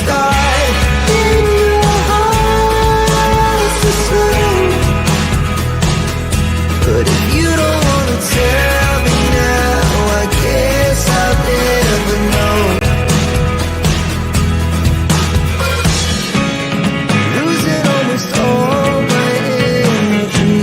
start in your heart to slow. But if you don't wanna tell me now, I guess I'll never know. Losing almost all my energy.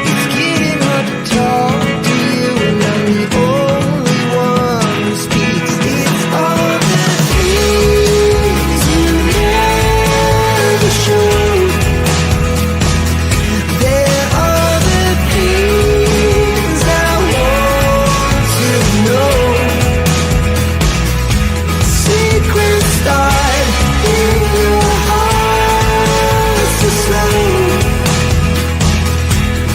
It's getting hard to talk to you, and I'm the only one who speaks. It's all the things you never show. There are the things I want to know. Secrets start in your heart to slow.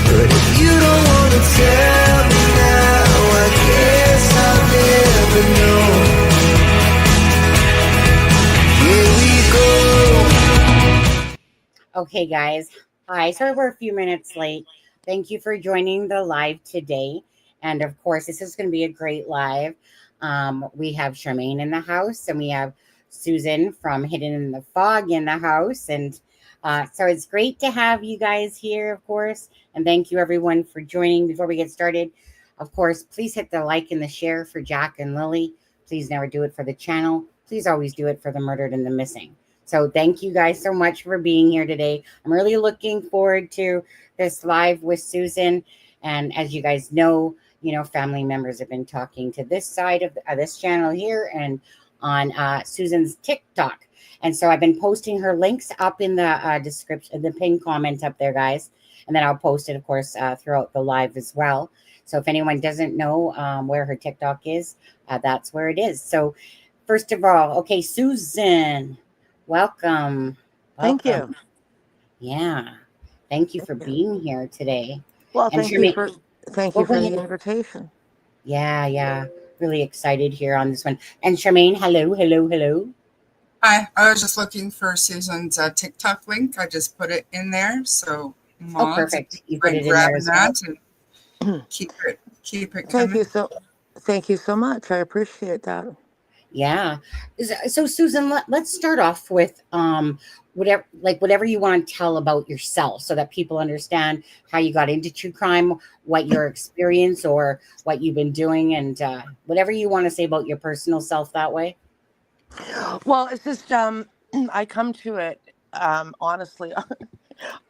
But if you don't wanna tell me now, I guess I'll never know. Here we go. Okay, guys. Hi. Sorry we're a few minutes late. Thank you for joining the live today. And of course, this is going to be a great live. We have Charmaine in the house, and we have Susan from Hidden in the Fog in the house. And so it's great to have you guys here, of course. And thank you, everyone, for joining. Before we get started, of course, please hit the like and the share for Jack and Lily. Please never do it for the channel. Please always do it for the murdered and the missing. So thank you guys so much for being here today. I'm really looking forward to this live with Susan. And as you guys know, family members have been talking to this side of this channel here and on Susan's TikTok. And so I've been posting her links up in the description, the pinned comment up there, guys. And then I'll post it, of course, throughout the live as well. So if anyone doesn't know where her TikTok is, that's where it is. So first of all, okay, Susan, welcome. Thank you. Yeah. Thank you for being here today. Well, And thank you Charmaine- for the invitation. Yeah. Really excited here on this one. And Charmaine, hello. Hi, I was just looking for Susan's TikTok link. I just put it in there. So, mods, perfect. You put it in grab there as well. that and keep it Thank coming. you so much. I appreciate that. Yeah. So Susan, let's start off with whatever you want to tell about yourself so that people understand how you got into true crime, what your experience or what you've been doing, and whatever you want to say about your personal self that way. Well, it's just I come to it honestly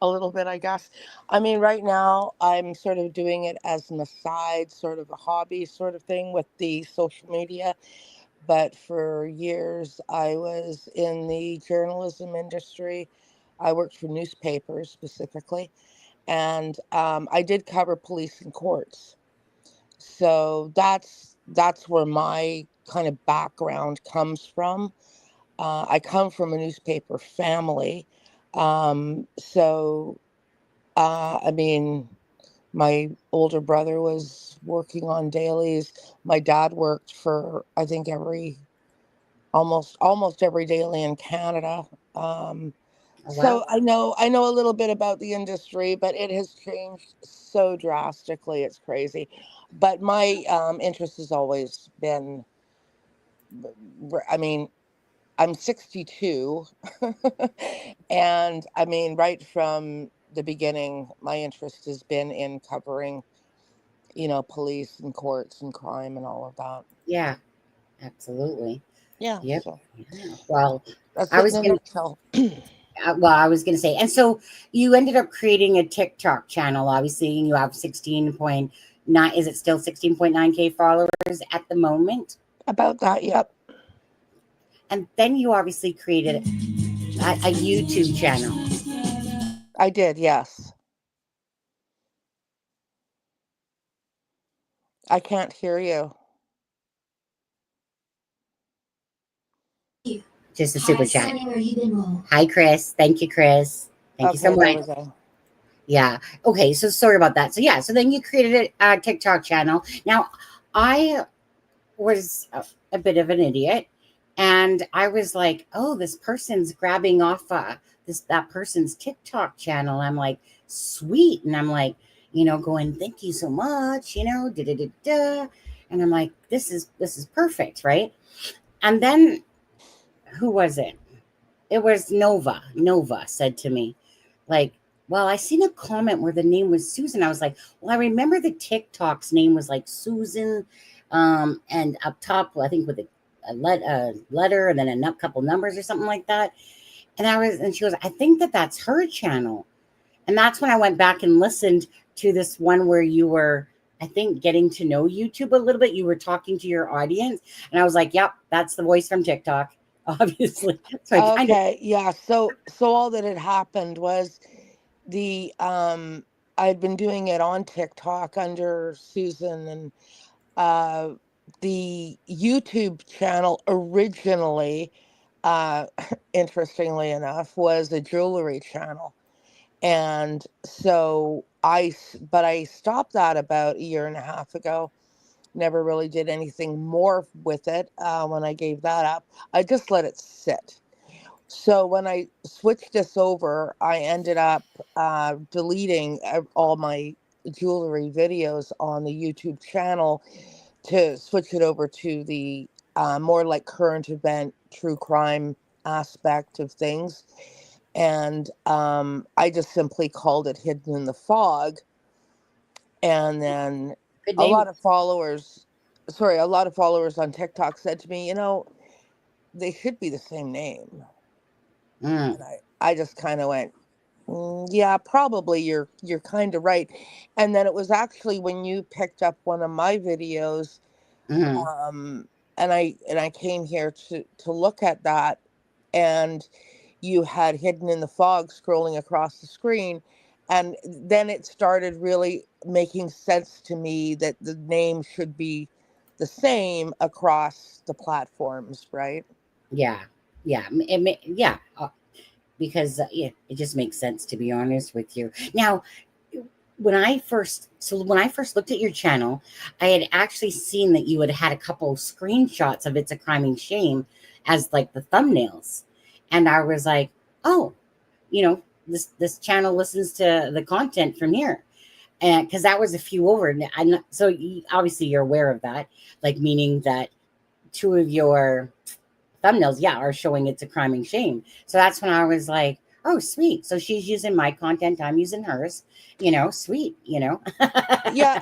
a little bit, I guess. I mean, right now I'm sort of doing it as an aside, sort of a hobby sort of thing with the social media. But for years, I was in the journalism industry. I worked for newspapers specifically, and I did cover police and courts. So that's where my kind of background comes from. I come from a newspaper family, I mean, my older brother was working on dailies. My dad worked for, I think, almost every daily in Canada. So I know a little bit about the industry, but it has changed so drastically. It's crazy. But my interest has always been, I mean, I'm 62, and I mean, right from the beginning, my interest has been in covering, police and courts and crime and all of that. Yeah, absolutely. Yeah. Yep. So Yeah. Well, that's I was in a gonna, nutshell. I was gonna say, and so you ended up creating a TikTok channel. Obviously, and you have 16.9. Is it still 16.9K followers at the moment? About that, yep. And then you obviously created a YouTube channel. I did, yes. I can't hear you. Just a super chat. Hi, Chris. Thank you, Chris. Thank you so much. Yeah. Okay. So sorry about that. So yeah. So then you created a TikTok channel. Now, I was a bit of an idiot, and I was like, "Oh, this person's grabbing off that person's TikTok channel." I'm like, "Sweet," and I'm like, going, "Thank you so much," da da da da. And I'm like, this is perfect, right? And then who was it? It was Nova. Nova said to me, like, well, I seen a comment where the name was Susan. I was like, well, I remember the TikTok's name was like Susan, and up top, I think with a letter and then a couple numbers or something like that. And she goes, I think that's her channel. And that's when I went back and listened to this one where you were, I think, getting to know YouTube a little bit. You were talking to your audience, and I was like, yep, that's the voice from TikTok, obviously. So I kind of, Okay, yeah. So all that had happened was the I'd been doing it on TikTok under Susan, and uh the YouTube channel originally, uh interestingly enough, was a jewelry channel. And so but I stopped that about a year and a half ago. Never really did anything more with it when I gave that up. I just let it sit. So when I switched this over, I ended up deleting all my jewelry videos on the YouTube channel to switch it over to the more like current event, true crime aspect of things. And I just simply called it Hidden in the Fog. And then good a name. lot of followers, sorry, a lot of followers on TikTok said to me, they should be the same name. Mm, And I just kind of went, yeah, probably you're kind of right. And then it was actually when you picked up one of my videos, mm, um, and I came here to look at that, and you had Hidden in the Fog scrolling across the screen, and then it started really making sense to me that the name should be the same across the platforms, right? yeah, yeah, yeah. Because yeah, it just makes sense, to be honest with you. Now, when I first looked at your channel, I had actually seen that you had had a couple of screenshots of It's a Crime and Shame as like the thumbnails, and I was like, oh, this channel listens to the content from here, and because that was a few over. And I'm not, so obviously you're aware of that, like meaning that two of your thumbnails, yeah, are showing It's a Crime and Shame. So that's when I was like, oh, sweet. So she's using my content, I'm using hers. Sweet. Yeah,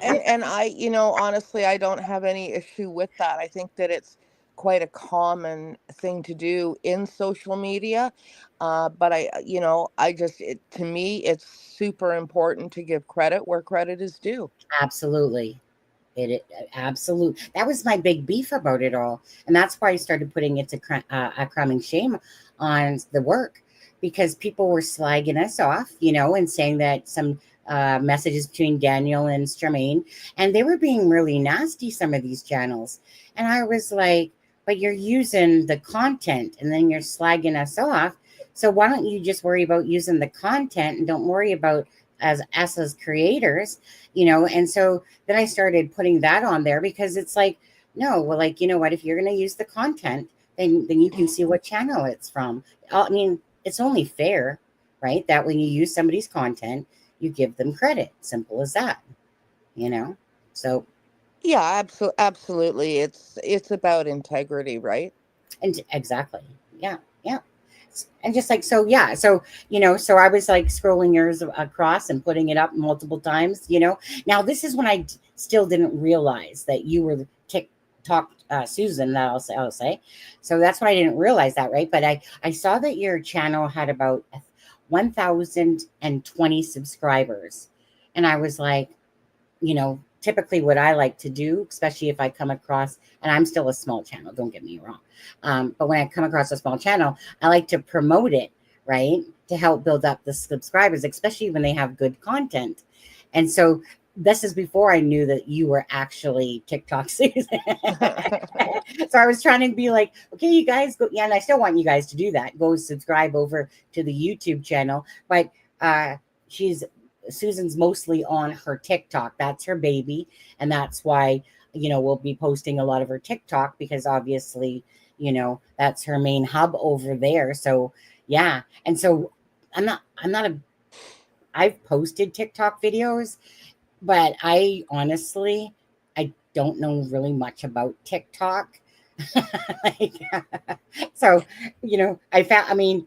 and honestly, I don't have any issue with that. I think that it's quite a common thing to do in social media. But I just, to me, it's super important to give credit where credit is due. Absolutely. It absolute. That was my big beef about it all, and that's why I started putting a crime and shame on the work, because people were slagging us off, and saying that some messages between Daniel and Jermaine, and they were being really nasty. Some of these channels, and I was like, "But you're using the content, and then you're slagging us off. So why don't you just worry about using the content and don't worry about as us as creators?" And so then I started putting that on there, because it's like, no, well, like, you know what, if you're going to use the content, then you can see what channel it's from. I mean, it's only fair, right, that when you use somebody's content, you give them credit. Simple as that, you know so. Yeah, absolutely. It's about integrity, right? And exactly. Yeah. Yeah. And just like, so, yeah. So I was like scrolling yours across and putting it up multiple times. Now, this is when I still didn't realize that you were the TikTok Susan, that I'll say. So that's when I didn't realize that, right? But I saw that your channel had about 1,020 subscribers. And I was like, typically what I like to do, especially if I come across, and I'm still a small channel, don't get me wrong. But when I come across a small channel, I like to promote it, right? To help build up the subscribers, especially when they have good content. And so this is before I knew that you were actually TikTok Susan. So I was trying to be like, okay, you guys go. Yeah. And I still want you guys to do that. Go subscribe over to the YouTube channel. But she's Susan's mostly on her TikTok. That's her baby. And that's why, we'll be posting a lot of her TikTok, because obviously, that's her main hub over there. So yeah. And so I've posted TikTok videos, but I honestly, I don't know really much about TikTok. Like, so, I found, I mean,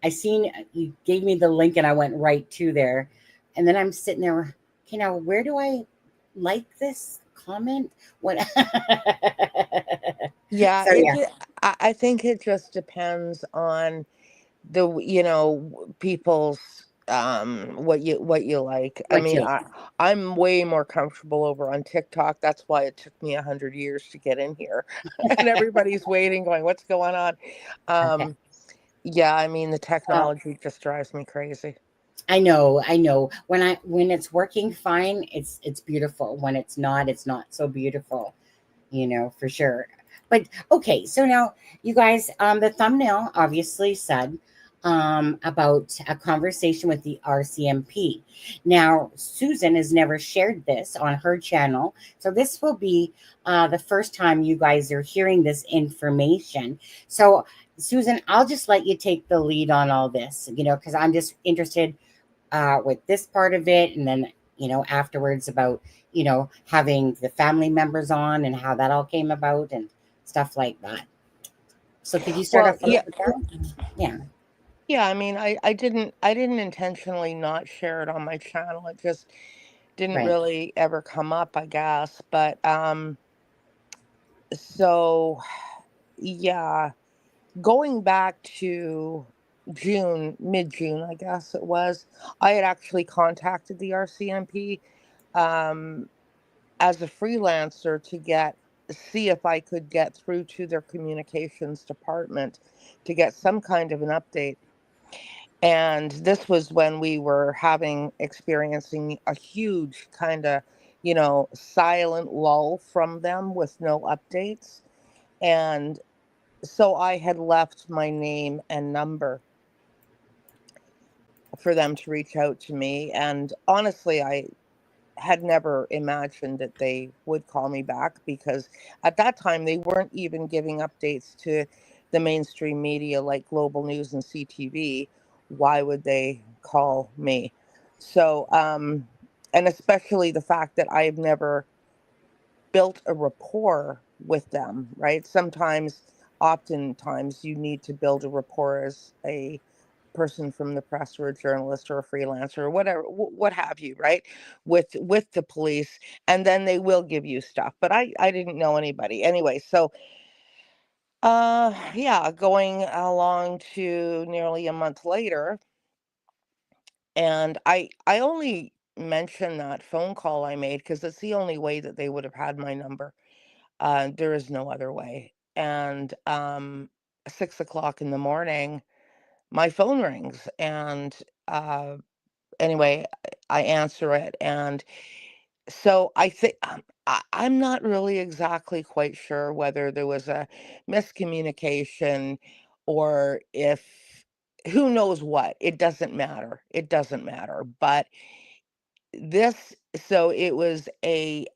I seen you gave me the link and I went right to there. And then I'm sitting there, now where do I like this comment? What? Yeah, So yeah, I think it just depends on people's what you like. I what mean, you like. I'm way more comfortable over on TikTok. That's why it took me 100 years to get in here, and everybody's waiting, going, "What's going on?" Okay. Yeah, I mean, the Well, technology just drives me crazy. I know, I know. When it's working fine, it's beautiful. When it's not so beautiful, for sure. But okay, so now you guys, the thumbnail obviously said about a conversation with the RCMP. Now, Susan has never shared this on her channel, so this will be the first time you guys are hearing this information. So, Susan, I'll just let you take the lead on all this, because I'm just interested with this part of it, and then afterwards about having the family members on and how that all came about and stuff like that. So could you start Well, off with yeah, that? Yeah. yeah. I mean, I didn't intentionally not share it on my channel. It just didn't Right. really ever come up, I guess. But so yeah, going back to mid-June, I guess it was, I had actually contacted the RCMP um, as a freelancer to see if I could get through to their communications department to get some kind of an update. And this was when we were experiencing a huge kind of, silent lull from them with no updates. And so I had left my name and number for them to reach out to me. And honestly, I had never imagined that they would call me back, because at that time they weren't even giving updates to the mainstream media like Global News and CTV. Why would they call me? So, and especially the fact that I've never built a rapport with them, right? Oftentimes, you need to build a rapport as a person from the press or a journalist or a freelancer or whatever, what have you, right? With the police, and then they will give you stuff. But I didn't know anybody anyway. So yeah, going along to nearly a month later, and I only mentioned that phone call I made because it's the only way that they would have had my number. There is no other way. And 6 o'clock in the morning, my phone rings, and uh, anyway, I answer it, and so I think I'm not really exactly quite sure whether there was a miscommunication, or if, who knows what. It doesn't matter. It doesn't matter. But this, so it was a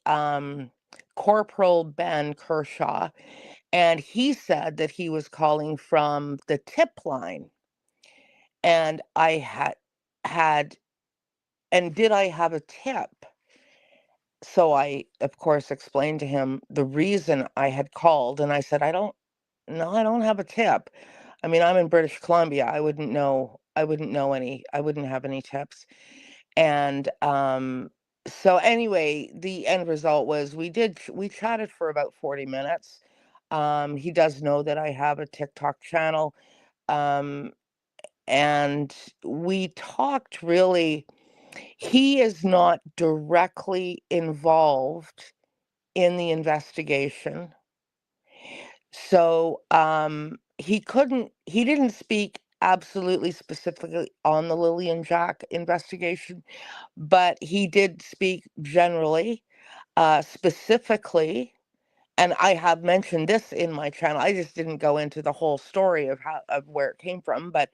Corporal Ben Kershaw, and he said that he was calling from the tip line, and I had and did I have a tip? So I, of course, explained to him the reason I had called, and I said, I don't, no, I don't have a tip. I mean, I'm in British Columbia. I wouldn't have any tips. And so anyway, the end result was we chatted for about 40 minutes. He does know that I have a TikTok channel. Um, and we talked really. He is not directly involved in the investigation. So he didn't speak absolutely specifically on the Lily and Jack investigation, but he did speak generally, specifically. And I have mentioned this in my channel. I just didn't go into the whole story of where it came from, but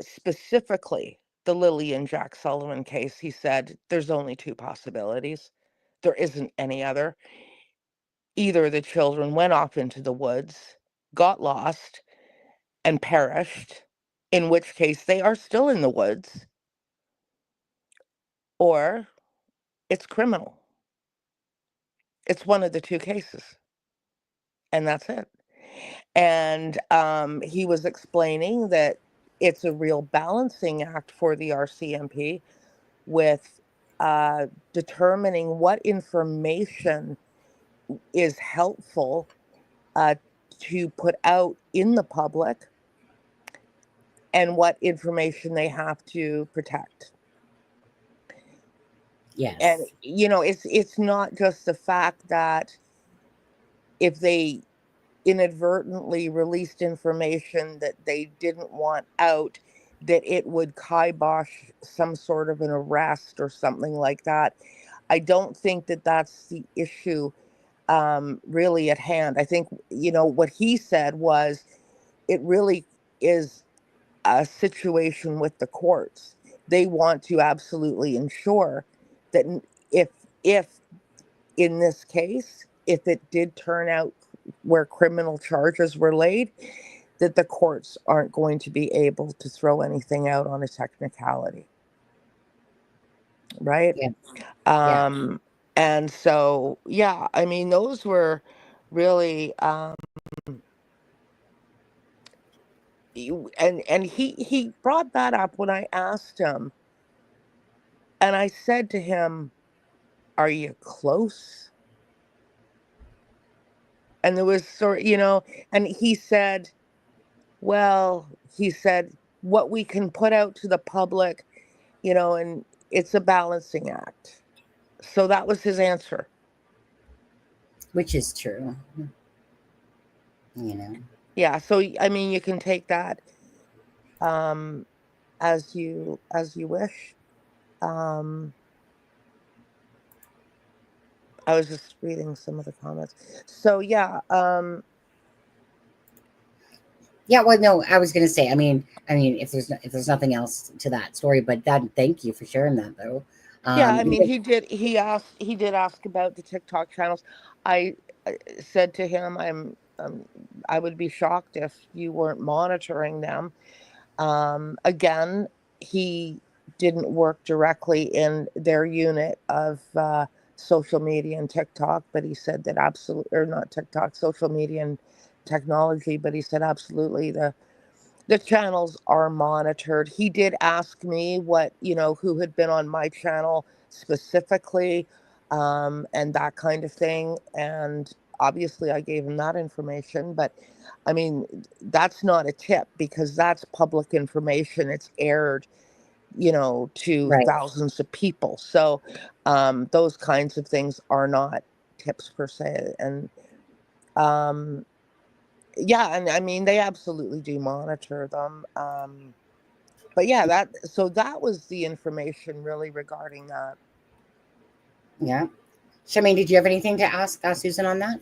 specifically the Lily and Jack Sullivan case. He said there's only two possibilities. There isn't any other. Either the children went off into the woods, got lost, and perished, in which case they are still in the woods, or it's criminal. It's one of the two cases, and that's it. And he was explaining that it's a real balancing act for the RCMP with determining what information is helpful to put out in the public and what information they have to protect. Yes. And it's not just the fact that if they inadvertently released information that they didn't want out, that it would kibosh some sort of an arrest or something like that. I don't think that that's the issue really at hand. I think, what he said was it really is a situation with the courts. They want to absolutely ensure that if in this case, if it did turn out where criminal charges were laid, that the courts aren't going to be able to throw anything out on a technicality. Right? Yeah. Yeah. And so, yeah, I mean, those were really, and he brought that up when I asked him, and I said to him, "Are you close?" And there was and he said, well, he said, what we can put out to the public, and it's a balancing act. So that was his answer. Which is true. You know. Yeah. So, I mean, you can take that as you wish. I was just reading some of the comments. So, yeah. Yeah, well, no, I was gonna say. I mean, if there's nothing else to that story, but thank you for sharing that, though. Yeah, I You mean, guys- he did ask about the TikTok channels. I said to him, I would be shocked if you weren't monitoring them. Again, he didn't work directly in their unit of social media and TikTok, but he said that absolutely, or not TikTok, social media and technology, but he said absolutely the channels are monitored. He did ask me who had been on my channel specifically, and that kind of thing. And obviously I gave him that information, but I mean, that's not a tip because that's public information. It's aired, to right, thousands of people. So, those kinds of things are not tips per se. And, yeah, and I mean, they absolutely do monitor them. But yeah, that was the information really regarding that. yeah. Charmaine, did you have anything to ask Susan on that?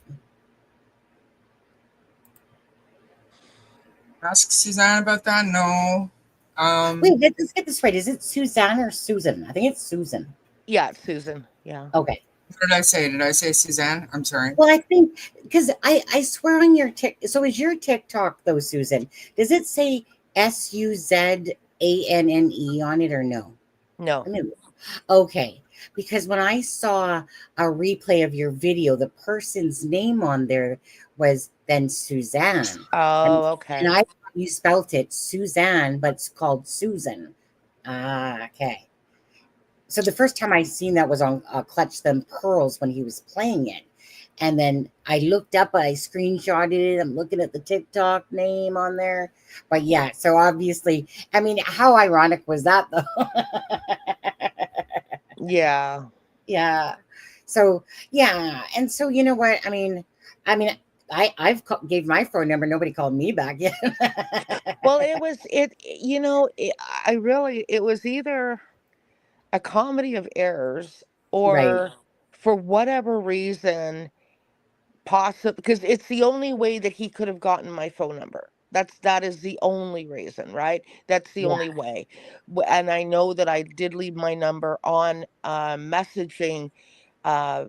Ask Suzanne about that. No. Wait, let's get this right. Is it Suzanne or Susan? I think it's Susan. Yeah, Susan. Yeah. Okay. What did I say? Did I say Suzanne? I'm sorry. Well, I think because I swear on your so is your TikTok though, Susan? Does it say SUZANNE on it or no? No. I mean, okay. Because when I saw a replay of your video, the person's name on there was then Suzanne. Oh, okay. And I thought you spelt it Suzanne, but it's called Susan. Okay. So the first time I seen that was on Clutch Them Pearls when he was playing it. And then I looked up, I screenshotted it. I'm looking at the TikTok name on there. But yeah, so obviously, I mean, how ironic was that though? Yeah. Yeah. So yeah, and so you know what? I mean, I've gave my phone number. Nobody called me back yet. Well, it was it was either a comedy of errors Right. or for whatever reason, possible because it's the only way that he could have gotten my phone number. That is the only reason, right? That's the Yeah. only way. And I know that I did leave my number on messaging uh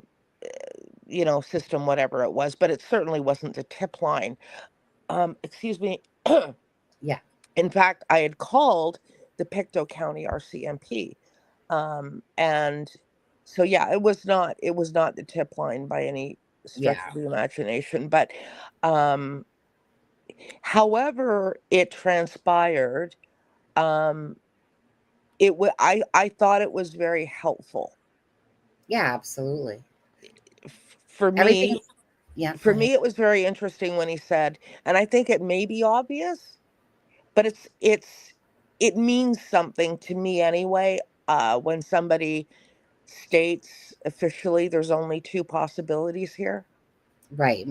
system, whatever it was, but it certainly wasn't the tip line. Excuse me. Yeah. In fact, I had called the Pictou County RCMP, and So yeah, it was not the tip line by any stretch Yeah. of the imagination. But um, however it transpired, um, I thought it was very helpful. Yeah, absolutely. For Everything. me, Yeah, go for ahead. me, it was very interesting when he said, and I think it may be obvious, but it means something to me anyway. When somebody states officially there's only two possibilities here. Right.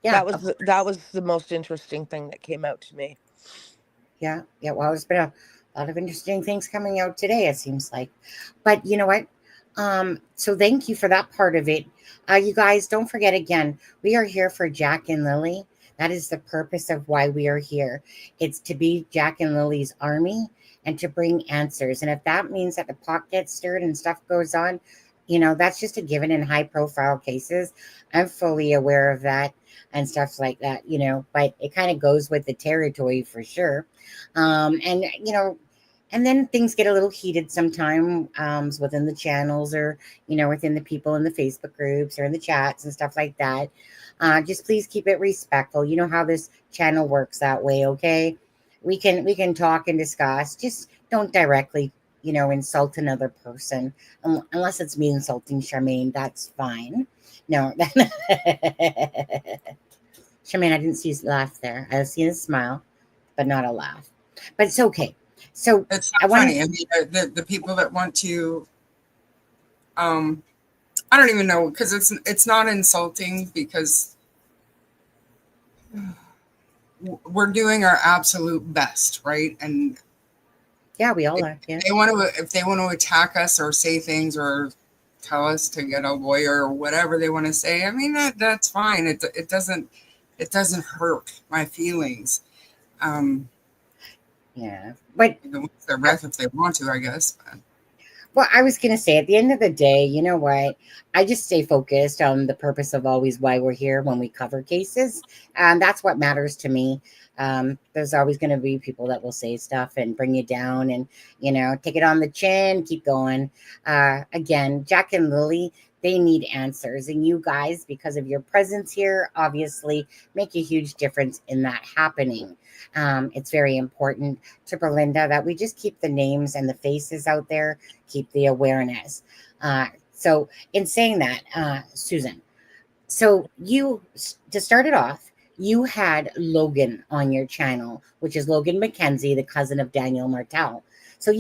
Yeah, That was of that course. was the most interesting thing that came out to me. Yeah, yeah. Well, there's been a lot of interesting things coming out today, it seems like. But you know what? So thank you for that part of it. You guys, don't forget again, we are here for Jack and Lily. That is the purpose of why we are here. It's to be Jack and Lily's army and to bring answers. And if that means that the pot gets stirred and stuff goes on, that's just a given in high profile cases. I'm fully aware of that and stuff like that, but it kind of goes with the territory for sure. And then things get a little heated sometimes within the channels or within the people in the Facebook groups or in the chats and stuff like that. Just please keep it respectful. You know how this channel works that way. Okay, we can talk and discuss, just don't directly insult another person, unless it's me insulting Charmaine. That's fine. No. Charmaine, I didn't see his laugh there. I see his smile, but not a laugh. But it's okay. So It's I not want funny. I mean, the people that want to, um, I don't even know, because it's not insulting, because we're doing our absolute best, right? And yeah, we all if are. Yeah, they want to attack us or say things or tell us to get a lawyer or whatever they want to say, I mean, that's fine. It doesn't hurt my feelings. Um, yeah. But they can waste their breath if they want to, I guess. But well, I was gonna say at the end of the day, you know what? I just stay focused on the purpose of always why we're here when we cover cases. And that's what matters to me. There's always going to be people that will say stuff and bring you down and, take it on the chin, keep going. Again, Jack and Lily, they need answers. And you guys, because of your presence here, obviously make a huge difference in that happening. It's very important to Belinda that we just keep the names and the faces out there, keep the awareness. So, in saying that, Susan, so to start it off, you had Logan on your channel, which is Logan Mackenzie, the cousin of Daniel Martell. So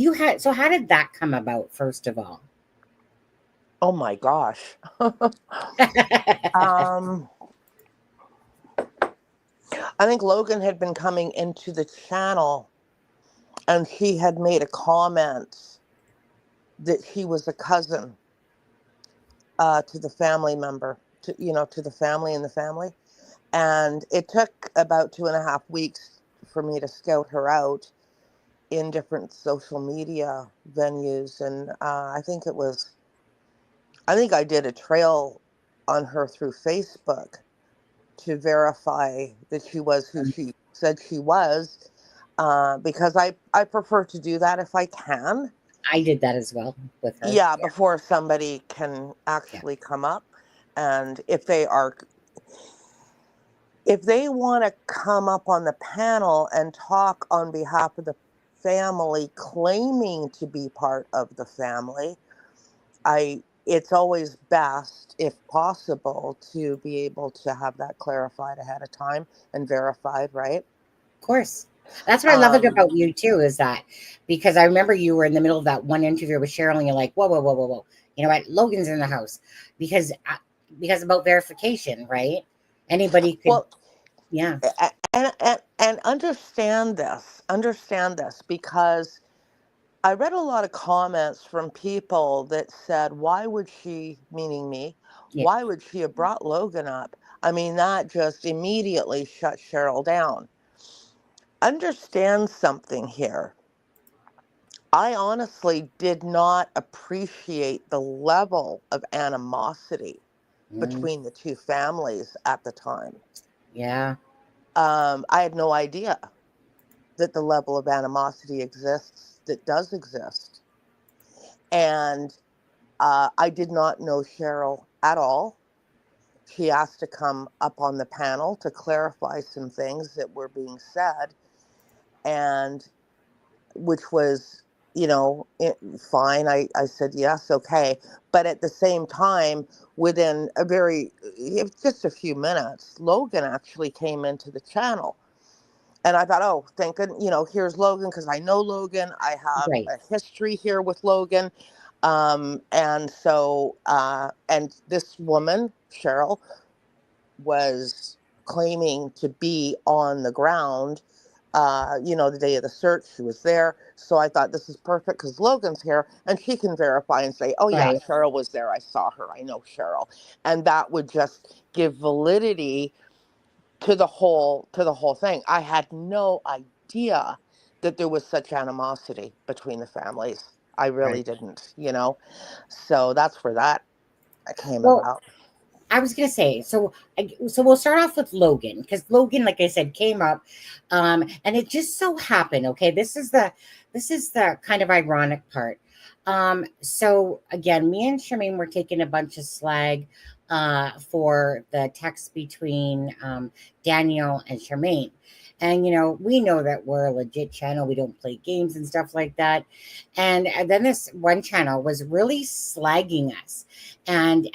how did that come about, first of all? Oh my gosh. um, I think Logan had been coming into the channel, and he had made a comment that he was a cousin to the family member, to the family and the family. And it took about 2.5 weeks for me to scout her out in different social media venues. And I think I did a trail on her through Facebook to verify that she was who she said she was, because I prefer to do that if I can. I did that as well with her. Yeah, Yeah, before somebody can yeah, actually come up. And if they want to come up on the panel and talk on behalf of the family claiming to be part of the family, I it's always best, if possible, to be able to have that clarified ahead of time and verified, right? of course. That's what I love Um, about you too, is that because I remember you were in the middle of that one interview with Cheryl, and you're like, whoa, whoa, whoa, whoa, whoa. You know what? Logan's in the house because because about verification, right? Anybody could, well, yeah, and understand this, because I read a lot of comments from people that said, why would she, meaning me, yeah, why would she have brought Logan up? I mean, that just immediately shut Cheryl down. Understand something here. I honestly did not appreciate the level of animosity mm, between the two families at the time. yeah, I had no idea that the level of animosity exists that does exist. And I did not know Cheryl at all. She asked to come up on the panel to clarify some things that were being said, and which was, fine. I said, yes, okay. But at the same time, within just a few minutes, Logan actually came into the channel. And I thought, oh, here's Logan, because I know Logan. I have Right. a history here with Logan. And so, and this woman, Cheryl, was claiming to be on the ground, the day of the search. She was there. So I thought, this is perfect because Logan's here and she can verify and say, oh, yeah, Right. Cheryl was there. I saw her. I know Cheryl. And that would just give validity to the whole thing. I had no idea that there was such animosity between the families. I really Right. didn't. So that's where that came Well, about. I was gonna say, so we'll start off with Logan, because Logan, like I said, came up, and it just so happened. Okay, this is the kind of ironic part. So again, me and Charmaine were taking a bunch of slag, for the text between Daniel and Charmaine. And we know that we're a legit channel. We don't play games and stuff like that. And then this one channel was really slagging us, and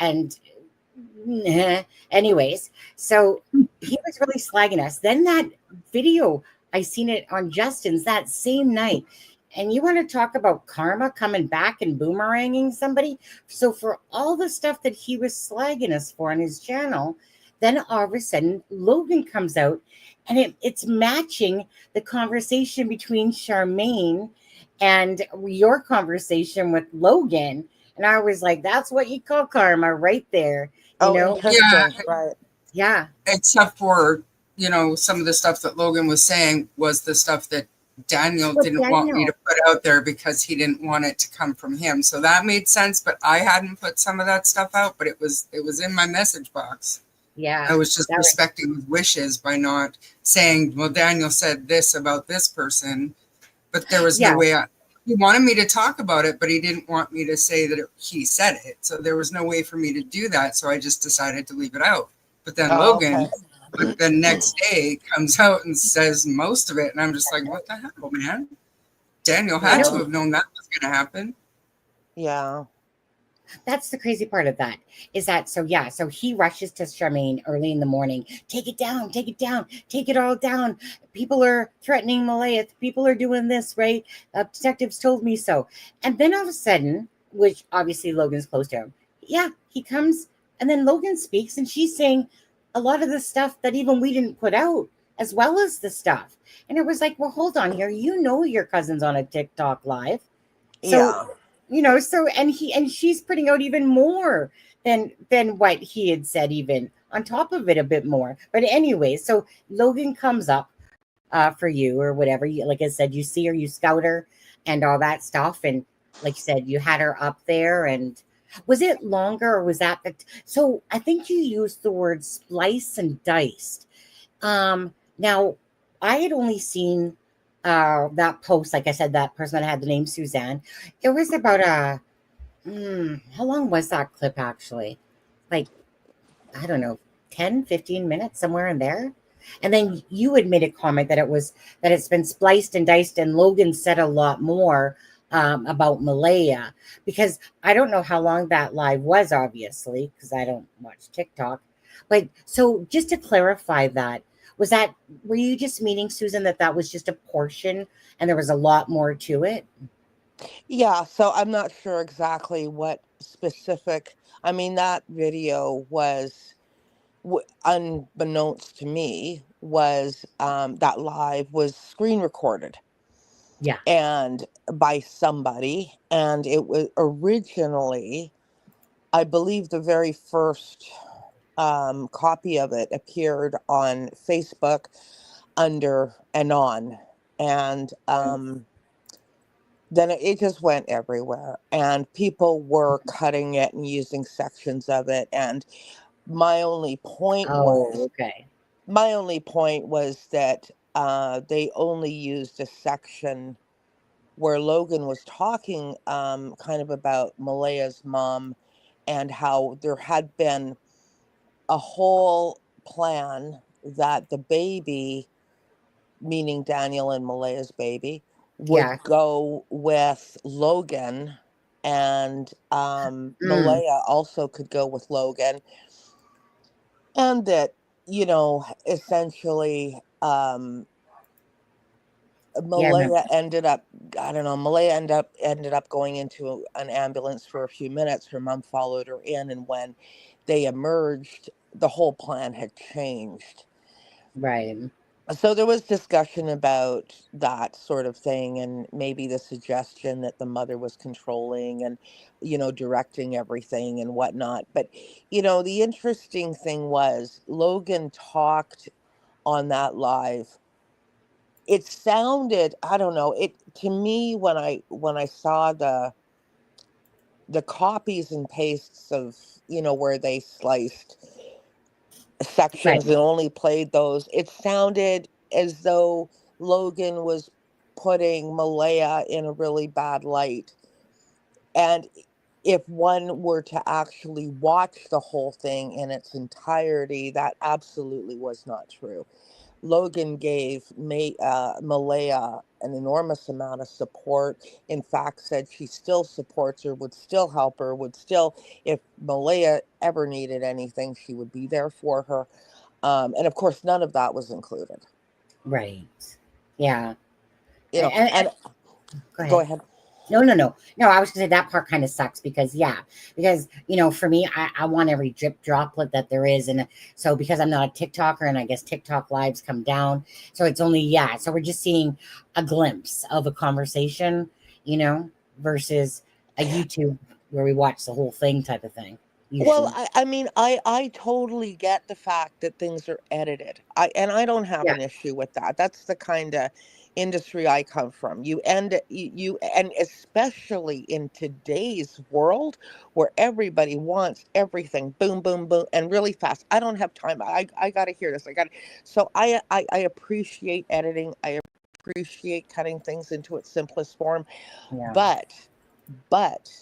anyways, so he was really slagging us. Then that video, I seen it on Justin's that same night. And you want to talk about karma coming back and boomeranging somebody? So for all the stuff that he was slagging us for on his channel, then all of a sudden Logan comes out, and it's matching the conversation between Charmaine and your conversation with Logan. And I was like, that's what you call karma right there. You Oh, know, Yeah, interesting. Right. yeah, except for, some of the stuff that Logan was saying was the stuff that Daniel with didn't want me to Daniel. put out there because he didn't want it to come from him. So that made sense, but I hadn't put some of that stuff out, but it was in my message box. Yeah, I was just that respecting his wishes by not saying, well, Daniel said this about this person, but there was no yeah, way. He wanted me to talk about it, but he didn't want me to say that he said it. So there was no way for me to do that. So I just decided to leave it out. But then Oh, okay. Logan, the next day, comes out and says most of it. And I'm just like, what the hell, man? Daniel I had to Yeah. know. have known that was going to happen. Yeah. That's the crazy part of that, is that, so yeah, so he rushes to Charmaine early in the morning. Take it down, take it down, take it all down. People are threatening Malaya. People are doing this, right? Detectives told me so. And then all of a sudden, which obviously Logan's close to him, yeah, he comes, and then Logan speaks, and she's saying a lot of the stuff that even we didn't put out, as well as the stuff. And it was like, well, hold on here. Your cousin's on a TikTok live. So, Yeah. so and she's putting out even more than what he had said, even on top of it a bit more. But anyway, so Logan comes up for you or whatever. Like I said, you see her, you scout her and all that stuff. And like you said, you had her up there. And was it longer, or was that so I think you used the word splice and diced. Now I had only seen that post, like I said, that person that had the name Suzanne. It was about how long was that clip actually? Like, I don't know, 10, 15 minutes, somewhere in there. And then you had made a comment that it's been spliced and diced, and Logan said a lot more about Malaya, because I don't know how long that live was, obviously, because I don't watch TikTok. But so just to clarify that, were you just meaning, Susan, that was just a portion and there was a lot more to it? Yeah. So I'm not sure exactly what specific. I mean, that video was, unbeknownst to me, was that live was screen recorded Yeah. and by somebody, and it was originally, I believe, the very first copy of it appeared on Facebook under Anon, and then it just went everywhere, and people were cutting it and using sections of it. And my only point Oh, was okay. my only point was that they only used a section where Logan was talking kind of about Malaya's mom and how there had been a whole plan that the baby, meaning Daniel and Malaya's baby, would Yeah. go with Logan, and Mm. Malaya also could go with Logan, and that, essentially, Yeah, I remember. Malaya ended up, I don't know, Malaya ended up going into an ambulance for a few minutes. Her mom followed her in, and when they emerged, the whole plan had changed. Right. So there was discussion about that sort of thing, and maybe the suggestion that the mother was controlling and, directing everything and whatnot. But, the interesting thing was Logan talked on that live. It sounded, I don't know, it to me, when I saw the copies and pastes of, where they sliced Right. sections and only played those, it sounded as though Logan was putting Malaya in a really bad light. And if one were to actually watch the whole thing in its entirety, that absolutely was not true. Logan gave Malaya an enormous amount of support. In fact, said she still supports her, would still help her, would still, if Malaya ever needed anything, she would be there for her. And of course, none of that was included. Right. Yeah. You know, And and go go ahead. ahead. No. I was gonna say that part kind of sucks because for me, I want every drip droplet that there is, and so because I'm not a TikToker, and I guess TikTok lives come down, so it's only so we're just seeing a glimpse of a conversation, versus a YouTube where we watch the whole thing type of thing. Well, Usually, I totally get the fact that things are edited. I don't have yeah, an issue with that. That's the kind of industry I come from. And especially in today's world where everybody wants everything boom, boom, boom, and really fast. I don't have time. I got to hear this. So I appreciate editing. I appreciate cutting things into its simplest form, yeah, but but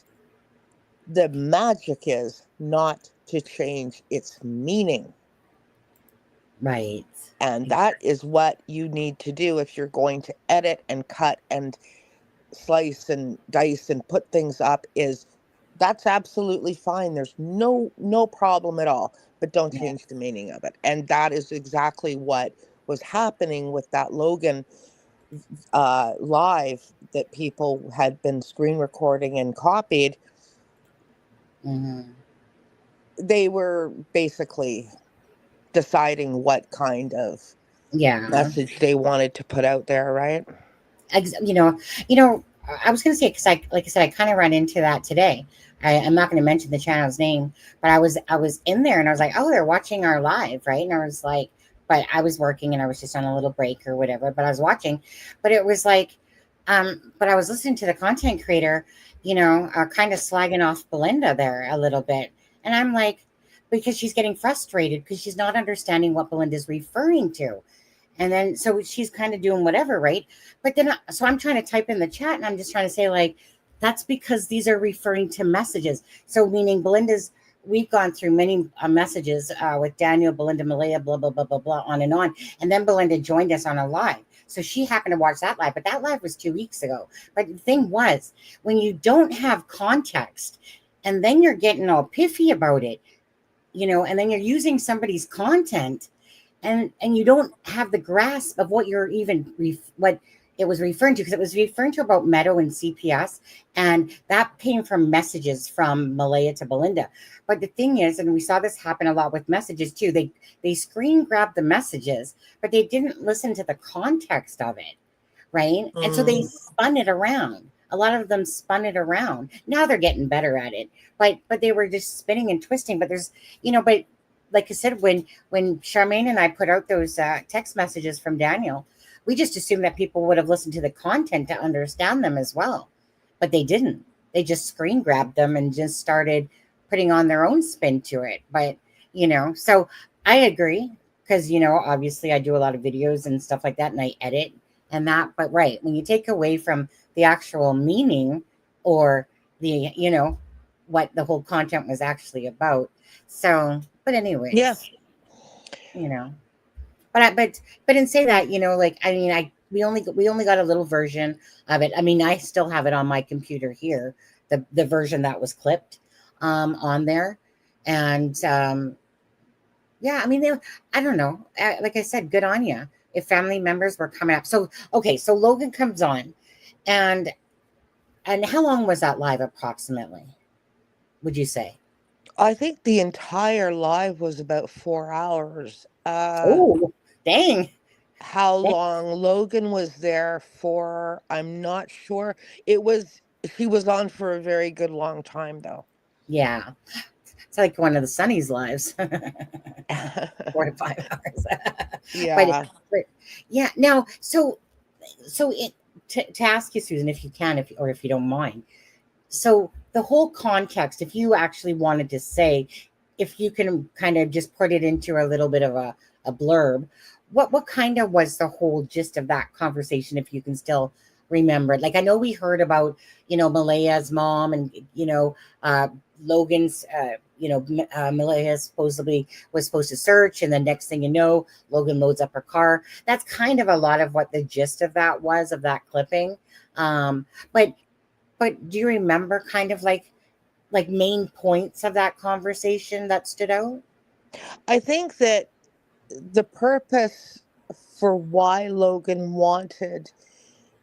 the magic is not to change its meaning. right, And that exactly, is what you need to do if you're going to edit and cut and slice and dice and put things up. Is That's absolutely fine. There's no problem at all, but don't yeah, change the meaning of it. And that is exactly what was happening with that Logan live that people had been screen recording and copied. hmm, They were basically deciding what kind of yeah. message they wanted to put out there, right? ex- you know, you know, I was going to say, because like I said, I kind of ran into that today. I'm not going to mention the channel's name, but I was in there and I was like, oh, they're watching our live, right? And I was like, but I was working and I was just on a little break or whatever, but I was watching, but it was like, but I was listening to the content creator, kind of slagging off Belinda there a little bit, and I'm like, because she's getting frustrated because she's not understanding what Belinda's referring to. And then so she's kind of doing whatever, right? But then so I'm trying to type in the chat and I'm just trying to say, like, that's because these are referring to messages. So meaning Belinda's, we've gone through many messages with Daniel, Belinda, Malaya, blah, blah, blah, blah, blah, on and on. And then Belinda joined us on a live. So she happened to watch that live, but that live was 2 weeks ago. But the thing was, when you don't have context and then you're getting all piffy about it, and then you're using somebody's content, and you don't have the grasp of what you're even what it was referring to, because it was referring to about Meadow and CPS, and that came from messages from Malaya to Belinda. But the thing is, and we saw this happen a lot with messages too, they screen grabbed the messages, but they didn't listen to the context of it, right? And so they Mm. spun it around. A lot of them spun it around. Now they're getting better at it, but they were just spinning and twisting. But but like I said, when Charmaine and I put out those text messages from Daniel, we just assumed that people would have listened to the content to understand them as well, but they didn't. They just screen grabbed them and just started putting on their own spin to it. But so I agree, because obviously I do a lot of videos and stuff like that, and I edit And that, but right, when you take away from the actual meaning or the, what the whole content was actually about. So, but Yeah. anyways, you know, but in say that, like, I mean, we only got a little version of it. I mean, I still have it on my computer here, the version that was clipped on there. And yeah, I mean, I don't know. Like I said, good on you. If family members were coming up. So, okay, so Logan comes on, and how long was that live approximately, would you say? I think the entire live was about 4 hours. Oh, dang. How Dang. long Logan was there for, I'm not sure. It was, he was on for a very good long time though. Yeah. It's like one of the Sunny's lives. 4 to 5 hours. but, Yeah. but yeah, now, so to ask you, Susan, if you can, if you don't mind. So the whole context, if you actually wanted to say, if you can kind of just put it into a little bit of a blurb, what kind of was the whole gist of that conversation, if you can still remember it? Like, I know we heard about, Malaya's mom, and, uh, Logan's, Malaya supposedly was supposed to search, and the next thing you know, Logan loads up her car. That's kind of a lot of what the gist of that was, of that clipping. But do you remember kind of like main points of that conversation that stood out? I think that the purpose for why Logan wanted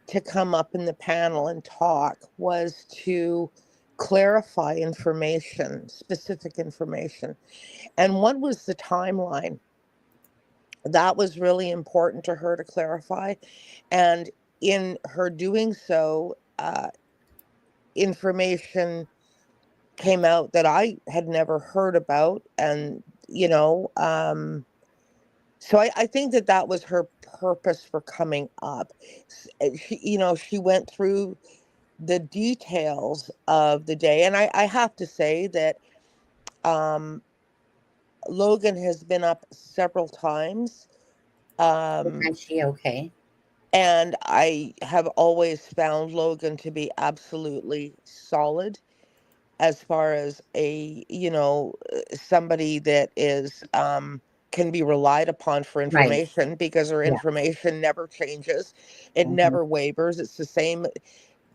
to come up in the panel and talk was to clarify information, specific information. And what was the timeline? That was really important to her to clarify. And in her doing so, information came out that I had never heard about. And, so I think that that was her purpose for coming up. She went through the details of the day. And I have to say that um, Logan has been up several times. Um, Is she okay? and I have always found Logan to be absolutely solid as far as somebody that is can be relied upon for Right. information, because her Yeah. information never changes. It Hmm. never wavers. It's the same,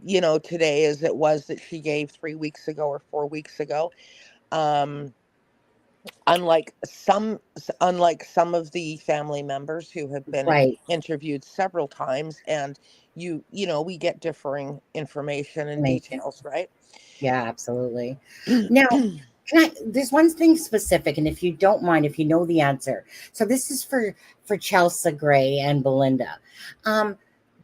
today as it was that she gave 3 weeks ago or 4 weeks ago. Um, unlike some of the family members who have been Right. interviewed several times, and we get differing information and Information. details, right? Yeah, absolutely. Now, there's one thing specific, and if you don't mind, if you know the answer. So this is for Chelsea Gray and Belinda.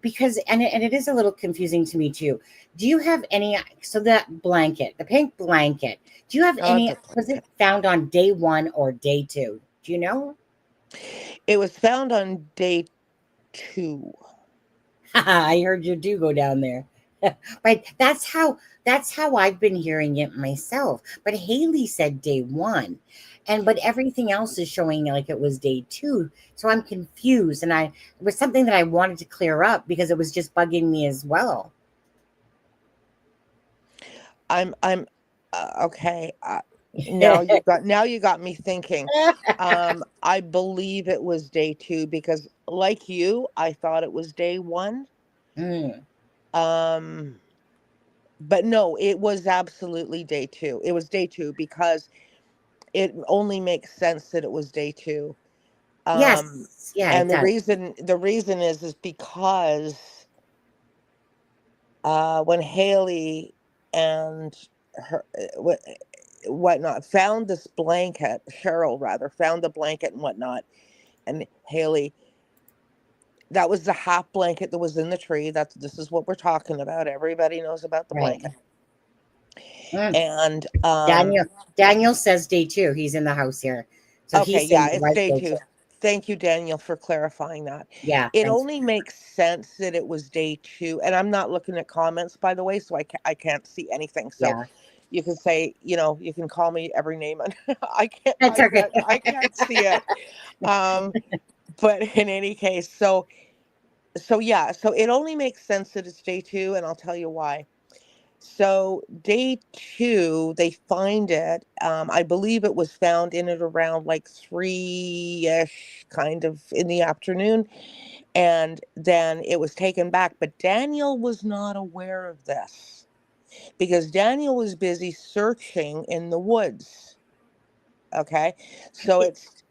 Because and it is a little confusing to me too. Do you have any, so that blanket, the pink blanket, do you have any, The was it blanket. found on day 1 or day 2? Do you know? It was found on day 2. I heard you do go down there. But that's how I've been hearing it myself. But Haley said day 1. But everything else is showing like it was day 2. So I'm confused, and it was something that I wanted to clear up because it was just bugging me as well. I'm okay. Now you got me thinking. I believe it was day 2, because like you, I thought it was day 1. Mm, Um, but no, it was absolutely day 2. It was day 2, because it only makes sense that it was day 2. Um, yes, yeah, it and the does. reason is because when Haley and her whatnot found this blanket, Cheryl rather found the blanket and whatnot, and Haley, that was the half blanket that was in the tree. This is what we're talking about. Everybody knows about the Right. blanket. Mm. And Daniel says day 2. He's in the house here, so okay, he's saying yeah, it it's was day day 2. 2. Thank you, Daniel, for clarifying that. Yeah, It thanks. only makes sense that it was day 2, and I'm not looking at comments, by the way, so I can't see anything. So Yeah, you can say, you can call me every name, and I can't, that's I okay. can't, I can't see it. But in any case, so So yeah, so it only makes sense that it's day 2, and I'll tell you why. So day 2, they find it. I believe it was found in at around like 3-ish, kind of in the afternoon, and then it was taken back. But Daniel was not aware of this because Daniel was busy searching in the woods. Okay, so it's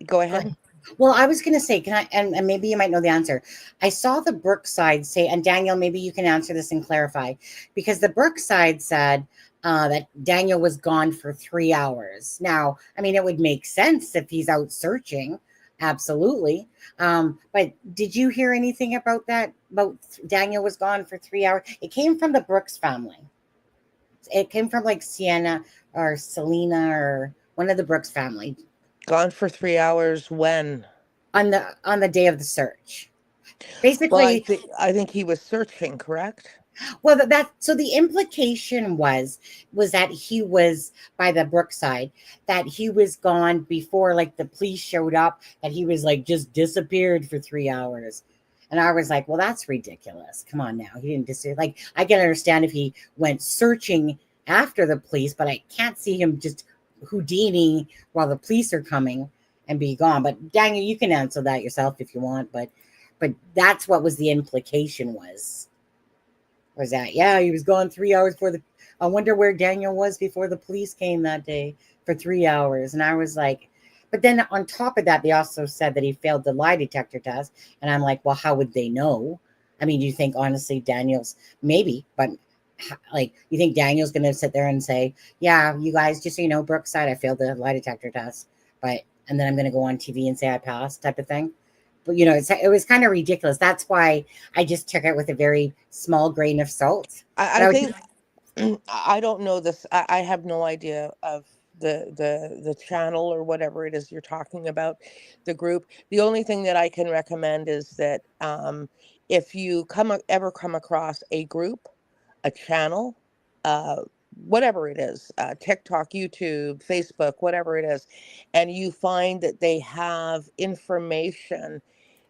go Go ahead. ahead. Well, I was going to say, can I, and maybe you might know the answer. I saw the Brookside say, and Daniel, maybe you can answer this and clarify, because the Brookside said that Daniel was gone for 3 hours. Now, I mean, it would make sense if he's out searching, absolutely. But did you hear anything about that? About Daniel was gone for 3 hours? It came from the Brooks family. It came from like Sienna or Selena or one of the Brooks family Gone for 3 hours when? on the day of the search. Well, Basically, I think he was searching, correct? well, that so the implication was that he was by the Brookside, that he was gone before like the police showed up, that he was like just disappeared for 3 hours. And I was like, well, that's ridiculous. Come on now. He didn't disappear. Like, I can understand if he went searching after the police, but I can't see him just Houdini while the police are coming and be gone. But Daniel, you can answer that yourself if you want, but that's what was the implication was that, yeah, he was gone 3 hours before the, I wonder where Daniel was before the police came that day for 3 hours. And I was like, but then on top of that, they also said that he failed the lie detector test. And I'm like, well, how would they know? I mean, do you think honestly Daniel's maybe, but like, you think Daniel's going to sit there and say, yeah, you guys, just so you know, Brookside, I failed the lie detector test, but, and then I'm going to go on TV and say I passed type of thing. But, you know, it was kind of ridiculous. That's why I just took it with a very small grain of salt. But I I was, think I don't know this. I have no idea of the channel or whatever it is you're talking about, the group. The only thing that I can recommend is that if you ever come across a group, a channel, uh, whatever it is, TikTok, YouTube, Facebook, whatever it is, and you find that they have information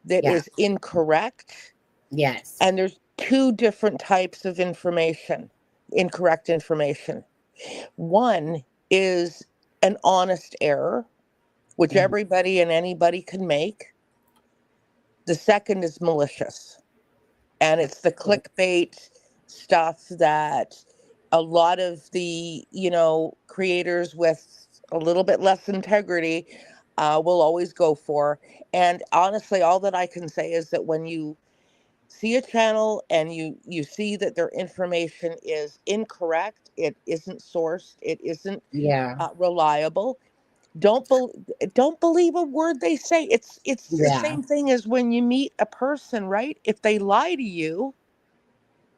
that yeah, is incorrect, yes, and there's 2 different types of information, incorrect information. One is an honest error, which yeah, everybody and anybody can make. The second is malicious, and it's the clickbait stuff that a lot of the, creators with a little bit less integrity will always go for. And honestly, all that I can say is that when you see a channel and you see that their information is incorrect, it isn't sourced, it isn't yeah, reliable, don't believe a word they say. It's the yeah. same thing as when you meet a person, right? If they lie to you,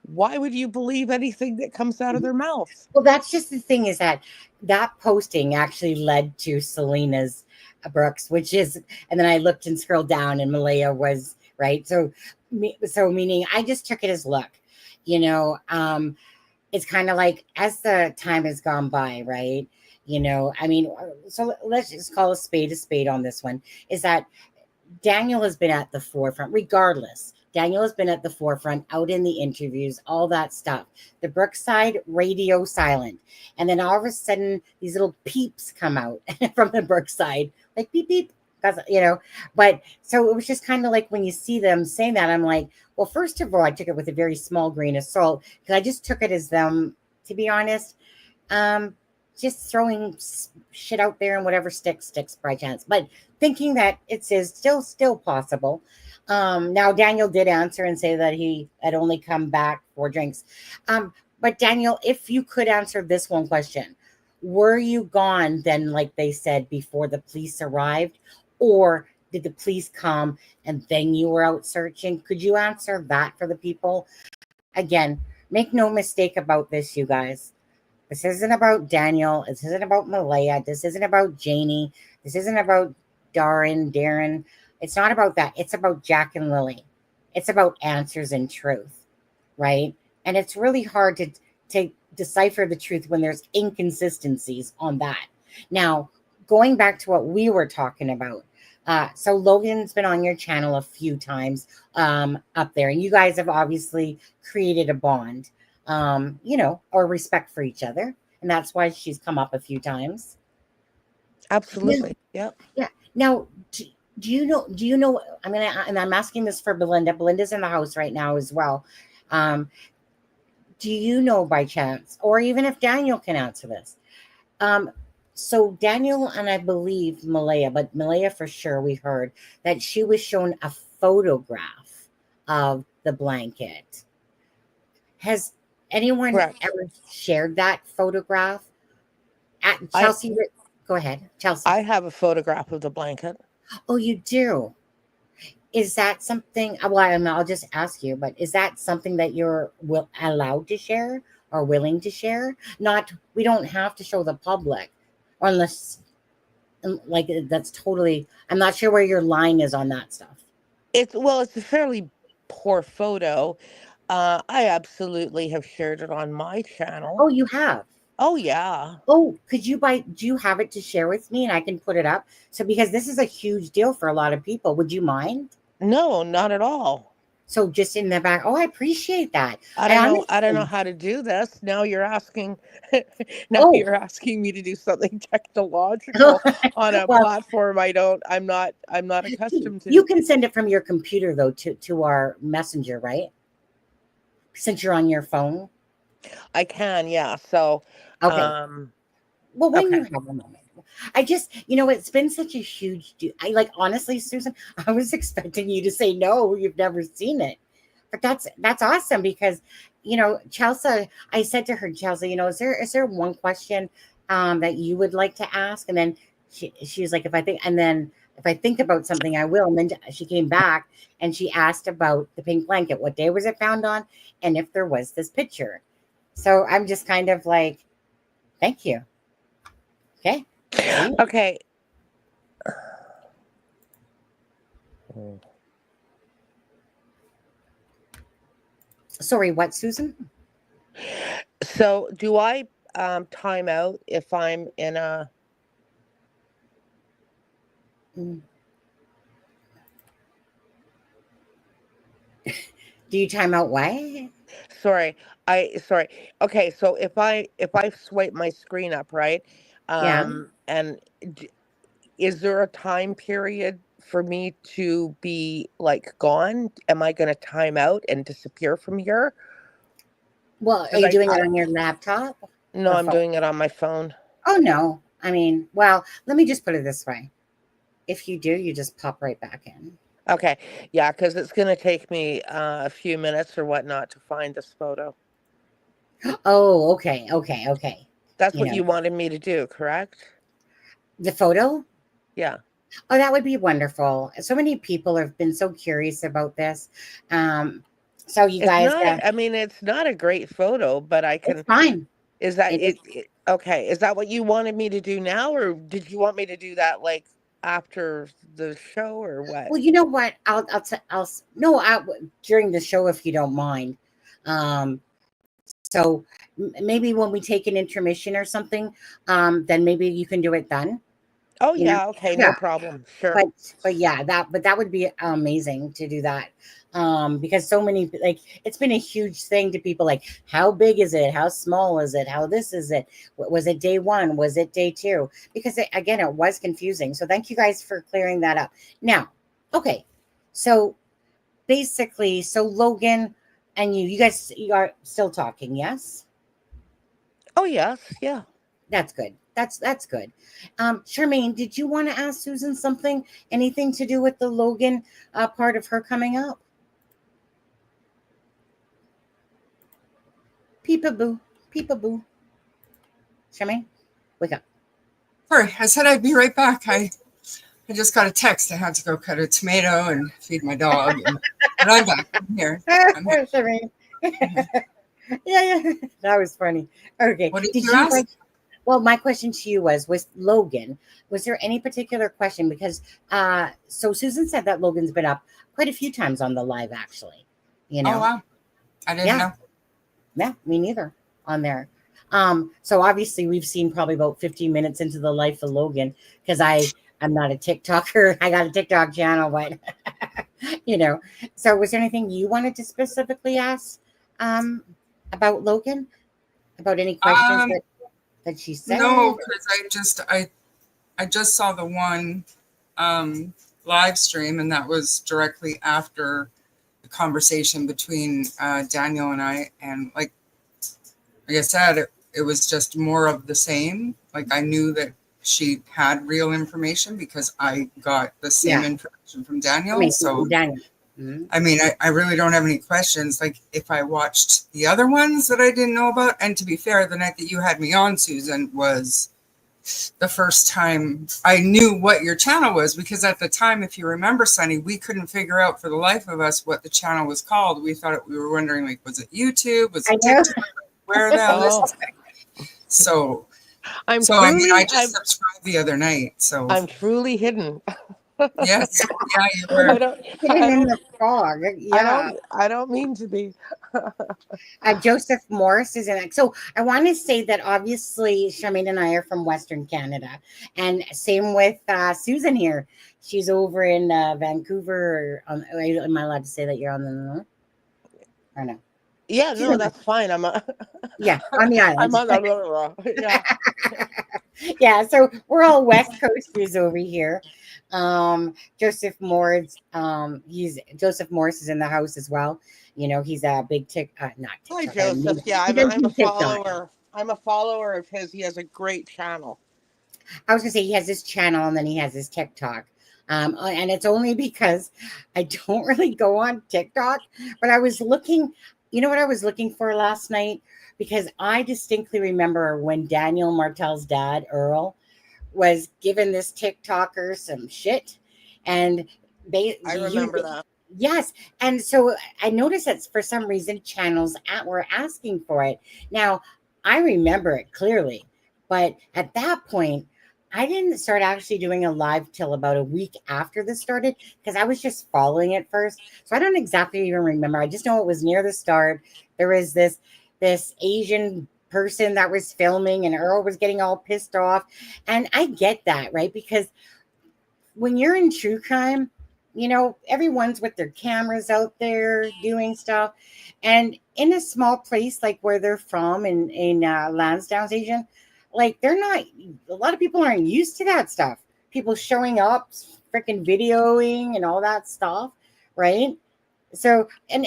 why would you believe anything that comes out of their mouth? Well, that's just the thing is that that posting actually led to Selena's Brooks, which is, and then I looked and scrolled down, and Malaya was right. So, so meaning I just took it as luck, you know. It's kind of like as the time has gone by, right? You know, I mean, so let's just call a spade on this one. Is that Daniel has been at the forefront, regardless. Daniel has been at the forefront, out in the interviews, all that stuff. The Brookside radio silent. And then all of a sudden, these little peeps come out from the Brookside, like beep, beep. That's, you know, but so it was just kind of like when you see them saying that, I'm like, well, first of all, I took it with a very small grain of salt because I just took it as them, to be honest, um, just throwing shit out there and whatever sticks by chance. But thinking that it is still possible. Now Daniel did answer and say that he had only come back for drinks. But Daniel, if you could answer this one question, were you gone then, like they said, before the police arrived, or did the police come and then you were out searching? Could you answer that for the people? Again, make no mistake about this, you guys. This isn't about Daniel. This isn't about Malaya. This isn't about Janie. This isn't about Darren. It's not about that. It's about Jack and Lily. It's about answers and truth, right? And it's really hard to decipher the truth when there's inconsistencies on that. Now, going back to what we were talking about, So Logan's been on your channel a few times up there, and you guys have obviously created a bond, or respect for each other, and that's why she's come up a few times. Absolutely. Yep. Yeah. Now, do you know? Do you know? And I'm asking this for Belinda. Belinda's in the house right now as well. Do you know by chance, or even if Daniel can answer this? So Daniel and I believe Malaya, but Malaya for sure, we heard that she was shown a photograph of the blanket. Has anyone Correct. ever shared that photograph? At I Chelsea, go ahead, Chelsea. I have a photograph of the blanket. Oh, you do? Is that something? Well, I'll just ask you, but is that something that you're allowed to share or willing to share? Not, we don't have to show the public, unless, like, that's totally. I'm not sure where your line is on that stuff. It's a fairly poor photo. I absolutely have shared it on my channel. Oh, you have. Oh yeah. Oh, do you have it to share with me and I can put it up? So, because this is a huge deal for a lot of people, would you mind? No, not at all. So just in the back. Oh, I appreciate that. I don't know how to do this. Now you're asking Oh. you're asking me to do something technological on a platform I'm not accustomed to. You can send it from your computer though to our messenger, right? Since you're on your phone. I can, yeah. So okay. Well, when you have a moment. I just, it's been such a huge honestly, Susan, I was expecting you to say no, you've never seen it. But that's awesome because, Chelsea, I said to her, Chelsea, is there one question that you would like to ask? And then she was like, if I think about something, I will. And then she came back and she asked about the pink blanket. What day was it found on? And if there was this picture. So I'm just kind of like, thank you. Okay. Okay. Sorry, what, Susan? So do I time out if I'm in a... Do you time out what? Sorry. Okay, so if I swipe my screen up, right? And is there a time period for me to be like gone? Am I going to time out and disappear from here? Well, are you doing it on your laptop? No, I'm doing it on my phone. Oh, no. I mean, well, let me just put it this way. If you do, you just pop right back in. Okay. Yeah, because it's going to take me a few minutes or whatnot to find this photo. Oh, okay. That's what you wanted me to do, correct? The photo? Yeah. Oh, that would be wonderful. So many people have been so curious about this. So you guys... it's not a great photo, but I can... It's fine. Is that it? Okay. Is that what you wanted me to do now? Or did you want me to do that like after the show or what? Well, you know what? I'll during the show if you don't mind. So maybe when we take an intermission or something, then maybe you can do it then. Oh yeah, okay, no problem. Sure. But yeah, that would be amazing to do that. Because so many, like, it's been a huge thing to people, like, how big is it? How small is it? How this is it? Was it day one? Was it day two? Because again, it was confusing. So thank you guys for clearing that up. Now, okay. So basically, Logan and you guys, you are still talking, yes? Oh yes, yeah. That's good. That's good. Charmaine, did you want to ask Susan something? Anything to do with the Logan part of her coming up? Peep-a-boo. Peep-a-boo. Charmaine, wake up. Sorry, I said I'd be right back. I just got a text. I had to go cut a tomato and feed my dog. And I'm back. I'm here. Charmaine. Yeah. That was funny. Okay. What did you ask? Well, my question to you was Logan. Was there any particular question? Because so Susan said that Logan's been up quite a few times on the live, actually. Oh wow, I didn't know. Yeah, me neither. On there. So obviously we've seen probably about 15 minutes into the life of Logan because I I'm not a TikToker. I got a TikTok channel, but you know. So, was there anything you wanted to specifically ask um, about Logan? About any questions Um, that she no, said? because I just saw the one live stream, and that was directly after the conversation between Daniel and I. And like I said, it was just more of the same. Like I knew that she had real information because I got the same Yeah, information from Daniel. information So from Daniel. Mhm. I mean, I really don't have any questions. Like if I watched the other ones that I didn't know about, and to be fair, the night that you had me on, Susan, was the first time I knew what your channel was, because at the time, if you remember, Sunny, we couldn't figure out for the life of us what the channel was called. We were wondering, like, was it YouTube? Was I it know. TikTok? Where the hell is Oh, this thing? So, I'm so I mean, I truly, just subscribed the other night. So I'm truly hidden. yes, yeah, you I were. don't, Hidden I in don't, the fog. Yeah. I don't mean to be. Joseph Morris is in it. So I want to say that obviously Charmaine and I are from Western Canada, and same with Susan here. She's over in Vancouver. Am I allowed to say that you're on the or no? Yeah, She's no, on that's fine. yeah, on the I'm island. on the, yeah. Yeah, so we're all West Coasters over here. Joseph Morris, Joseph Morris is in the house as well. You know, he's a big not Hi, TikTok. Joseph. Yeah, He does I'm a do TikTok. follower. I'm a follower of his. He has a great channel. I was gonna say he has his channel and then he has his TikTok. And it's only because I don't really go on TikTok, but I was looking, you know what I was looking for last night? Because I distinctly remember when Daniel Martell's dad, Earl, was giving this TikToker some shit. And I you, remember that. yes. And so I noticed that for some reason channels were asking for it. Now, I remember it clearly, but at that point, I didn't start actually doing a live till about a week after this started because I was just following it first. So I don't exactly even remember. I just know it was near the start. There was this Asian person that was filming and Earl was getting all pissed off. And I get that, right? Because when you're in true crime, you know, everyone's with their cameras out there doing stuff. And in a small place like where they're from in Lansdowne Station, like they're not, a lot of people aren't used to that stuff. People showing up, freaking videoing and all that stuff, right? So and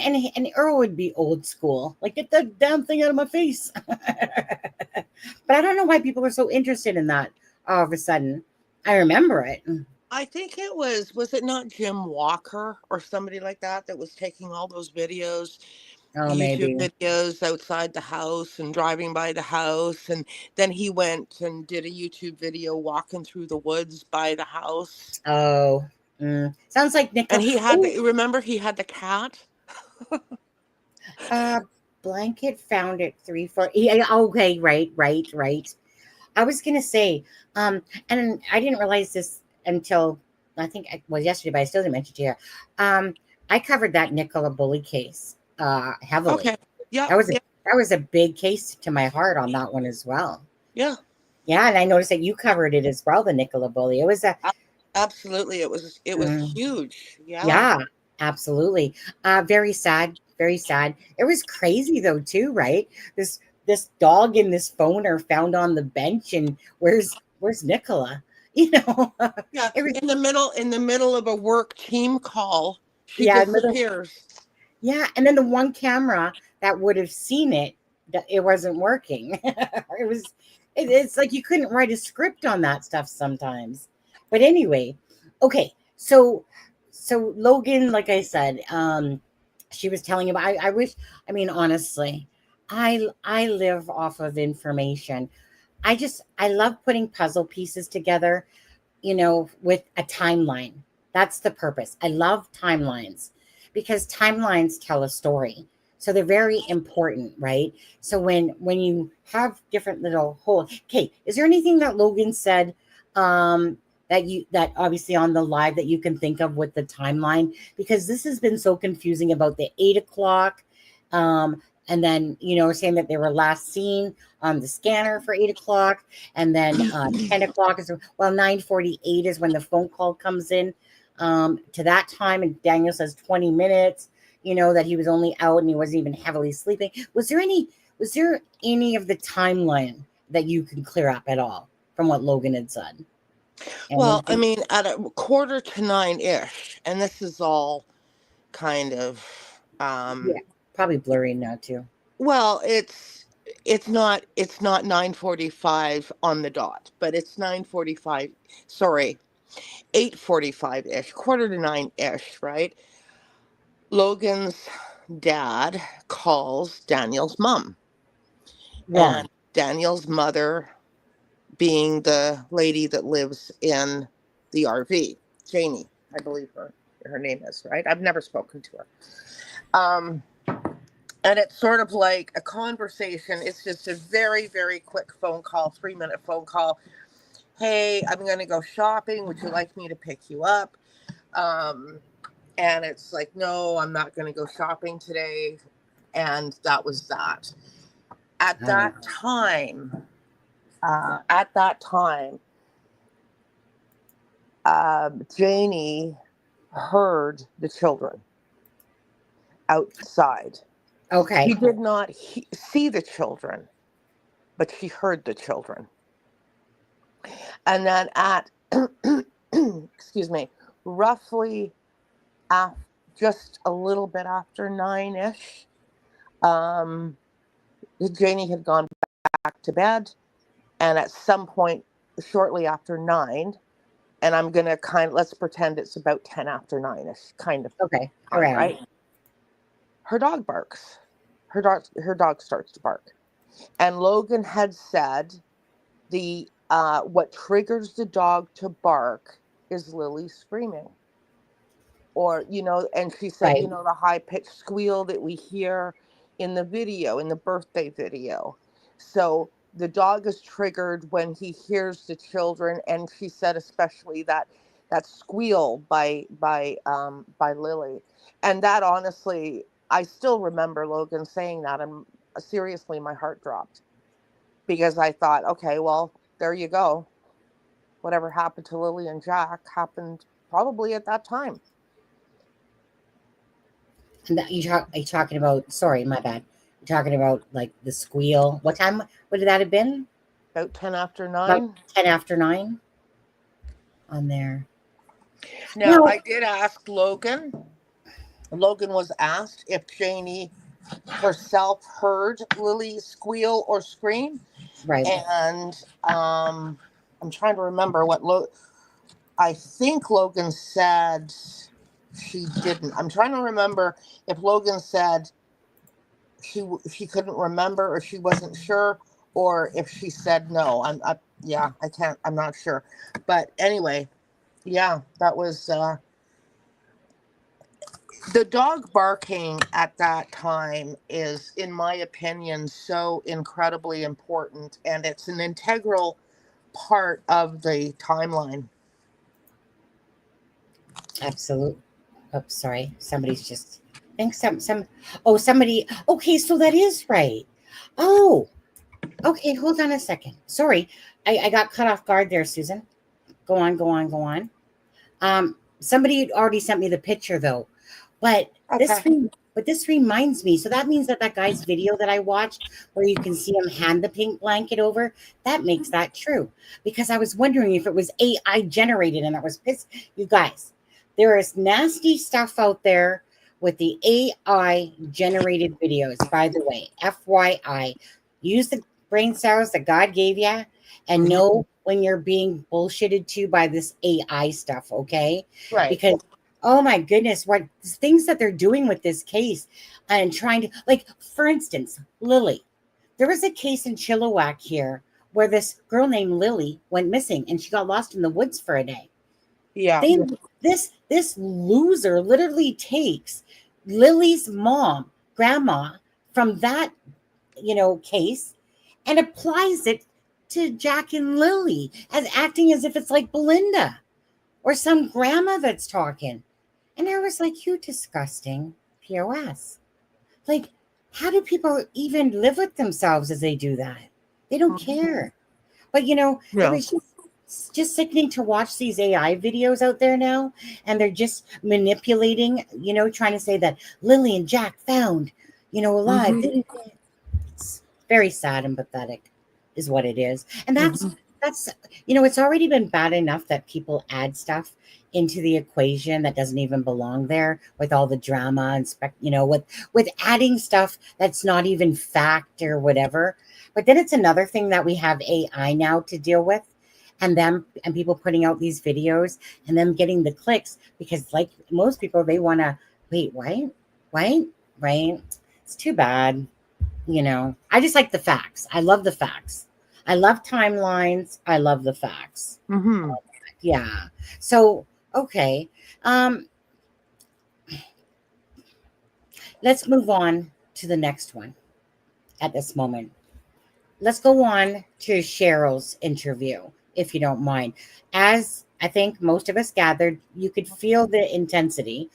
Earl would be old school, like get that damn thing out of my face. But I don't know why people are so interested in that all of a sudden. I remember it. I think it was it not Jim Walker or somebody like that that was taking all those videos, Oh, YouTube maybe. videos outside the house and driving by the house, and then he went and did a YouTube video walking through the woods by the house. Oh, sounds like And Nicole. he had Oh, the, remember he had the cat? uh, blanket found it 3 4. Yeah, okay, right. I was gonna say, and I didn't realize this until I think it was yesterday, but I still didn't mention it to you. I covered that Nicola Bully case heavily. Okay. Yeah, That was a yeah, that was a big case to my heart on that one as well. yeah. Yeah, and I noticed that you covered it as well, the Nicola Bully. It was a a- Absolutely. It was mm, huge. Yeah. yeah, absolutely. Very sad, very sad. It was crazy though, too, right? This dog and this phone are found on the bench, and where's Nicola? You know, Yeah. it was In the middle of a work team call, she yeah, disappears. yeah, and then the one camera that would have seen it, that it wasn't working. It's like you couldn't write a script on that stuff sometimes. But anyway, okay, so Logan, like I said, she was telling him. I wish. I mean, honestly, I live off of information. I love putting puzzle pieces together, you know, with a timeline. That's the purpose. I love timelines because timelines tell a story. So they're very important, right? So when you have different little holes, okay, is there anything that Logan said that obviously on the live that you can think of with the timeline? Because this has been so confusing about the 8 o'clock and then saying that they were last seen on the scanner for 8 o'clock, and then 10 o'clock is 9:48 is when the phone call comes in to that time, and Daniel says 20 minutes. That he was only out and he wasn't even heavily sleeping. Was there any of the timeline that you can clear up at all from what Logan had said? Well, I mean, at a 8:45-ish, and this is all kind of probably blurry now too. Well, it's not 9:45 on the dot, but it's 9:45. Sorry, 8:45-ish, 8:45-ish, right? Logan's dad calls Daniel's mom, and Daniel's mother, being the lady that lives in the RV, Janie, I believe her name is, right? I've never spoken to her. And it's sort of like a conversation. It's just a very, very quick phone call, 3-minute phone call. Hey, I'm going to go shopping. Would you like me to pick you up? And it's like, no, I'm not going to go shopping today. And that was that. At that time, Janie heard the children outside. Okay. She did not see the children, but she heard the children. And then at, excuse me, roughly just a little bit after 9-ish, Janie had gone back to bed. And at some point shortly after 9, and I'm going to let's pretend it's about 10 after 9-ish, kind of. Okay. All right. Her dog barks. Her dog starts to bark. And Logan had said what triggers the dog to bark is Lily screaming. Or, and she said, Right. The high-pitched squeal that we hear in the video, in the birthday video. So the dog is triggered when he hears the children, and she said especially that squeal by Lily. And that, honestly, I still remember Logan saying that, and seriously, my heart dropped, because I thought, okay, well, there you go. Whatever happened to Lily and Jack happened probably at that time. And are you talking about? Sorry, my bad. You're talking about like the squeal. What time would that have been? About 10 after 9. About 10 after 9. On there. Now, I did ask Logan. Logan was asked if Janie herself heard Lily squeal or scream. Right. And I'm trying to remember what I think Logan said she didn't. I'm trying to remember if Logan said she couldn't remember, or she wasn't sure, or if she said no. I'm not sure. But anyway, yeah, that was the dog barking at that time is, in my opinion, so incredibly important, and it's an integral part of the timeline. Absolutely. Oh, sorry. Somebody's just. I think somebody. Okay, so that is right. Oh, okay. Hold on a second. Sorry, I got cut off guard there, Susan. Go on. Somebody had already sent me the picture though, but this reminds me. So that means that guy's video that I watched, where you can see him hand the pink blanket over, that makes that true. Because I was wondering if it was AI generated, and that was pissed. You guys, there is nasty stuff out there with the AI generated videos. By the way, FYI, use the brain cells that God gave you, and know when you're being bullshitted to by this AI stuff, okay? Right. Because, oh my goodness, what things that they're doing with this case, and trying to, like, for instance, Lily. There was a case in Chilliwack here where this girl named Lily went missing, and she got lost in the woods for a day. Yeah. This loser literally takes Lily's grandma, from that, case, and applies it to Jack and Lily, as acting as if it's like Belinda or some grandma that's talking. And I was like, you disgusting POS. Like, how do people even live with themselves as they do that? They don't care. But it Yeah. was just sickening to watch these AI videos out there now, and they're just manipulating, trying to say that Lily and Jack found, alive. Hmm. It's very sad and pathetic, is what it is. And that's Hmm. that's it's already been bad enough that people add stuff into the equation that doesn't even belong there, with all the drama and with adding stuff that's not even fact or whatever. But then it's another thing that we have AI now to deal with, and people putting out these videos and them getting the clicks, because like most people, they want to wait, why, right? It's too bad. I just like the facts. I love the facts. I love timelines. I love the facts. Hmm. Yeah. So, okay. Um, let's move on to the next one at this moment. Let's go on to Cheryl's interview, if you don't mind. As I think most of us gathered, you could feel the intensity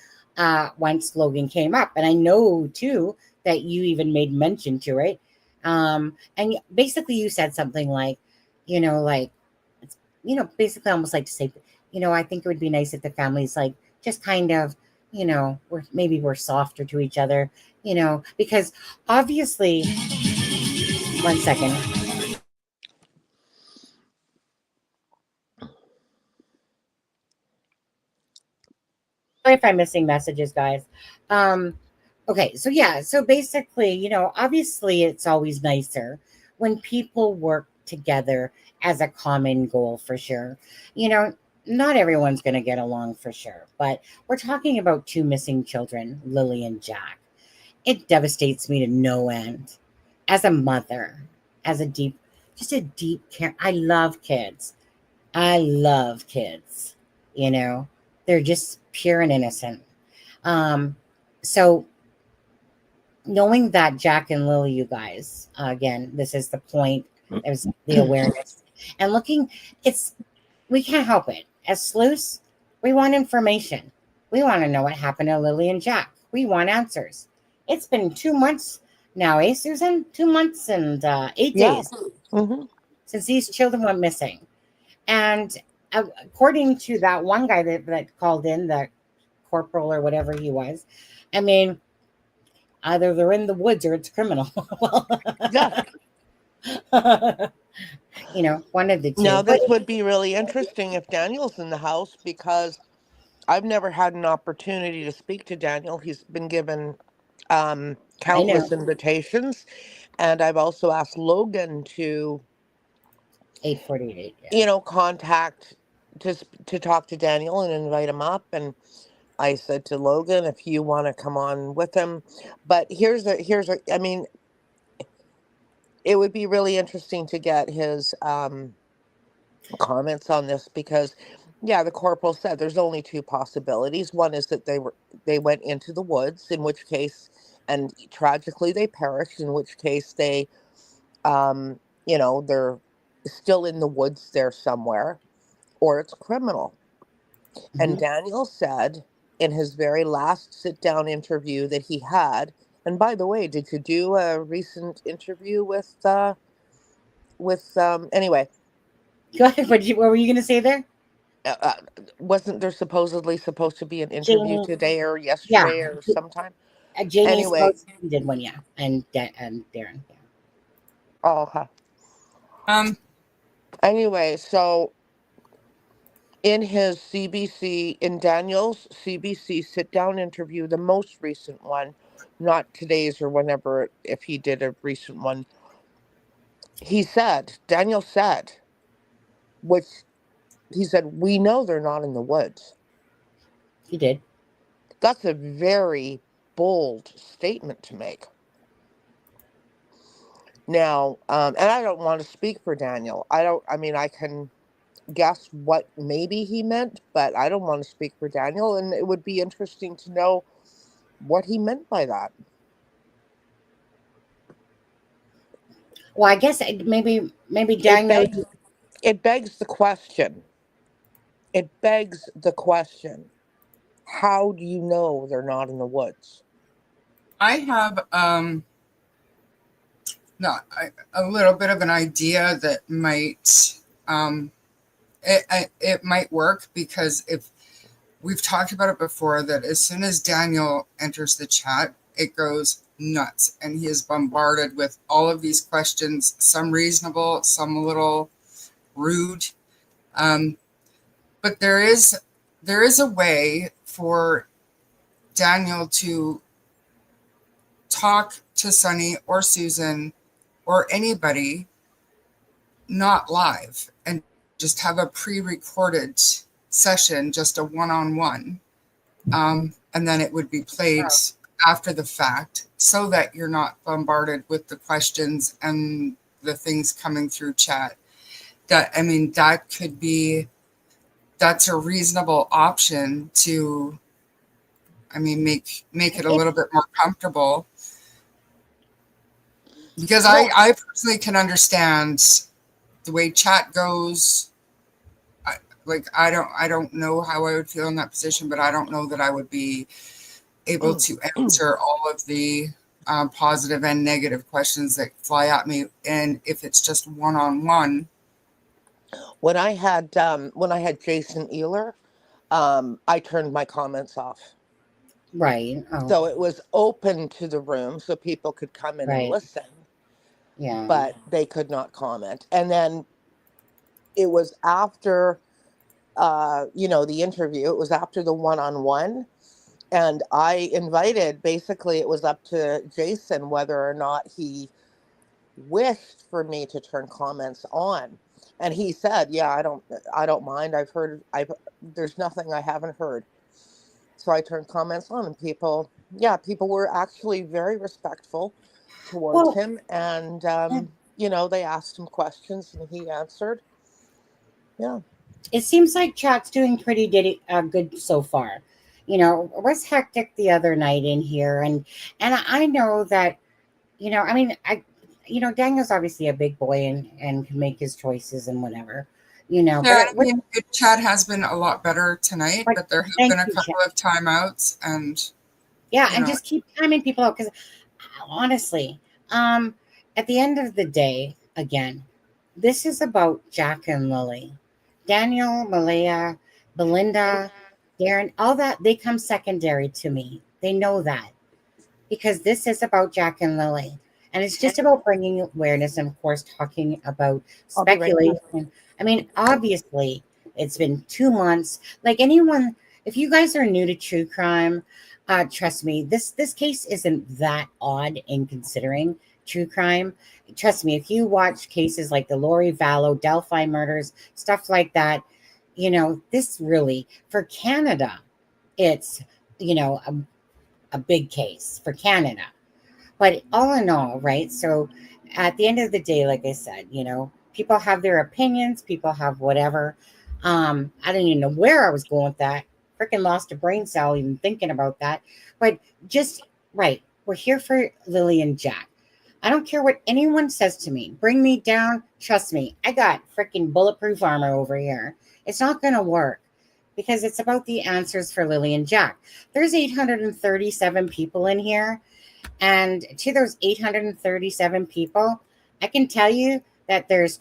once Logan came up. And I know, too, that you even made mention to it. And basically, you said something like, like, basically almost like to say, I think it would be nice if the families, like, just kind of, we're softer to each other, because obviously, one second. Sorry if I'm missing messages, guys. Um, okay, so yeah, so basically, obviously it's always nicer when people work together as a common goal for sure. You know, not everyone's going to get along for sure, but we're talking about two missing children, Lily and Jack. It devastates me to no end. As a mother, as a deep, just a deep care. I love kids. I love kids. You know, they're just pure and innocent. Um, so knowing that Jack and Lily, you guys, again, this is the point. There's the awareness and looking. It's we can't help it. As sleuths, we want information. We want to know what happened to Lily and Jack. We want answers. It's been 2 months now, eh, Susan? 2 months and eight Yeah. days Hmm. since these children went missing. And according to that one guy that called in, the corporal or whatever he was, I mean, either they're in the woods or it's criminal. Well, Yeah. one of the two. Now, But this would be really interesting if Daniel's in the house because I've never had an opportunity to speak to Daniel. He's been given I know countless invitations, and I've also asked Logan to, 8:48. Yeah. contact to talk to Daniel and invite him up. And I said to Logan, if you want to come on with him, but I mean, it would be really interesting to get his comments on this because yeah, the corporal said there's only two possibilities. One is that they went into the woods, in which case, and tragically they perished, in which case um they're still in the woods there somewhere, or it's criminal. And Mhm. Daniel said in his very last sit down interview that he had, and by the way, did you do a recent interview anyway, Go ahead. What were you going to say there? uh, uh, wasn't there supposedly supposed to be an interview Janie. today or Yeah. yesterday or sometime? Janie Anyway, supposedly did one. Yeah. And Darren. Yeah. oh, okay. Um, Anyway, so in Daniel's CBC sit down interview, the most recent one, not today's or whenever, if he did a recent one, Daniel said, which he said, we know they're not in the woods. He did. That's a very bold statement to make. Now, and I don't want to speak for Daniel. I mean, I can guess what maybe he meant, but I don't want to speak for Daniel. And it would be interesting to know what he meant by that. Well, I guess maybe It Daniel. begs, it begs the question. It begs the question. How do you know they're not in the woods? I have a little bit of an idea that might it might work, because if we've talked about it before, that as soon as Daniel enters the chat, it goes nuts, and he is bombarded with all of these questions, some reasonable, some a little rude. But there is a way for Daniel to talk to Sunny or Susan or anybody not live, and just have a pre-recorded session, just a one-on-one, and then it would be played after the fact, so that you're not bombarded with the questions and the things coming through chat. That's a reasonable option to, make it a little bit more comfortable, because I personally can understand the way chat goes. I don't know how I would feel in that position, but I don't know that I would be able to answer all of the positive and negative questions that fly at me. And if it's just one-on-one. When I had Jason Ealer, I turned my comments off. Right. Oh, So it was open to the room so people could come in and right. listen, Yeah. but they could not comment. And then it was after, the interview, it was after the one-on-one. And I invited, basically, it was up to Jason whether or not he wished for me to turn comments on. And he said, yeah, I don't mind. There's nothing I haven't heard. So I turned comments on, and people were actually very respectful towards Well, him. And, they asked him questions and he answered. Yeah. it seems like chat's doing pretty good so far. It was hectic the other night in here, and I know that, Daniel's obviously a big boy and can make his choices and whatever, but Yeah, the chat has been a lot better tonight, but there have been a couple of timeouts, and and just keep timing people out, because honestly, at the end of the day, again, this is about Jack and Lily. Daniel, Malaya, Belinda, Darren, all that, they come secondary to me. They know that, because this is about Jack and Lily. And it's just about bringing awareness and, of course, talking about speculation. Obviously, it's been 2 months. Like anyone, if you guys are new to true crime, trust me, this case isn't that odd in considering true crime. Trust me, if you watch cases like the Lori Vallow, Delphi murders, stuff like that, this really, for Canada, it's, a big case for Canada. But all in all, right? So at the end of the day, like I said, people have their opinions, people have whatever. I don't even know where I was going with that. Freaking lost a brain cell even thinking about that. But just right, we're here for Lily and Jack. I don't care what anyone says to me. Bring me down. Trust me, I got freaking bulletproof armor over here. It's not going to work, because it's about the answers for Lily and Jack. There's 837 people in here. And to those 837 people, I can tell you that there's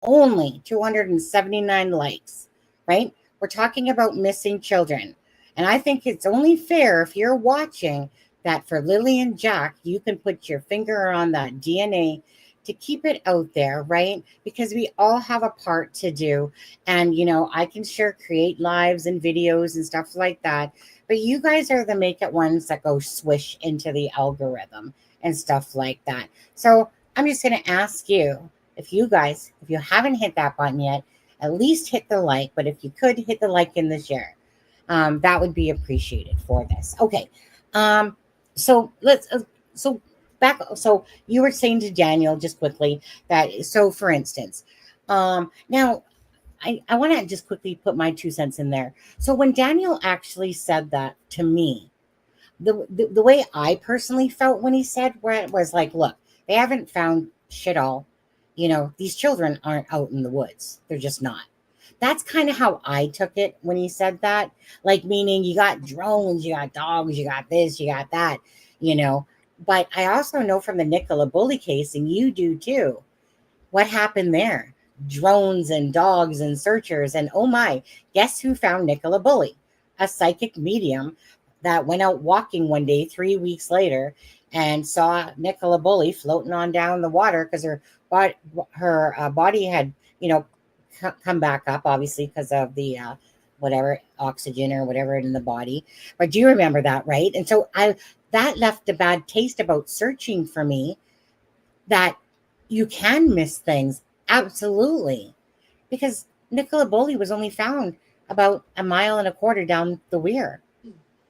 only 279 likes, right? We're talking about missing children. And I think it's only fair, if you're watching, that for Lily and Jack, you can put your finger on that DNA to keep it out there, right? Because we all have a part to do. And, I can sure create lives and videos and stuff like that. But you guys are the make it ones that go swish into the algorithm and stuff like that. So I'm just going to ask you, if you haven't hit that button yet, at least hit the like. But if you could hit the like in the share, that would be appreciated for this. Okay. So you were saying to Daniel, just quickly, that, so for instance, now I want to just quickly put my 2 cents in there. So when Daniel actually said that to me, the way I personally felt when he said, where it was like, look, they haven't found shit all. These children aren't out in the woods. They're just not. That's kind of how I took it when he said that. Like, meaning you got drones, you got dogs, you got this, you got that, But I also know from the Nicola Bully case, and you do too, what happened there? Drones and dogs and searchers. And oh my, guess who found Nicola Bully? A psychic medium that went out walking one day 3 weeks later and saw Nicola Bully floating on down the water because her body had, you know, come back up, obviously, because of the whatever oxygen or whatever in the body. But do you remember that, right? And so that left a bad taste about searching for me, that you can miss things. Absolutely. Because Nicola Bully was only found about a mile and a quarter down the weir,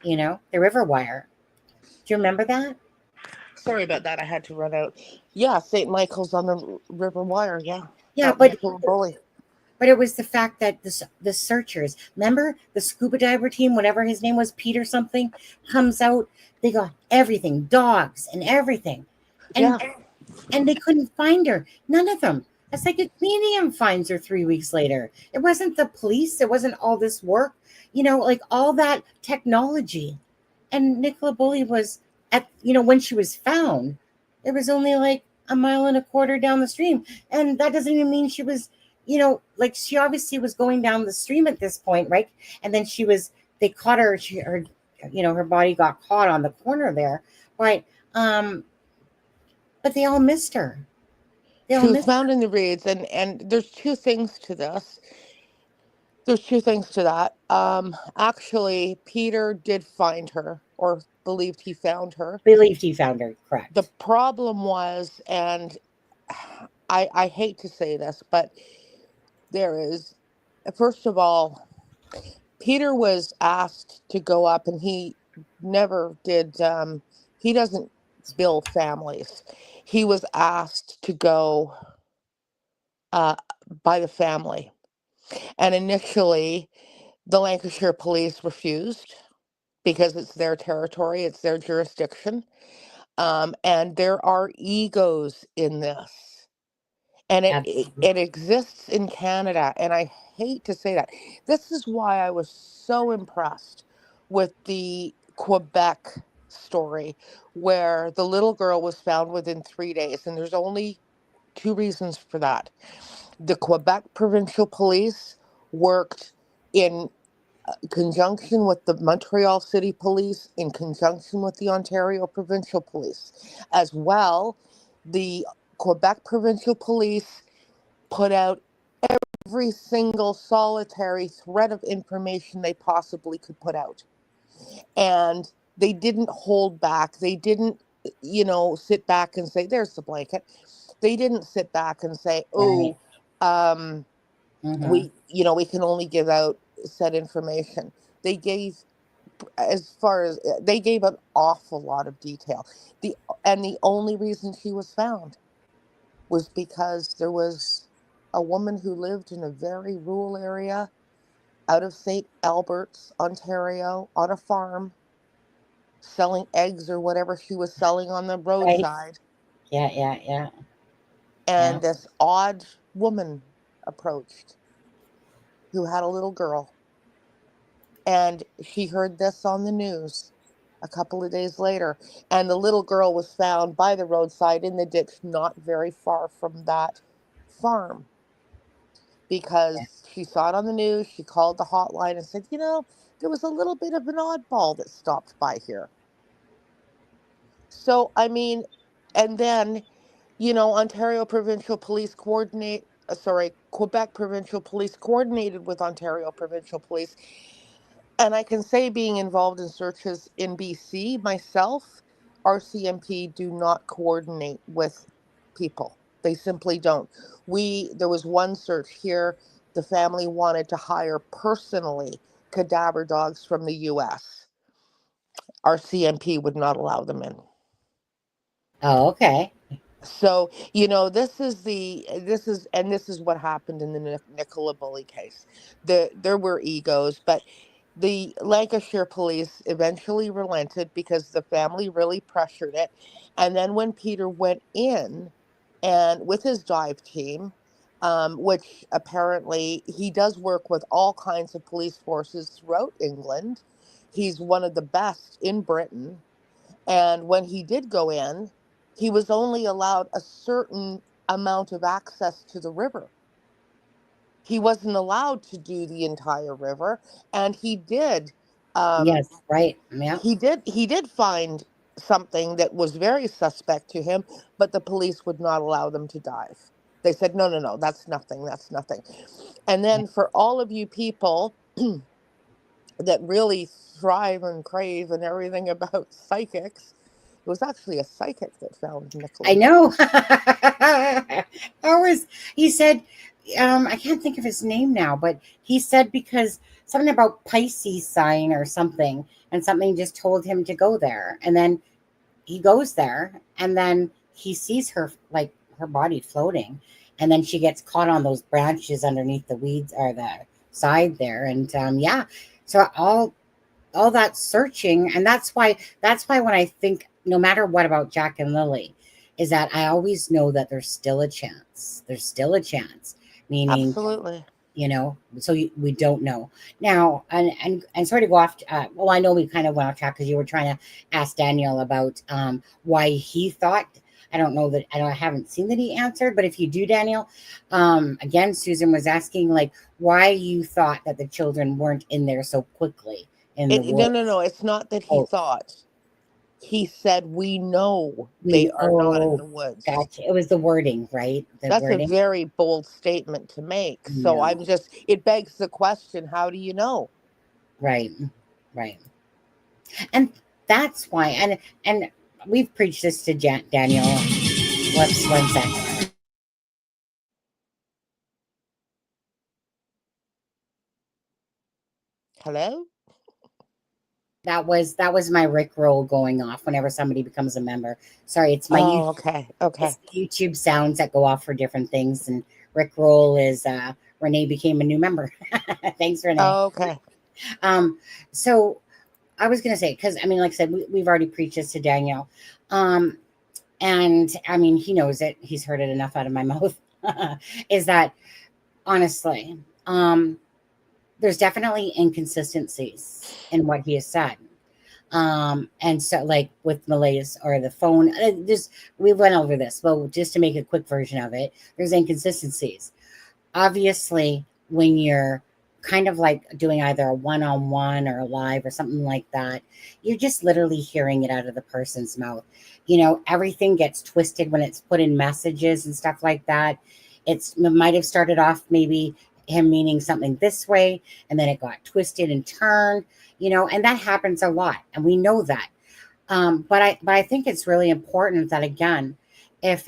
the river wire. Do you remember that? Sorry about that. I had to run out. Yeah, St. Michael's on the River Wire. Yeah, Yeah, that but Nicola Bully. but it was the fact that the searchers, remember the scuba diver team, whatever his name was, Peter something, comes out. They got everything, dogs and everything, Yeah. and and they couldn't find her. None of them. A psychic medium finds her 3 weeks later. It wasn't the police. It wasn't all this work, like all that technology. And Nicola Bully was when she was found, it was only like a mile and a quarter down the stream. And that doesn't even mean she was, like she obviously was going down the stream at this point, right? And then they caught her, her body got caught on the corner there. Right. But they all missed her. They She all was missed found in the reeds, and there's two things to this. There's two things to that. Actually, Peter did find her, or believed he found her. believed he found her, The correct. problem was, and I hate to say this, but there is, first of all, Peter was asked to go up, and he never did. He doesn't build families. He was asked to go uh, by the family, and initially, the Lancashire police refused because it's their territory, it's their jurisdiction, and there are egos in this. And Absolutely. it exists in Canada, and I hate to say that. This is why I was so impressed with the Quebec story, where the little girl was found within 3 days, and there's only two reasons for that. The Quebec provincial police worked in conjunction with the Montreal City Police, in conjunction with the Ontario Provincial Police. As well, the Quebec Provincial Police put out every single solitary thread of information they possibly could put out. And they didn't hold back. They didn't, sit back and say, there's the blanket. They didn't sit back and say, Right. oh, um, Mm-hmm. we can only give out said information. They gave, as far as they gave an awful lot of detail. The only reason she was found was because there was a woman who lived in a very rural area out of St. Albert's, Ontario, on a farm, selling eggs or whatever she was selling on the Right. roadside. Yeah, yeah, yeah, yeah. And this odd woman approached who had a little girl. And she heard this on the news a couple of days later. And the little girl was found by the roadside in the ditch, not very far from that farm, because she saw it on the news. She called the hotline and said, there was a little bit of an oddball that stopped by here. So, I mean, and then, Ontario Provincial Police Quebec Provincial Police coordinated with Ontario Provincial Police. And I can say, being involved in searches in BC myself, Rcmp do not coordinate with people. They simply don't. There was one search here, the family wanted to hire personally cadaver dogs from the US. Rcmp would not allow them in. Oh, okay. So, this is what happened in the Nicola Bully case. There were egos, but the Lancashire police eventually relented because the family really pressured it. And then when Peter went in, and with his dive team, which apparently he does work with all kinds of police forces throughout England, he's one of the best in Britain. And when he did go in, he was only allowed a certain amount of access to the river. He wasn't allowed to do the entire river, and Yes, um, right. Yeah. he did find something that was very suspect to him, but the police would not allow them to dive. They said, no, no, no, that's nothing, that's nothing. And then for all of you people that really thrive and crave and everything about psychics, it was actually a psychic that found I Nicholas. know. Always, he said, I can't think of his name now, but he said because something about Pisces sign or something, and something just told him to go there. And then he goes there, and then he sees her, like her body floating, and then she gets caught on those branches underneath the weeds or the side there. And yeah, so all that searching, and that's why when I think no matter what about Jack and Lily, is that I always know that there's still a chance. There's still a chance, meaning, Absolutely. so we don't know now. And sort of go off. Well, I know we kind of went off track because you were trying to ask Daniel about why he thought. I don't know that I haven't seen that he answered, but if you do, Daniel, again, Susan was asking like why you thought that the children weren't in there so quickly in the No, no, woods. no. It's not that he Oh, thought. He said, we know they we are not in oh, the woods. gotcha. It was the wording, right? The That's a wording. very bold statement to make. So No, I'm just, it begs the question, how do you know? right, right, and that's why. And we've preached this to Daniel. Whoops, one second. Hello? That was my Rick roll going off whenever somebody becomes a member. Sorry, it's my Oh, YouTube. okay. Okay. It's the YouTube sounds that go off for different things. And Rick roll is Renee became a new member. Thanks, Renee. Okay. Um, so I was gonna say because I mean, like I said, we've already preached this to Daniel, um, and I mean he knows it. He's heard it enough out of my mouth. Is that honestly, there's definitely inconsistencies in what he has said. And so like with Malays or the phone, just we went over this, but just to make a quick version of it, there's inconsistencies. Obviously, when you're kind of like doing either a one-on-one or a live or something like that, you're just literally hearing it out of the person's mouth. Everything gets twisted when it's put in messages and stuff like that. It might have started off maybe him meaning something this way, and then it got twisted and turned, and that happens a lot, and we know that. But I think it's really important that again, if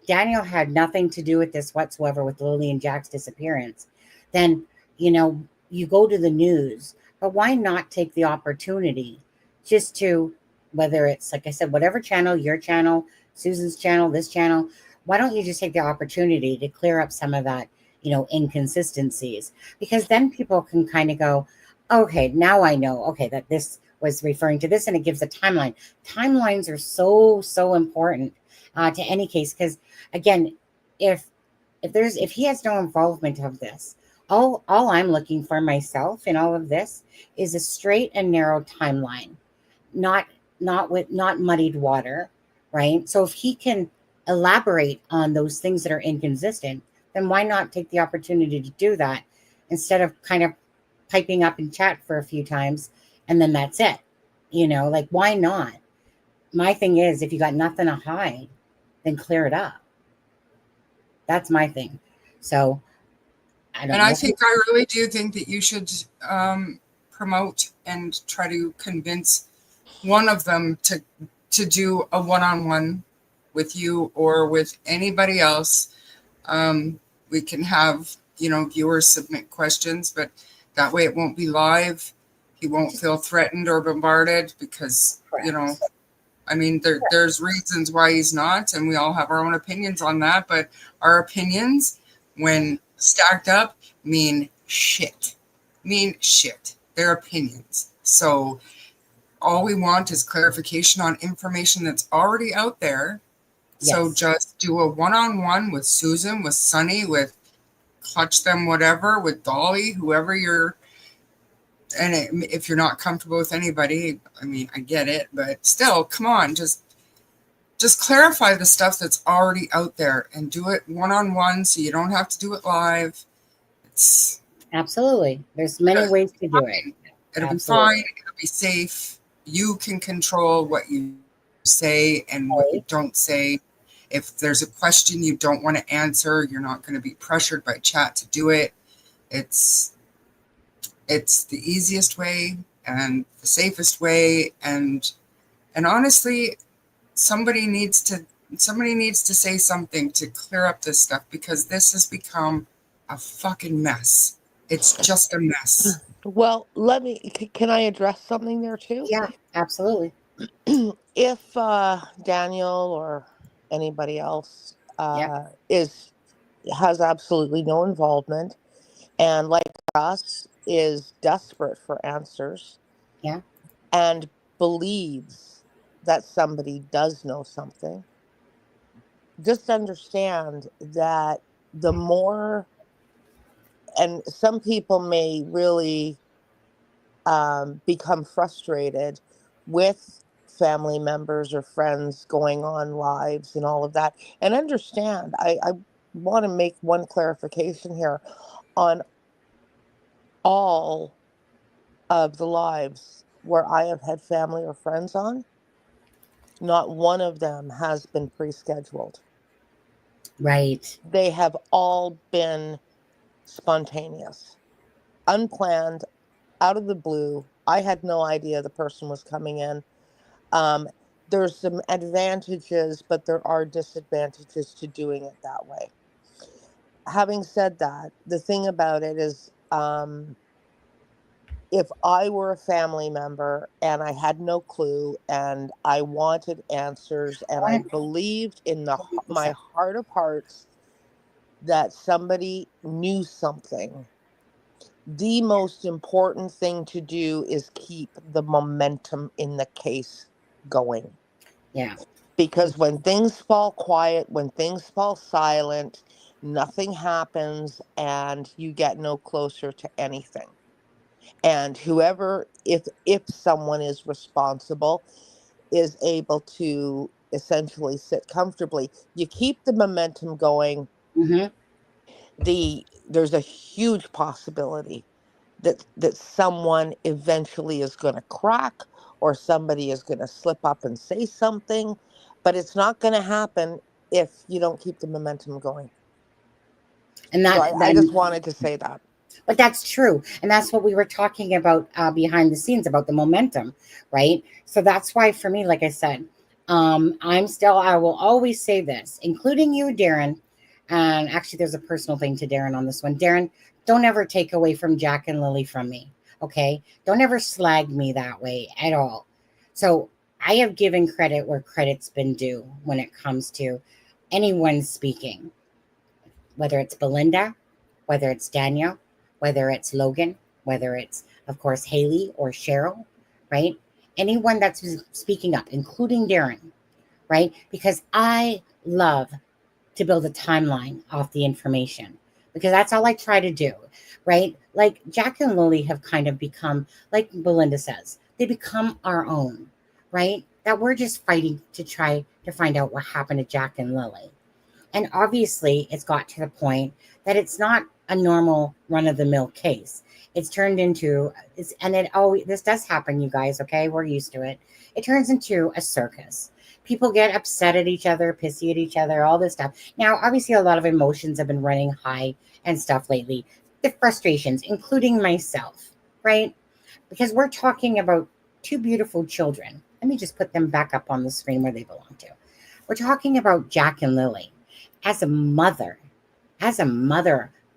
Daniel had nothing to do with this whatsoever with Lily and Jack's disappearance, then you go to the news. But why not take the opportunity just to, whether it's like I said, whatever channel, your channel, Susan's channel, this channel, why don't you just take the opportunity to clear up some of that, inconsistencies? Because then people can kind of go, okay, now I know, okay, that this was referring to this, and it gives a timeline. Timelines are so important to any case, because again, if he has no involvement of this, all I'm looking for myself in all of this is a straight and narrow timeline, not not muddied water, right? So if he can elaborate on those things that are inconsistent, then why not take the opportunity to do that instead of kind of piping up in chat for a few times and then that's it? Like why not? My thing is, if you got nothing to hide, then clear it up. That's my thing. So I And don't I know. think I really do think that you should promote and try to convince one of them to do a one-on-one with you or with anybody else. We can have viewers submit questions, but that way it won't be live. He won't feel threatened or bombarded because Correct. I mean, there's reasons why he's not, and we all have our own opinions on that. But our opinions, when stacked up, mean shit. Mean shit. They're opinions. So all we want is clarification on information that's already out there. So Yes. just do a one-on-one with Susan, with Sunny, with Clutch Them, whatever, with Dolly, whoever if you're not comfortable with anybody, I mean, I get it, but still, come on, just clarify the stuff that's already out there and do it one-on-one so you don't have to do it live. It's Absolutely. There's many ways to do it. It'll be Absolutely. fine. It'll be safe. You can control what you say and what you don't say. If there's a question you don't want to answer, you're not going to be pressured by chat to do it. It's the easiest way and the safest way. And honestly, somebody needs to say something to clear up this stuff, because this has become a fucking mess. It's just a mess. Well, can I address something there too? Yeah, absolutely. If Daniel or anybody else has absolutely no involvement, and like us is desperate for answers, Yeah. and believes that somebody does know something, just understand that the more, and some people may really become frustrated with family members or friends going on lives and all of that. And understand, I want to make one clarification here on all of the lives where I have had family or friends on. Not one of them has been pre-scheduled. Right. They have all been spontaneous, unplanned, out of the blue. I had no idea the person was coming in. There's some advantages, but there are disadvantages to doing it that way. Having said that, the thing about it is, if I were a family member and I had no clue and I wanted answers and I believed in my heart of hearts that somebody knew something, the most important thing to do is keep the momentum in the case going. Yeah. Because when things fall quiet, when things fall silent, nothing happens and you get no closer to anything. And whoever, if someone is responsible, is able to essentially sit comfortably, you keep the momentum going. Mm-hmm. There's a huge possibility that someone eventually is going to crack, or somebody is going to slip up and say something, but it's not going to happen if you don't keep the momentum going. And So I just wanted to say that. But that's true. And that's what we were talking about behind the scenes, about the momentum, right? So that's why for me, like I said, I will always say this, including you, Darren. And actually, there's a personal thing to Darren on this one. Darren, don't ever take away from Jack and Lily from me, okay? Don't ever slag me that way at all. So I have given credit where credit's been due when it comes to anyone speaking, whether it's Belinda, whether it's Daniel, whether it's Logan, whether it's, of course, Haley or Cheryl, right? Anyone that's speaking up, including Darren, right? Because I love to build a timeline off the information, because that's all I try to do, right? Like Jack and Lily have kind of become, like Belinda says, they become our own, right? That we're just fighting to try to find out what happened to Jack and Lily. And obviously, it's got to the point that it's not a normal run-of-the-mill case. It's turned into, this does happen, you guys, okay? We're used to it. It turns into a circus. People get upset at each other, pissy at each other, all this stuff. Now, obviously, a lot of emotions have been running high and stuff lately. The frustrations, including myself, right? Because we're talking about two beautiful children. Let me just put them back up on the screen where they belong to. We're talking about Jack and Lily. As a mother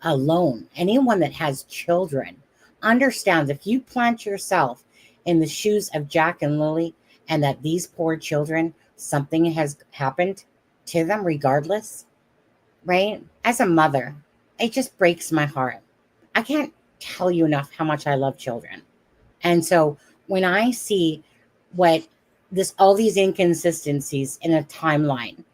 alone, anyone that has children understands, if you plant yourself in the shoes of Jack and Lily, and that these poor children, something has happened to them regardless, right? As a mother, it just breaks my heart. I can't tell you enough how much I love children. And so when I see all these inconsistencies in a timeline,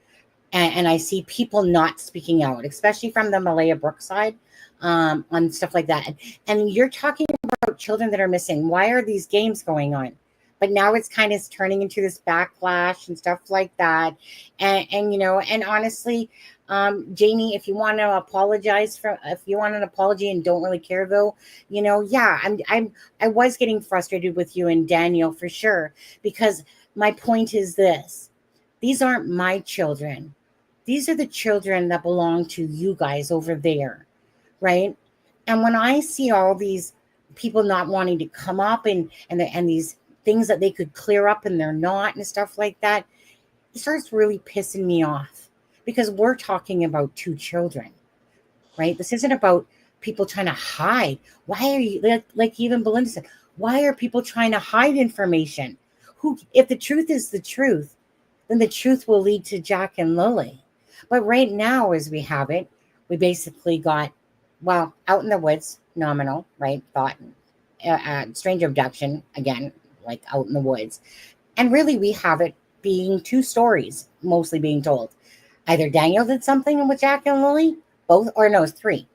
and I see people not speaking out, especially from the Malaya Brook side, on stuff like that. And you're talking about children that are missing. Why are these games going on? But now it's kind of turning into this backlash and stuff like that. And you know, and honestly, Jamie, if you want to apologize for, if you want an apology and don't really care though, you know, yeah, I was getting frustrated with you and Daniel for sure, because my point is this: these aren't my children. These are the children that belong to you guys over there, right? And when I see all these people not wanting to come up and these things that they could clear up and they're not and stuff like that, it starts really pissing me off, because we're talking about two children, right? This isn't about people trying to hide. Why are you, like even Belinda said, why are people trying to hide information? Who, if the truth is the truth, then the truth will lead to Jack and Lily. But right now, as we have it, we basically got, well, out in the woods, nominal, right? Thought, strange abduction, again, like out in the woods. And really, we have it being two stories mostly being told. Either Daniel did something with Jack and Lily, both, or no, it's three.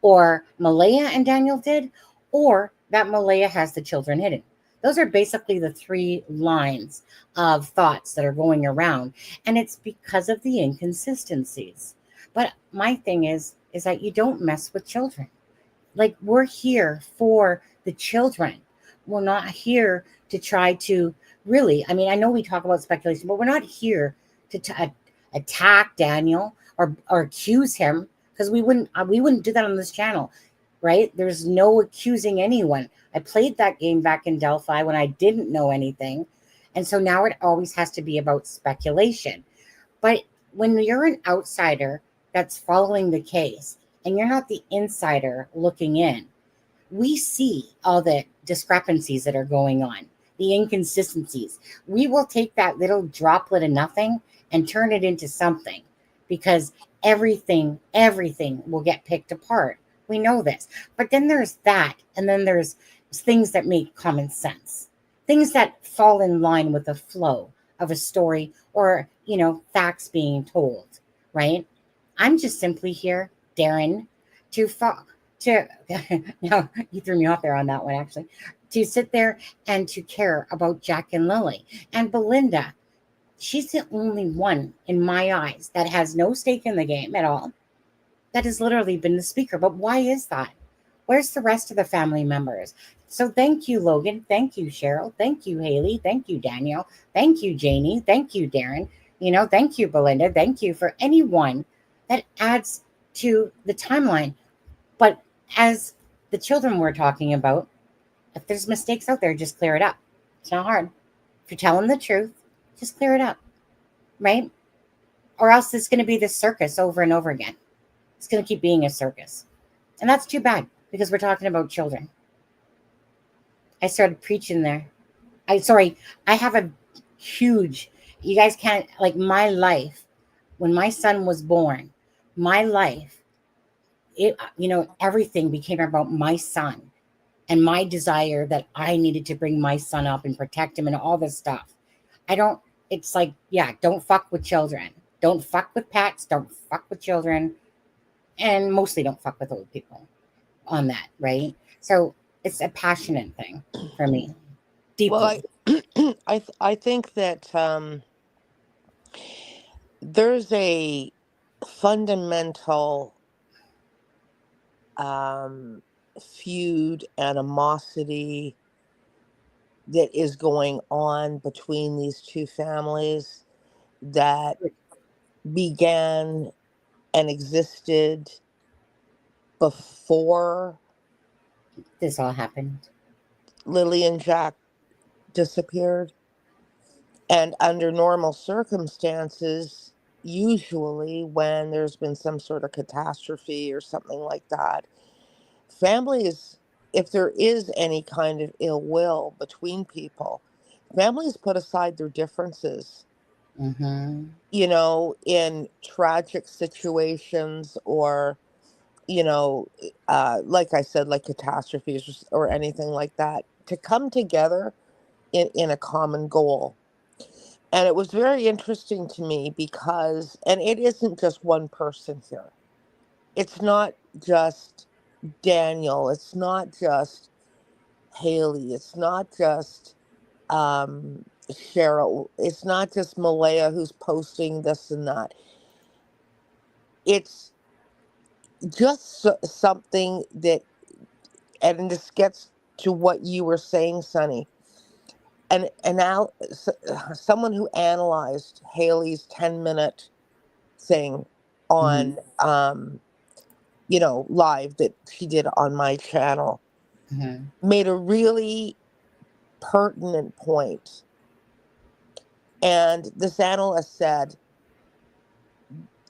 Or Malaya and Daniel did, or that Malaya has the children hidden. Those are basically the three lines of thoughts that are going around. And it's because of the inconsistencies. But my thing is that you don't mess with children. Like, we're here for the children. We're not here to try to really, I mean, I know we talk about speculation, but we're not here to attack Daniel or accuse him, because we wouldn't do that on this channel, right? There's no accusing anyone. I played that game back in Delphi when I didn't know anything. And so now it always has to be about speculation. But when you're an outsider that's following the case and you're not the insider looking in, we see all the discrepancies that are going on, the inconsistencies. We will take that little droplet of nothing and turn it into something, because everything will get picked apart. We know this. But then there's that, and then there's things that make common sense, things that fall in line with the flow of a story, or, you know, facts being told, right? I'm just simply here, Darren, to to now you threw me off there on that one, actually, to sit there and to care about Jack and Lily. And Belinda, she's the only one in my eyes that has no stake in the game at all, that has literally been the speaker. But why is that? Where's the rest of the family members? So thank you, Logan. Thank you, Cheryl. Thank you, Haley. Thank you, Daniel. Thank you, Janie. Thank you, Darren. You know, thank you, Belinda. Thank you for anyone that adds to the timeline. But as the children we're talking about, if there's mistakes out there, just clear it up. It's not hard. If you're telling the truth, just clear it up, right? Or else it's going to be this circus over and over again. It's going to keep being a circus. And that's too bad, because we're talking about children. I started preaching there. I have a huge, you guys can't, like, my life, when my son was born, my life, it, you know, everything became about my son and my desire that I needed to bring my son up and protect him and all this stuff. I don't, it's like, yeah, don't fuck with children. Don't fuck with pets. Don't fuck with children. And mostly don't fuck with old people on that, right? So it's a passionate thing for me, deeply. Well, I think that there's a fundamental feud, animosity that is going on between these two families that began and existed before This all happened. Lily and Jack disappeared. And under normal circumstances, usually when there's been some sort of catastrophe or something like that, families, if there is any kind of ill will between people, families put aside their differences, Mm-hmm. you know, in tragic situations, or, you know, like I said, like catastrophes or anything like that, to come together in a common goal. And it was very interesting to me because, and it isn't just one person here. It's not just Daniel. It's not just Haley. It's not just Cheryl. It's not just Malaya who's posting this and that. It's just something that, and this gets to what you were saying, Sonny. Someone who analyzed Haley's 10-minute thing Mhm. on live that she did on my channel Mhm. made a really pertinent point. And this analyst said,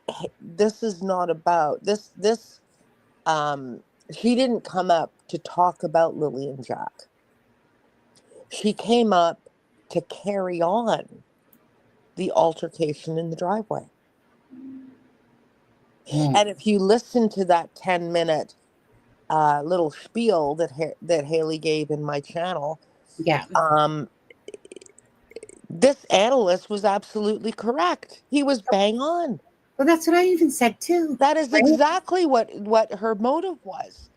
"Hey, this is not about this she didn't come up to talk about Lily and Jack. She came up to carry on the altercation in the driveway." Mm. And if you listen to that 10-minute little spiel that Haley gave in my channel, Yeah. um, this analyst was absolutely correct. He was bang on. Well, that's what I even said too, That is right? exactly what her motive was.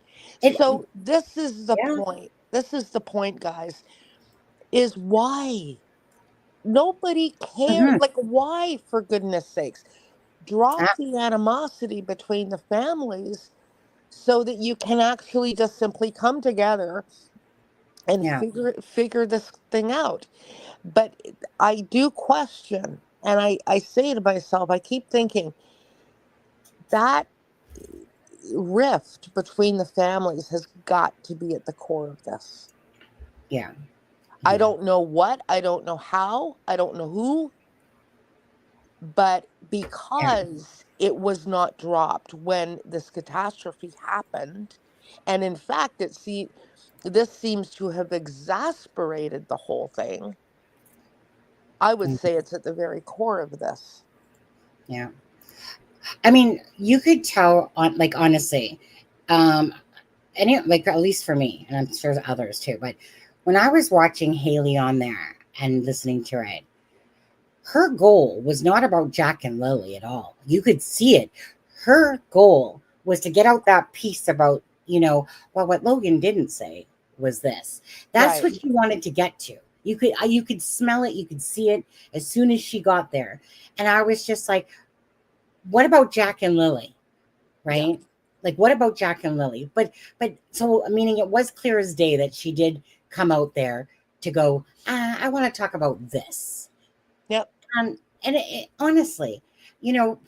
It, So this is the yeah. point. This is the point, guys, is why nobody cares. Mhm. Like, why, for goodness sakes, drop the animosity between the families so that you can actually just simply come together and Yeah. figure this thing out. But I do question, and I say to myself, I keep thinking that rift between the families has got to be at the core of this. Yeah. I Yeah. don't know what, I don't know how, I don't know who, but Yeah. because it was not dropped when this catastrophe happened, and in fact, this seems to have exasperated the whole thing. I would Mm. say it's at the very core of this. Yeah. I mean, you could tell on like honestly, um, any like at least for me, and I'm sure others too. But when I was watching Haley on there and listening to it, her goal was not about Jack and Lily at all. You could see it. Her goal was to get out that piece about, well, what Logan didn't say was this. That's Right. what she wanted to get to. You could smell it, you could see it as soon as she got there. And I was just like, what about Jack and Lily? Yeah. Right? Like what about Jack and Lily? But so meaning it was clear as day that she did come out there to go, I want to talk about this. Yep. And honestly,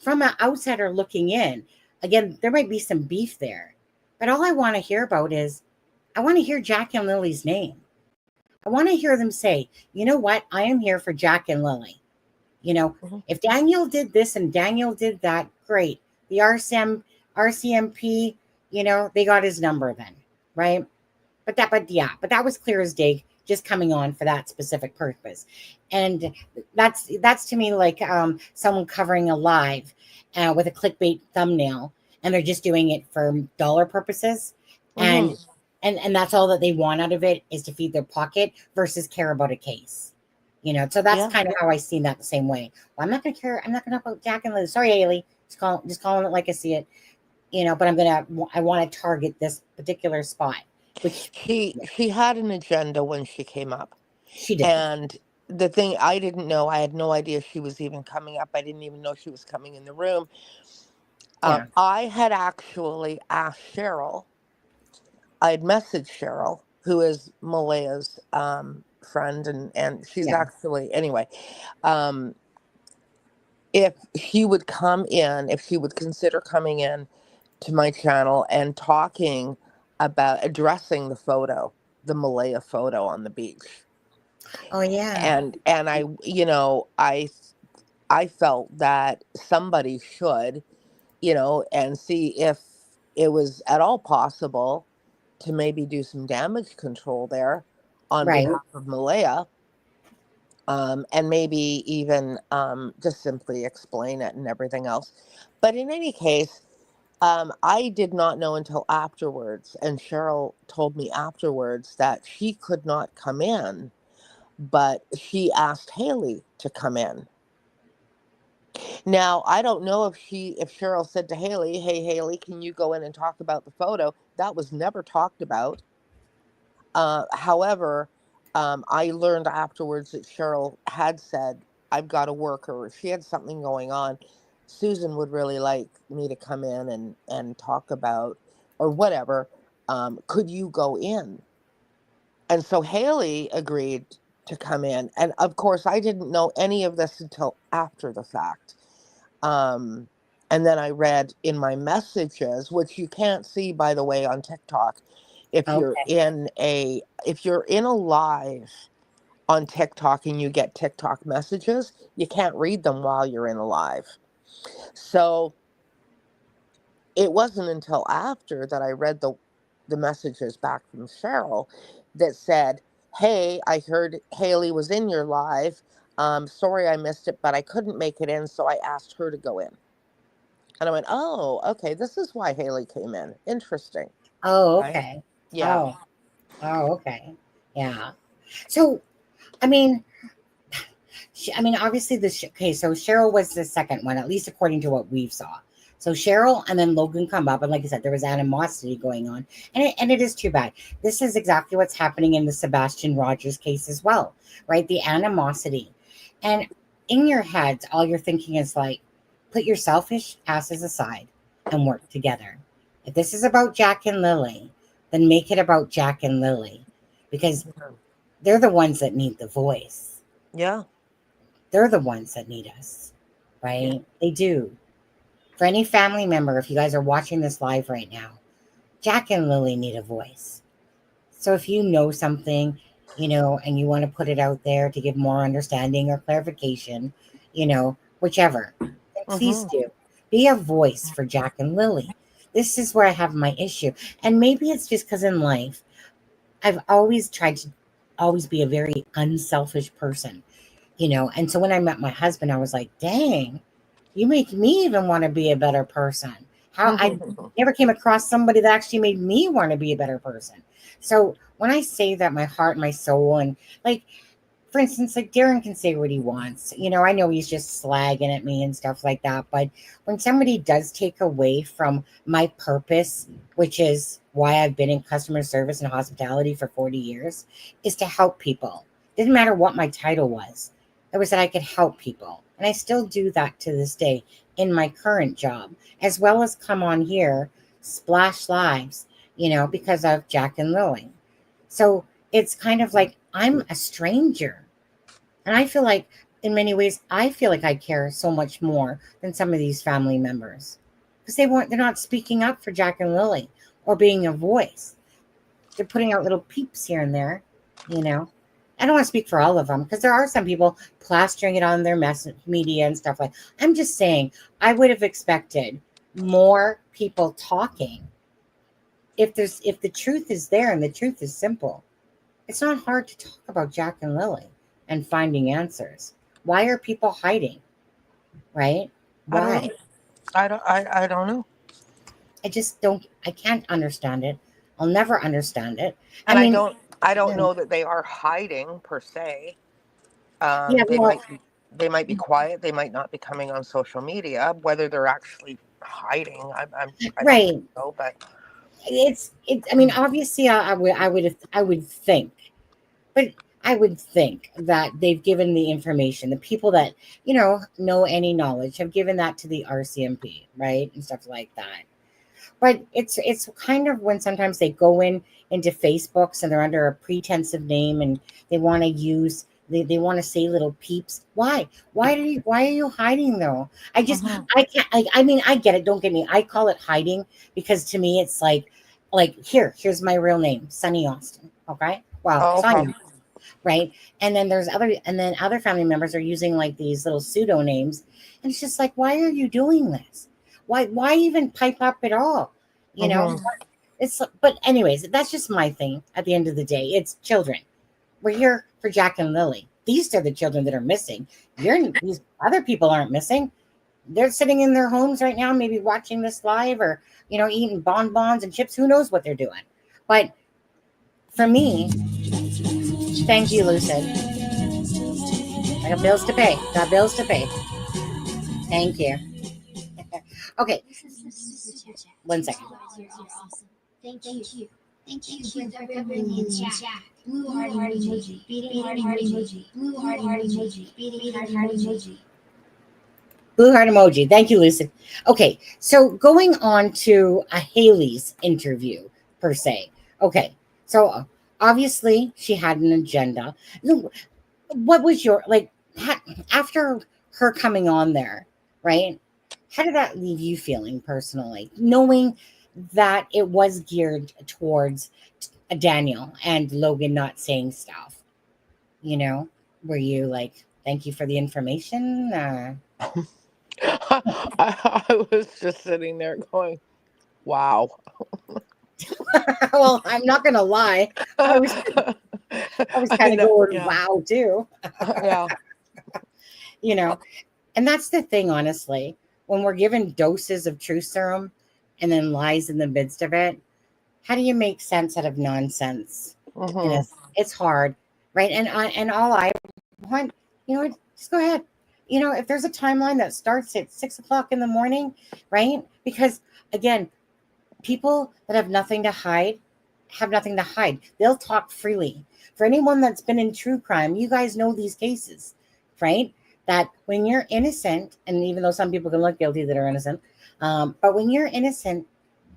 from an outsider looking in, again, there might be some beef there, but all I want to hear about is I want to hear Jack and Lily's name. I want to hear them say, you know what? I am here for Jack and Lily. You know, Mhm. if Daniel did this and Daniel did that, great. The RCMP, they got his number then, right? But that was clear as day, just coming on for that specific purpose. And that's to me like someone covering a live with a clickbait thumbnail, and they're just doing it for dollar purposes, and Mhm. and that's all that they want out of it is to feed their pocket versus care about a case. So that's Yeah. kind of how I seen that the same way. Well, I'm not gonna care. I'm not gonna talk about Jack and Liz. Sorry, Haley. Just calling it like I see it. But I want to target this particular spot, which She had an agenda when she came up. she did. And the thing I didn't know, I had no idea she was even coming up. I didn't even know she was coming in the room. Yeah. I had actually asked Cheryl, I had messaged Cheryl, who is Malaya's friend, and she's Yeah. actually, anyway, um, if she would come in, if she would consider coming in to my channel and talking about addressing the Malaya photo on the beach. Oh yeah. And I felt that somebody should, and see if it was at all possible to maybe do some damage control there on Right. behalf of Malaya, and maybe even just simply explain it and everything else. But in any case, I did not know until afterwards, and Cheryl told me afterwards that she could not come in, but she asked Haley to come in. Now, I don't know if Cheryl said to Haley, "Hey Haley, can you go in and talk about the photo?" That was never talked about. However, I learned afterwards that Cheryl had said, I've got to work, or if she had something going on, Susan would really like me to come in and talk about, or whatever. Could you go in? And so Haley agreed to come in. And of course, I didn't know any of this until after the fact. Um, and then I read in my messages, which you can't see, by the way, on TikTok. Okay. If you're in a live on TikTok and you get TikTok messages, you can't read them while you're in a live. So it wasn't until after that I read the messages back from Cheryl that said, "Hey, I heard Haley was in your live. Sorry I missed it, but I couldn't make it in, so I asked her to go in." And I went, "Oh, okay, this is why Haley came in. Interesting." Oh, Right? okay. Yeah. Oh, oh, okay. Yeah. So, I mean, obviously okay, so Cheryl was the second one, at least according to what we saw. So Cheryl and then Logan come up, and like I said, there was animosity going on, and it is too bad. This is exactly what's happening in the Sebastian Rogers case as well, right? The animosity, and in your heads, all you're thinking is like, put your selfish asses aside and work together. If this is about Jack and Lily, then make it about Jack and Lily, because they're the ones that need the voice. Yeah. They're the ones that need us, Yeah. right? They do. For any family member, if you guys are watching this live right now, Jack and Lily need a voice. So if you know something, and you want to put it out there to give more understanding or clarification, whichever, then please Mm-hmm. do. Be a voice for Jack and Lily. This is where I have my issue. And maybe it's just because in life, I've always tried to always be a very unselfish person. And so when I met my husband, I was like, dang, you make me even want to be a better person. How I never came across somebody that actually made me want to be a better person. So when I say that, my heart, my soul, and like, for instance, like Darren can say what he wants. I know he's just slagging at me and stuff like that. But when somebody does take away from my purpose, which is why I've been in customer service and hospitality for 40 years, is to help people. Didn't matter what my title was. It was that I could help people. And I still do that to this day in my current job, as well as come on here, splash lives, because of Jack and Lily. So it's kind of like I'm a stranger. And I feel like, in many ways, I feel like I care so much more than some of these family members because they're not speaking up for Jack and Lily or being a voice. They're putting out little peeps here and there, you know. I don't want to speak for all of them because there are some people plastering it on their media and stuff like. I'm just saying, I would have expected more people talking. If the truth is there and the truth is simple, it's not hard to talk about Jack and Lily and finding answers. Why are people hiding? Right? I don't Why? know. I don't know. I just don't. I can't understand it. I'll never understand it. I And mean, I don't yeah, know that they are hiding per se. yeah, They well, might be quiet. They might not be coming on social media. Whether they're actually hiding, I don't right. think so. But I mean, obviously, I would think, but I would think that they've given the information. The people that know any knowledge have given that to the Rcmp, right, and stuff like that. But it's kind of when sometimes they go into Facebooks and they're under a pretensive name and they want to use they want to say little peeps. Why are you hiding though? Mhm. I can't I mean I get it, don't get me. I call it hiding because to me it's like here's my real name, Sunny Austin. Okay. Well, Oh, okay. Sonia, right? And then other family members are using like these little pseudo names, and it's just like, why are you doing this? Why even pipe up at all? You know, Hmm. it's but anyways, that's just my thing. At the end of the day, it's children. We're here for Jack and Lily. These are the children that are missing. These other people aren't missing. They're sitting in their homes right now, maybe watching this live or eating bonbons and chips. Who knows what they're doing? But for me, thank you, Lucid. I got bills to pay. Got bills to pay. Thank you. Okay, one second. Thank you. Thank you for covering me and Jack. Blue heart emoji. Beating heart emoji. Blue heart emoji. Beating heart emoji. Blue heart emoji. Thank you, Lucy. Okay, so going on to a Haley's interview per se. Okay, so obviously she had an agenda. No, what was your like after her coming on there, right? How did that leave you feeling personally, knowing that it was geared towards Daniel and Logan not saying stuff? You know, were you like, "Thank you for the information"? I was just sitting there going, wow. Well, I'm not gonna lie, I was I kind of know, going, yeah, "Wow," too. yeah, You know, and that's the thing, honestly, when we're given doses of truth serum and then lies in the midst of it, how do you make sense out of nonsense? And hmm it's hard, right? And all I want, you know, just go ahead. You know, if there's a timeline that starts at 6 o'clock in the morning, right? Because again, people that have nothing to hide have nothing to hide. They'll talk freely. For anyone that's been in true crime, you guys know these cases, right? That when you're innocent, and even though some people can look guilty that are innocent, but when you're innocent,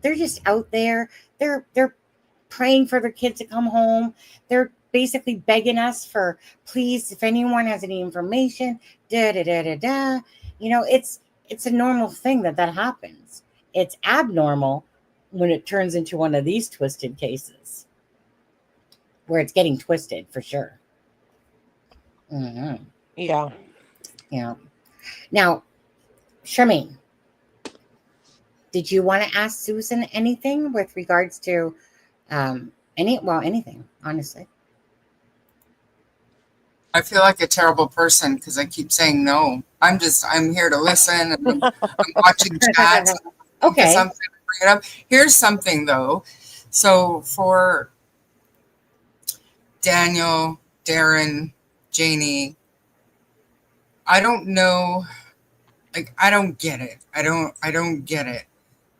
they're just out there. They're praying for their kids to come home. They're basically begging us for, please, if anyone has any information, da da da da da. You know, it's a normal thing that happens. It's abnormal when it turns into one of these twisted cases where it's getting twisted for sure. yeah. Yeah. Now, Charmaine, did you want to ask Susan anything with regards to anything, honestly? I feel like a terrible person because I keep saying no. I'm here to listen, and I'm watching chats. Think of Okay. something to bring it up. Here's something though. So for Daniel, Darren, Janie, I don't know. Like, I don't get it. I don't get it.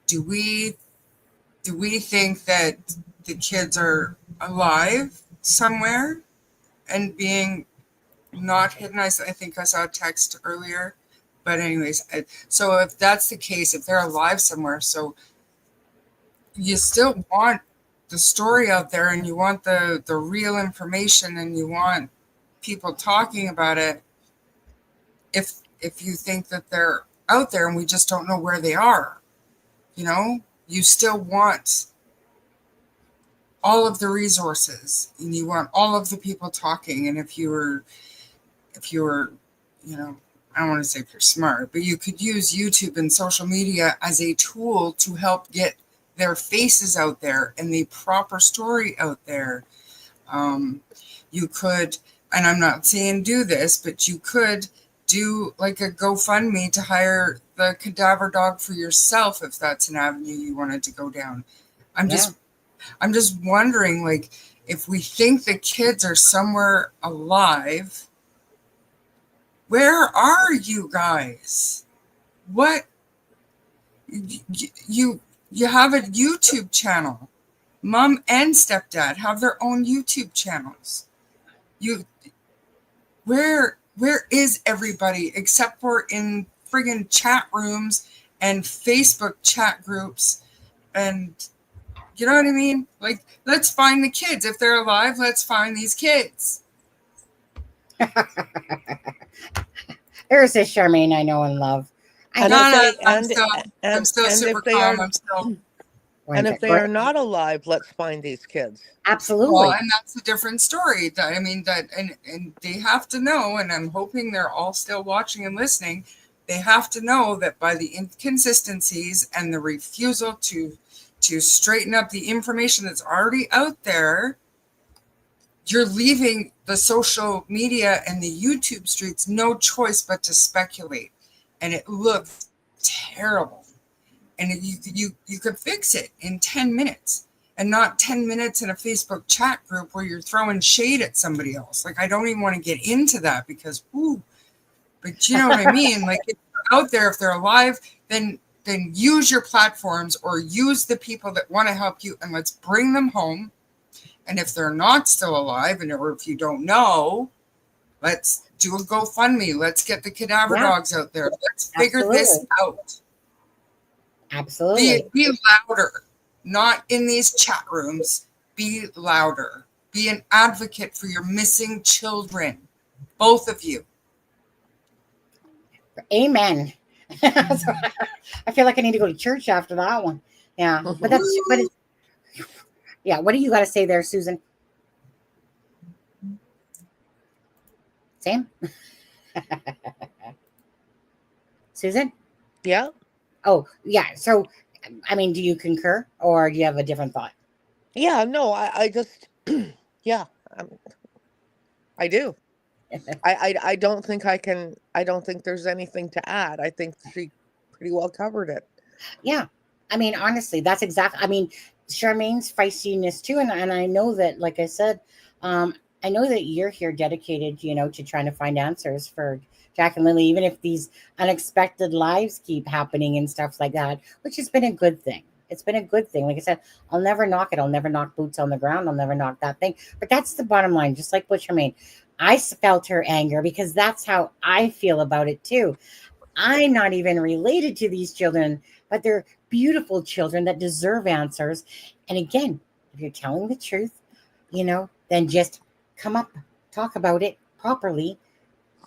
Do we think that the kids are alive somewhere and being not hidden? I think I saw a text earlier. But anyways, so if that's the case, if they're alive somewhere, so you still want the story out there, and you want the real information, and you want people talking about it. If you think that they're out there and we just don't know where they are, you still want all of the resources, and you want all of the people talking. And if you were, I don't want to say if you're smart, but you could use YouTube and social media as a tool to help get their faces out there and the proper story out there. You could, and I'm not saying do this, but you could do like a GoFundMe to hire the cadaver dog for yourself if that's an avenue you wanted to go down. I'm just wondering, like, if we think the kids are somewhere alive, where are you guys? What? You have a YouTube channel. Mom and stepdad have their own YouTube channels. Where is everybody except for in friggin' chat rooms and Facebook chat groups? And you know what I mean? Like, let's find the kids. If they're alive, let's find these kids. There's this Charmaine I know and love. And I'm still super if they calm. are, I'm still. and if they are not alive, let's find these kids. Absolutely. Well, and that's a different story. And they have to know, and I'm hoping they're all still watching and listening. They have to know that by the inconsistencies and the refusal to straighten up the information that's already out there, you're leaving the social media and the YouTube streets no choice but to speculate. And it looks terrible. And you could fix it in 10 minutes. And not 10 minutes in a Facebook chat group where you're throwing shade at somebody else. Like, I don't even want to get into that because, but you know what I mean? Like, if they're out there, if they're alive, then then use your platforms or use the people that want to help you, and let's bring them home. And if they're not still alive, or if you don't know, let's do a GoFundMe. Let's get the cadaver dogs out there. Let's figure this out. Absolutely. Be louder, not in these chat rooms. Be louder. Be an advocate for your missing children, both of you. Amen. I feel like I need to go to church after that one. Yeah, but it's, yeah. What do you got to say there, Susan? Sam? Susan? Yeah. Oh, yeah. So, I mean, do you concur or do you have a different thought? Yeah, no, I just, yeah, I do. I don't think I don't think there's anything to add. I think she pretty well covered it. Yeah. I mean, honestly, that's exactly, I mean, Charmaine's feistiness too. And I know that, like I said, I know that you're here dedicated, to trying to find answers for Jack and Lily, even if these unexpected lives keep happening and stuff like that, which has been a good thing. It's been a good thing. Like I said, I'll never knock it. I'll never knock boots on the ground. I'll never knock that thing. But that's the bottom line. Just like with Charmaine, I felt her anger because that's how I feel about it too. I'm not even related to these children, but they're beautiful children that deserve answers. And again, if you're telling the truth, then just come up, talk about it properly,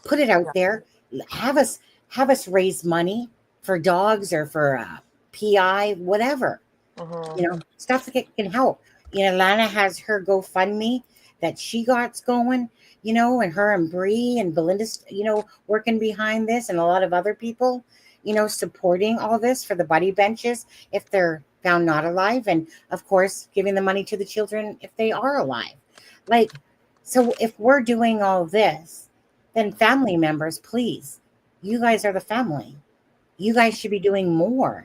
put it out there, have us raise money for dogs or for PI, whatever, stuff that can help. Lana has her GoFundMe that she got going, and her and Bree and Belinda's, working behind this, and a lot of other people, supporting all this for the buddy benches if they're found not alive, and of course giving the money to the children if they are alive. Like, so if we're doing all this, then family members, please, you guys are the family. You guys should be doing more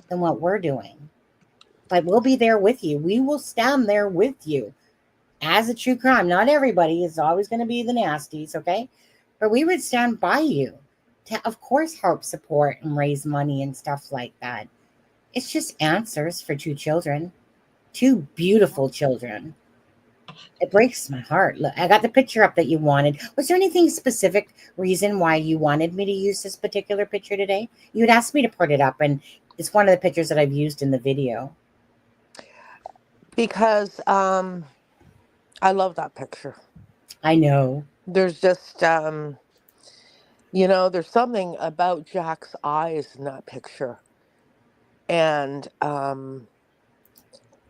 than what we're doing. But we'll be there with you. We will stand there with you as a true crime. Not everybody is always going to be the nasties, okay? But we would stand by you to, of course, help support and raise money and stuff like that. It's just answers for two children, two beautiful children. It breaks my heart. Look, I got the picture up that you wanted. Was there anything specific reason why you wanted me to use this particular picture today? You had asked me to put it up, and it's one of the pictures that I've used in the video. Because I love that picture. I know. There's just, there's something about Jack's eyes in that picture. And to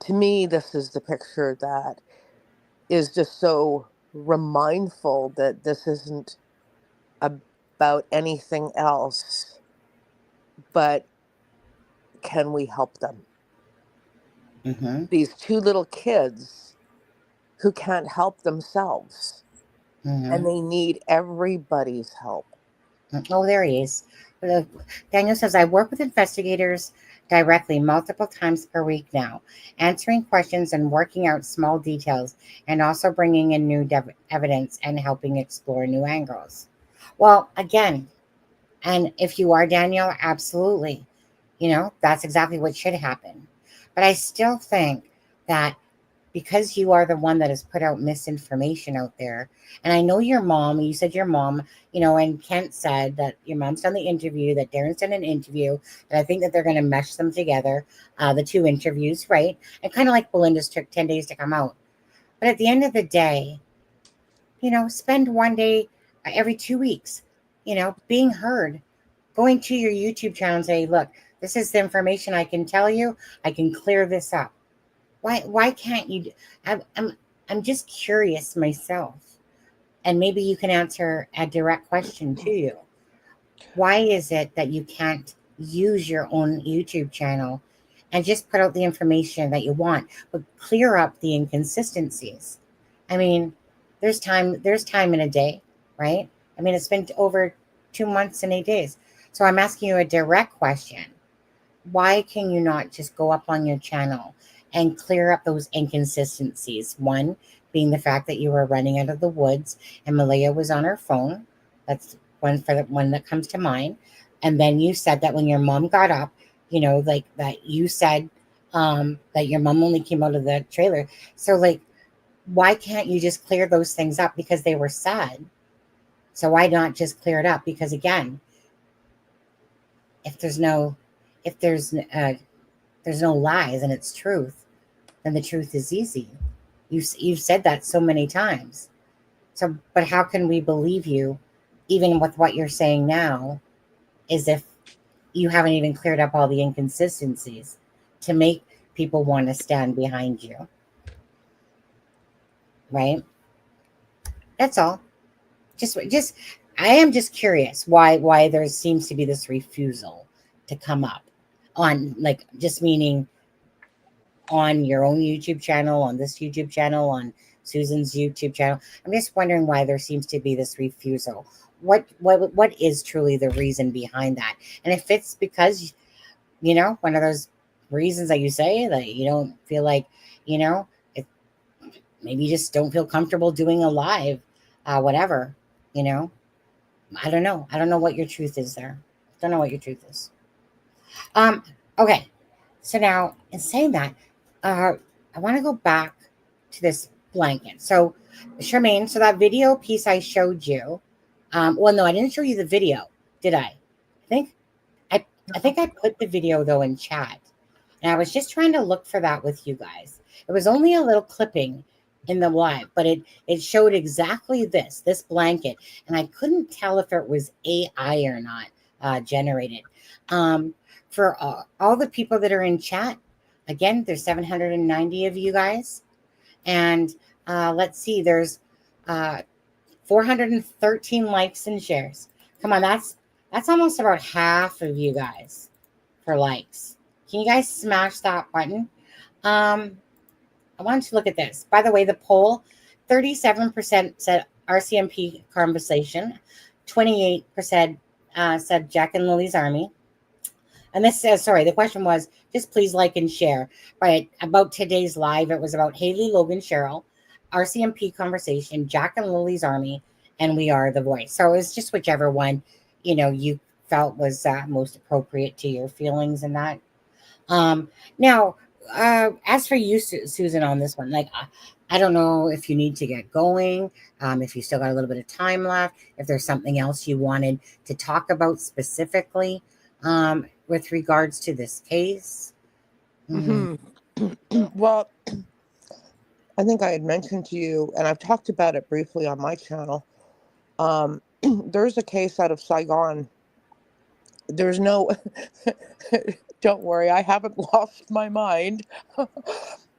me, this is the picture that is just so remindful that this isn't about anything else, but can we help them? Mm-hmm. These two little kids who can't help themselves, and they need everybody's help. Oh, there he is. Daniel says, I work with investigators directly multiple times per week now, answering questions and working out small details, and also bringing in new evidence and helping explore new angles. Well, again, and if you are Daniel, absolutely, that's exactly what should happen. But I still think that because you are the one that has put out misinformation out there, and I know your mom, you said your mom, and Kent said that your mom's done the interview, that Darren's done an interview, and I think that they're going to mesh them together, the two interviews, right? And kind of like Belinda's took 10 days to come out. But at the end of the day, spend one day every 2 weeks, being heard, going to your YouTube channel and say, look, this is the information I can tell you. I can clear this up. Why can't you? I'm just curious myself, and maybe you can answer a direct question to you. Why is it that you can't use your own YouTube channel and just put out the information that you want, but clear up the inconsistencies? I mean, there's time in a day, right? I mean, it's been over 2 months and 8 days. So I'm asking you a direct question. Why can you not just go up on your channel and clear up those inconsistencies? One being the fact that you were running out of the woods and Malia was on her phone. That's one that comes to mind. And then you said that when your mom got up, like that you said that your mom only came out of the trailer. So, like, why can't you just clear those things up? Because they were sad. So why not just clear it up? Because again, if there's no, if there's no lies and it's truth, then the truth is easy. You've said that so many times. So, but how can we believe you, even with what you're saying now, is if you haven't even cleared up all the inconsistencies to make people want to stand behind you, right? That's all. Just I am just curious why there seems to be this refusal to come up on, like, just meaning on your own YouTube channel, on this YouTube channel, on Susan's YouTube channel. I'm just wondering why there seems to be this refusal. What is truly the reason behind that? And if it's because, one of those reasons that you say that you don't feel like, it, maybe you just don't feel comfortable doing a live, whatever, I don't know. I don't know what your truth is there. Don't know what your truth is. Okay. So now, in saying that, I want to go back to this blanket. So, Charmaine, so that video piece I showed you. Well, no, I didn't show you the video, did I? I think I put the video though in chat, and I was just trying to look for that with you guys. It was only a little clipping in the live, but it showed exactly this blanket, and I couldn't tell if it was AI or not generated. For all the people that are in chat, again, there's 790 of you guys, and let's see, there's 413 likes and shares. Come on, that's almost about half of you guys for likes. Can you guys smash that button? I wanted to look at this. By the way, the poll, 37% said RCMP conversation, 28% said Jack and Lily's Army. And this says, sorry, the question was, just please like and share. But about today's live, it was about Haley, Logan, Cheryl, RCMP conversation, Jack and Lily's Army, and We Are the Voice. So it was just whichever one, you felt was most appropriate to your feelings and that. Now, as for you, Susan, on this one, like, I don't know if you need to get going, if you still got a little bit of time left, if there's something else you wanted to talk about specifically with regards to this case. Well, I think I had mentioned to you, and I've talked about it briefly on my channel. There's a case out of Saigon. There's no, don't worry, I haven't lost my mind.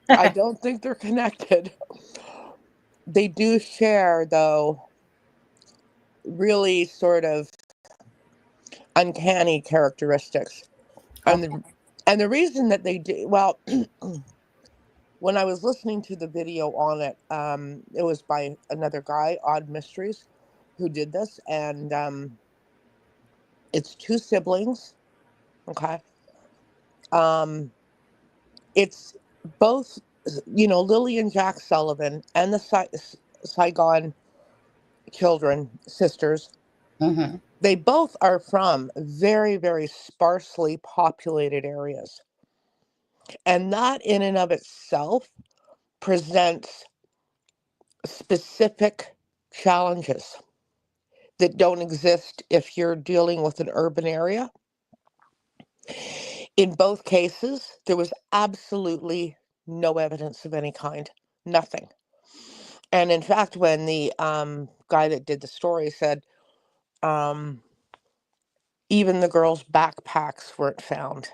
I don't think they're connected. They do share, though, really sort of uncanny characteristics. Okay. And the reason that they do, well, when I was listening to the video on it, it was by another guy, Odd Mysteries, who did this. And it's two siblings. Okay. It's both, Lily and Jack Sullivan and the Saigon children, sisters. Mm-hmm. They both are from very, very sparsely populated areas. And that in and of itself presents specific challenges that don't exist if you're dealing with an urban area. In both cases, there was absolutely no evidence of any kind, nothing. And in fact, when the guy that did the story said, even the girls' backpacks weren't found,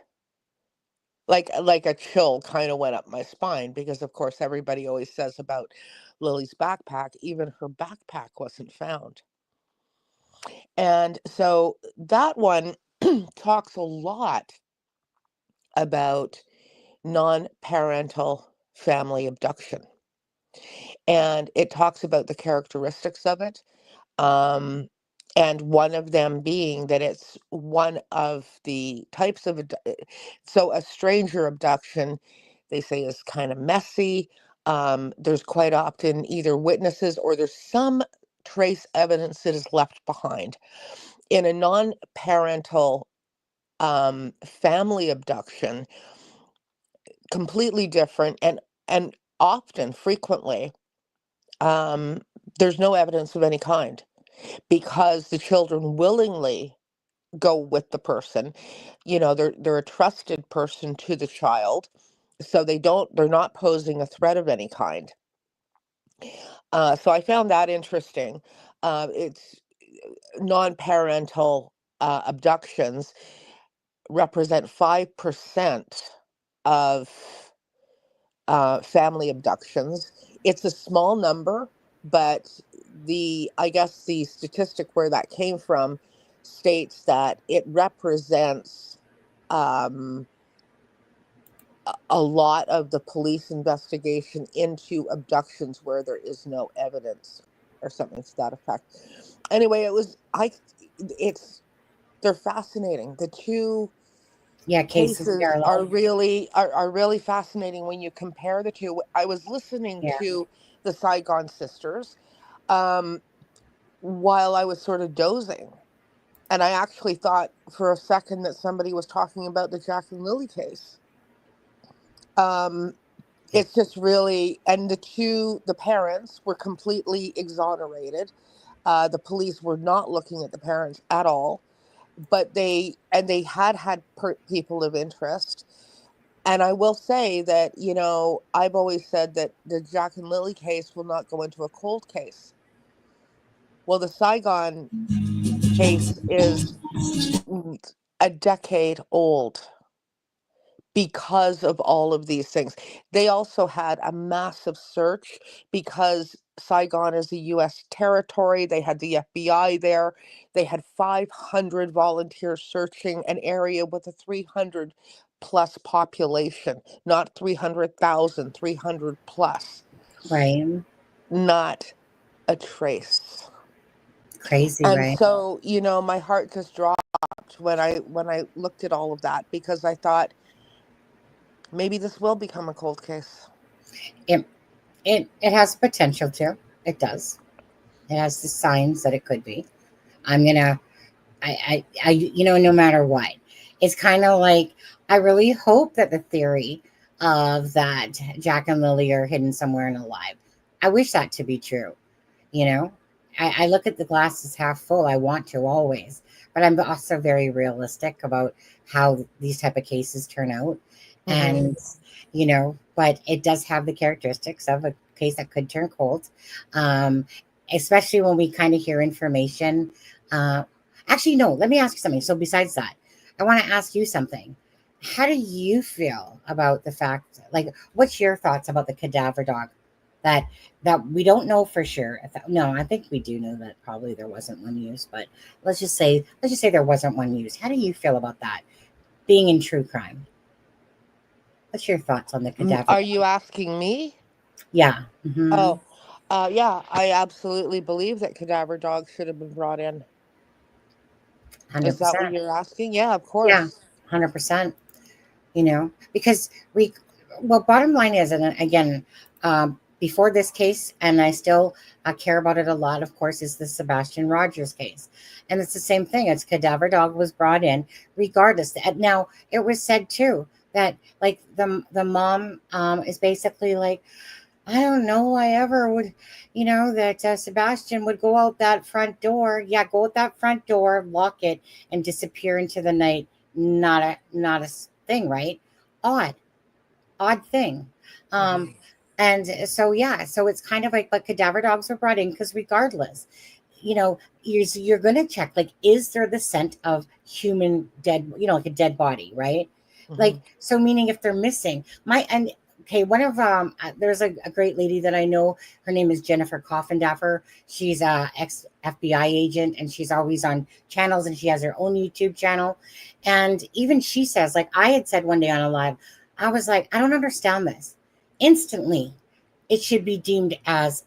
like a chill kind of went up my spine, because of course everybody always says about Lily's backpack, even her backpack wasn't found. And so that one talks a lot about non-parental family abduction. And it talks about the characteristics of it. And one of them being that it's one of the types of, so a stranger abduction, they say, is kind of messy. There's quite often either witnesses or there's some trace evidence that is left behind. In a non-parental family abduction, completely different, and often, frequently, um, there's no evidence of any kind because the children willingly go with the person. They're a trusted person to the child, so they're not posing a threat of any kind. So I found that interesting. It's non-parental abductions represent 5% of family abductions. It's a small number, but I guess the statistic where that came from states that it represents um, a lot of the police investigation into abductions where there is no evidence or something to that effect. Anyway, they're fascinating. The two Yeah, cases cases are parallel. really fascinating when you compare the two. I was listening Yeah. to the Saigon sisters um, while I was sort of dozing, and I actually thought for a second that somebody was talking about the Jack and Lily case. It's just really, and the parents were completely exonerated. The police were not looking at the parents at all, but they had people of interest. And I will say that, I've always said that the Jack and Lily case will not go into a cold case. Well, the Saigon case is a decade old because of all of these things. They also had a massive search because Saigon is a U.S. territory. They had the FBI there. They had 500 volunteers searching an area with a 300 plus population, not 300,000, 300 plus, Right. not a trace. Crazy, And right? so, my heart just dropped when I looked at all of that because I thought maybe this will become a cold case. It it has potential to. It does. It has the signs that it could be. I'm gonna no matter what. It's kind of like I really hope that the theory of that Jack and Lily are hidden somewhere and alive. I wish that to be true. You know, I look at the glass as half full. I want to always, but I'm also very realistic about how these type of cases turn out. Mm-hmm. And, but it does have the characteristics of a case that could turn cold, um, especially when we kind of hear information. Uh, Actually, no, let me ask you something. So, besides that, I want to ask you something. How do you feel about the fact, like, what's your thoughts about the cadaver dog that we don't know for sure? No, I think we do know that probably there wasn't one used, but let's just say there wasn't one used. How do you feel about that being in true crime? What's your thoughts on the cadaver Are dog? you asking me? Yeah. Mm-hmm. Oh, yeah, I absolutely believe that cadaver dogs should have been brought in. Is that what 100%. you're asking? Yeah, of Yeah. course. 100%. Because bottom line is, and again, before this case, and I still care about it a lot, of course, is the Sebastian Rogers case. And it's the same thing. It's cadaver dog was brought in regardless. Now, it was said too that like the mom is basically like, I don't know, I ever would, that Sebastian would go out that front door. Yeah, go out that front door, lock it, and disappear into the night. Not a thing, right? Odd, odd thing. Um, Mhm. and so yeah, so it's kind of like, but cadaver dogs were brought in because regardless, you're gonna check, like, is there the scent of human dead, like a dead body, right? Like, Mhm. so meaning if they're missing, and okay, one of there's a great lady that I know. Her name is Jennifer Coffindaffer. She's a ex FBI agent, and she's always on channels, and she has her own YouTube channel. And even she says, like I had said one day on a live, I was like, I don't understand this. Instantly, it should be deemed as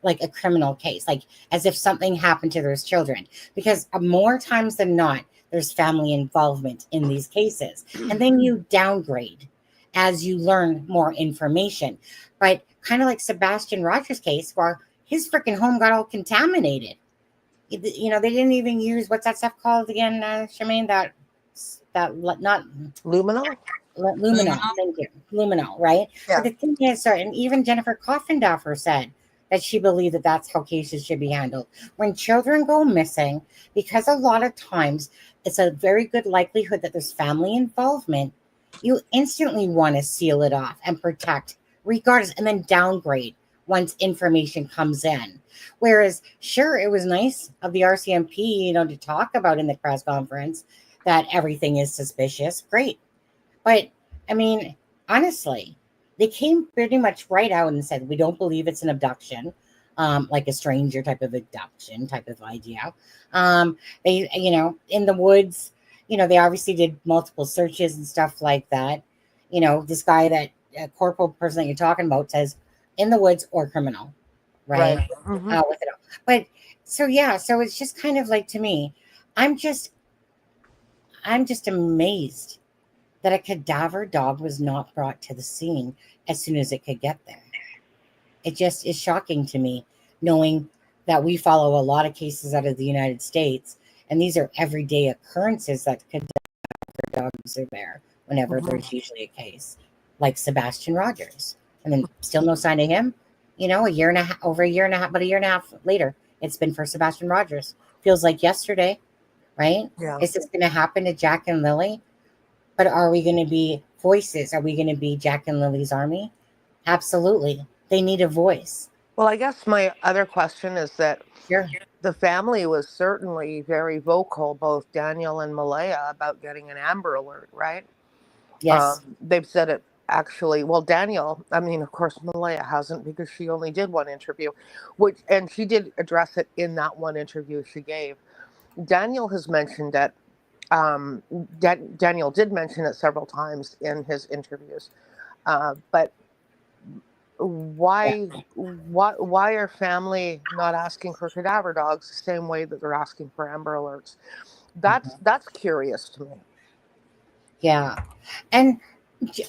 like a criminal case, like as if something happened to those children, because more times than not, there's family involvement in these cases, and then you downgrade as you learn more information. But kind of like Sebastian Rogers' case, where his freaking home got all contaminated. They didn't even use, what's that stuff called again, Charmaine? That not Luminal? luminol. Thank you, luminol. Right. But Yeah. the thing is, and even Jennifer Coffindaffer said that she believed that that's how cases should be handled when children go missing, because a lot of times it's a very good likelihood that there's family involvement. You instantly want to seal it off and protect, regardless, and then downgrade once information comes in. Whereas, sure, it was nice of the RCMP, to talk about in the press conference that everything is suspicious. Great. But I mean, honestly, they came pretty much right out and said, we don't believe it's an abduction, like a stranger type of abduction type of idea. They, in the woods, they obviously did multiple searches and stuff like that. This guy that corporal person that you're talking about says in the woods or criminal, right? Right. Mm-hmm. With it all. But so, yeah, so it's just kind of like, to me, I'm just amazed that a cadaver dog was not brought to the scene as soon as it could get there. It just is shocking to me, knowing that we follow a lot of cases out of the United States, and these are everyday occurrences that cadaver dogs are there whenever there's usually a case, like Sebastian Rogers. And then still no sign of him. About a year and a half later, it's been for Sebastian Rogers. Feels like yesterday, right? Yeah. Is this going to happen to Jack and Lily? But are we going to be voices? Are we going to be Jack and Lily's army? Absolutely. They need a voice. Well, I guess my other question is that Sure. the family was certainly very vocal, both Daniel and Malaya, about getting an Amber Alert, right? Yes. They've said it actually. Well, Daniel, I mean, of course, Malaya hasn't, because she only did one interview, and she did address it in that one interview she gave. Daniel has mentioned it. Daniel did mention it several times in his interviews, but why are family not asking for cadaver dogs the same way that they're asking for Amber Alerts? That's curious to me. Yeah. And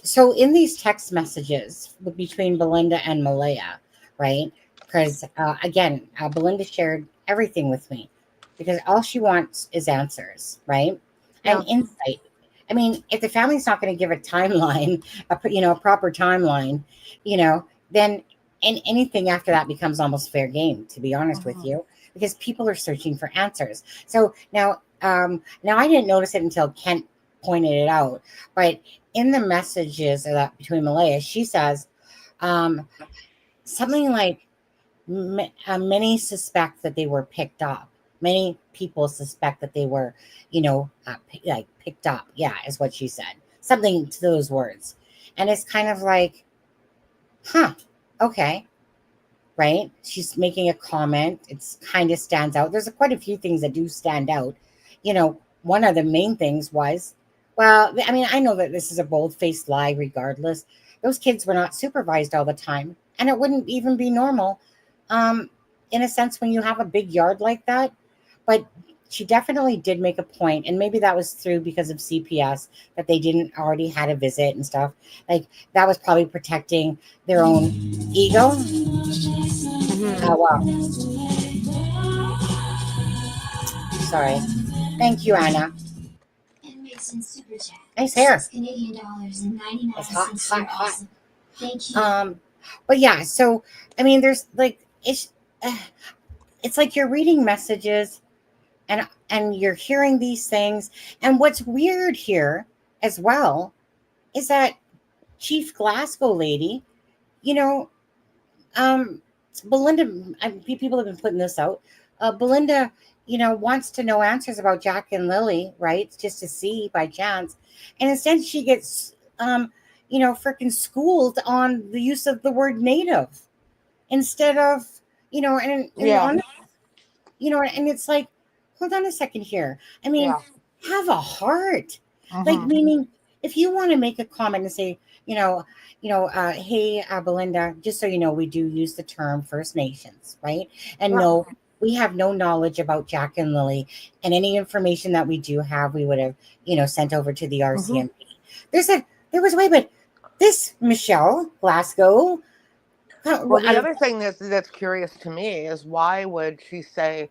so in these text messages between Belinda and Malaya, right? Because again, Belinda shared everything with me, because all she wants is answers, right? And insight. I mean, if the family's not going to give a timeline, a proper timeline, then anything after that becomes almost fair game, to be honest with you, because people are searching for answers. So now I didn't notice it until Kent pointed it out, but in the messages that between Malaya, she says something like many suspect that they were picked up. Many people suspect that they were, picked up. Yeah, is what she said. Something to those words. And it's kind of like, okay, right? She's making a comment. It's kind of stands out. There's quite a few things that do stand out. One of the main things was, well, I mean, I know that this is a bold-faced lie regardless. Those kids were not supervised all the time, and it wouldn't even be normal, in a sense, when you have a big yard like that. But she definitely did make a point, and maybe that was through because of CPS, that they didn't already had a visit and stuff. Like, that was probably protecting their own ego. Oh, wow. Sorry. Thank you, Anna. Nice hair. It's hot. Thank you. But yeah, so I mean, there's like it's like you're reading messages and you're hearing these things. And what's weird here as well is that Chief Glasgow lady, Belinda, people have been putting this out. Belinda, wants to know answers about Jack and Lily, right? Just to see by chance. And instead she gets, freaking schooled on the use of the word native instead of, and and it's like, hold on a second here. I mean, have a heart. Like, meaning, if you want to make a comment and say, hey, Belinda, just so you know, we do use the term First Nations, right? And no, we have no knowledge about Jack and Lily, and any information that we do have, we would have, sent over to the RCMP. There was a way, but this Michelle Glasgow. Well, the other thing that's curious to me is, why would she say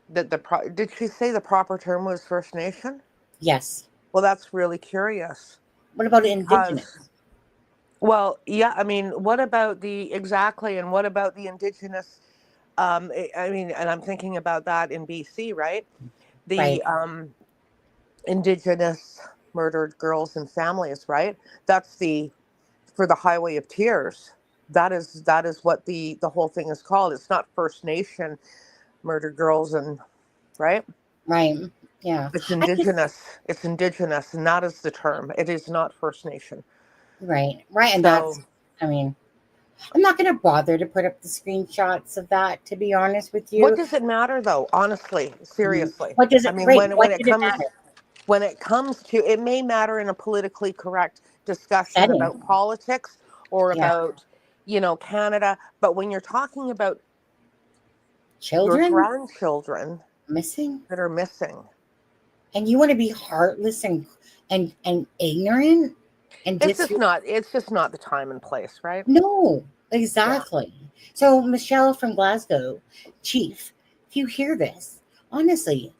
that did she say the proper term was First Nation? Yes. Well, that's really curious What about because, Indigenous? well, yeah, I mean, what about exactly, and what about the Indigenous? I mean, and I'm thinking about that in BC, right? Right, The Indigenous murdered girls and families, right? That's for the Highway of Tears. That is what the whole thing is called. It's not First Nation murdered girls and right. right. Yeah. It's I just, indigenous. It's indigenous, and that is the term. It is not First Nation. right, right. And So, that's, I mean, I'm not going to bother to put up the screenshots of that, to be honest with what you. does it matter, though? Honestly, seriously. What does I it, mean, right? when What it did it comes matter? to it, may matter in a politically correct discussion Setting. about politics or Yeah. about Canada, but when you're talking about your Children grandchildren missing. that are missing, And you want to be heartless and ignorant and it's just not the time and place, right? no, Yeah. exactly. So Michelle from Glasgow, Chief, if you hear this, honestly,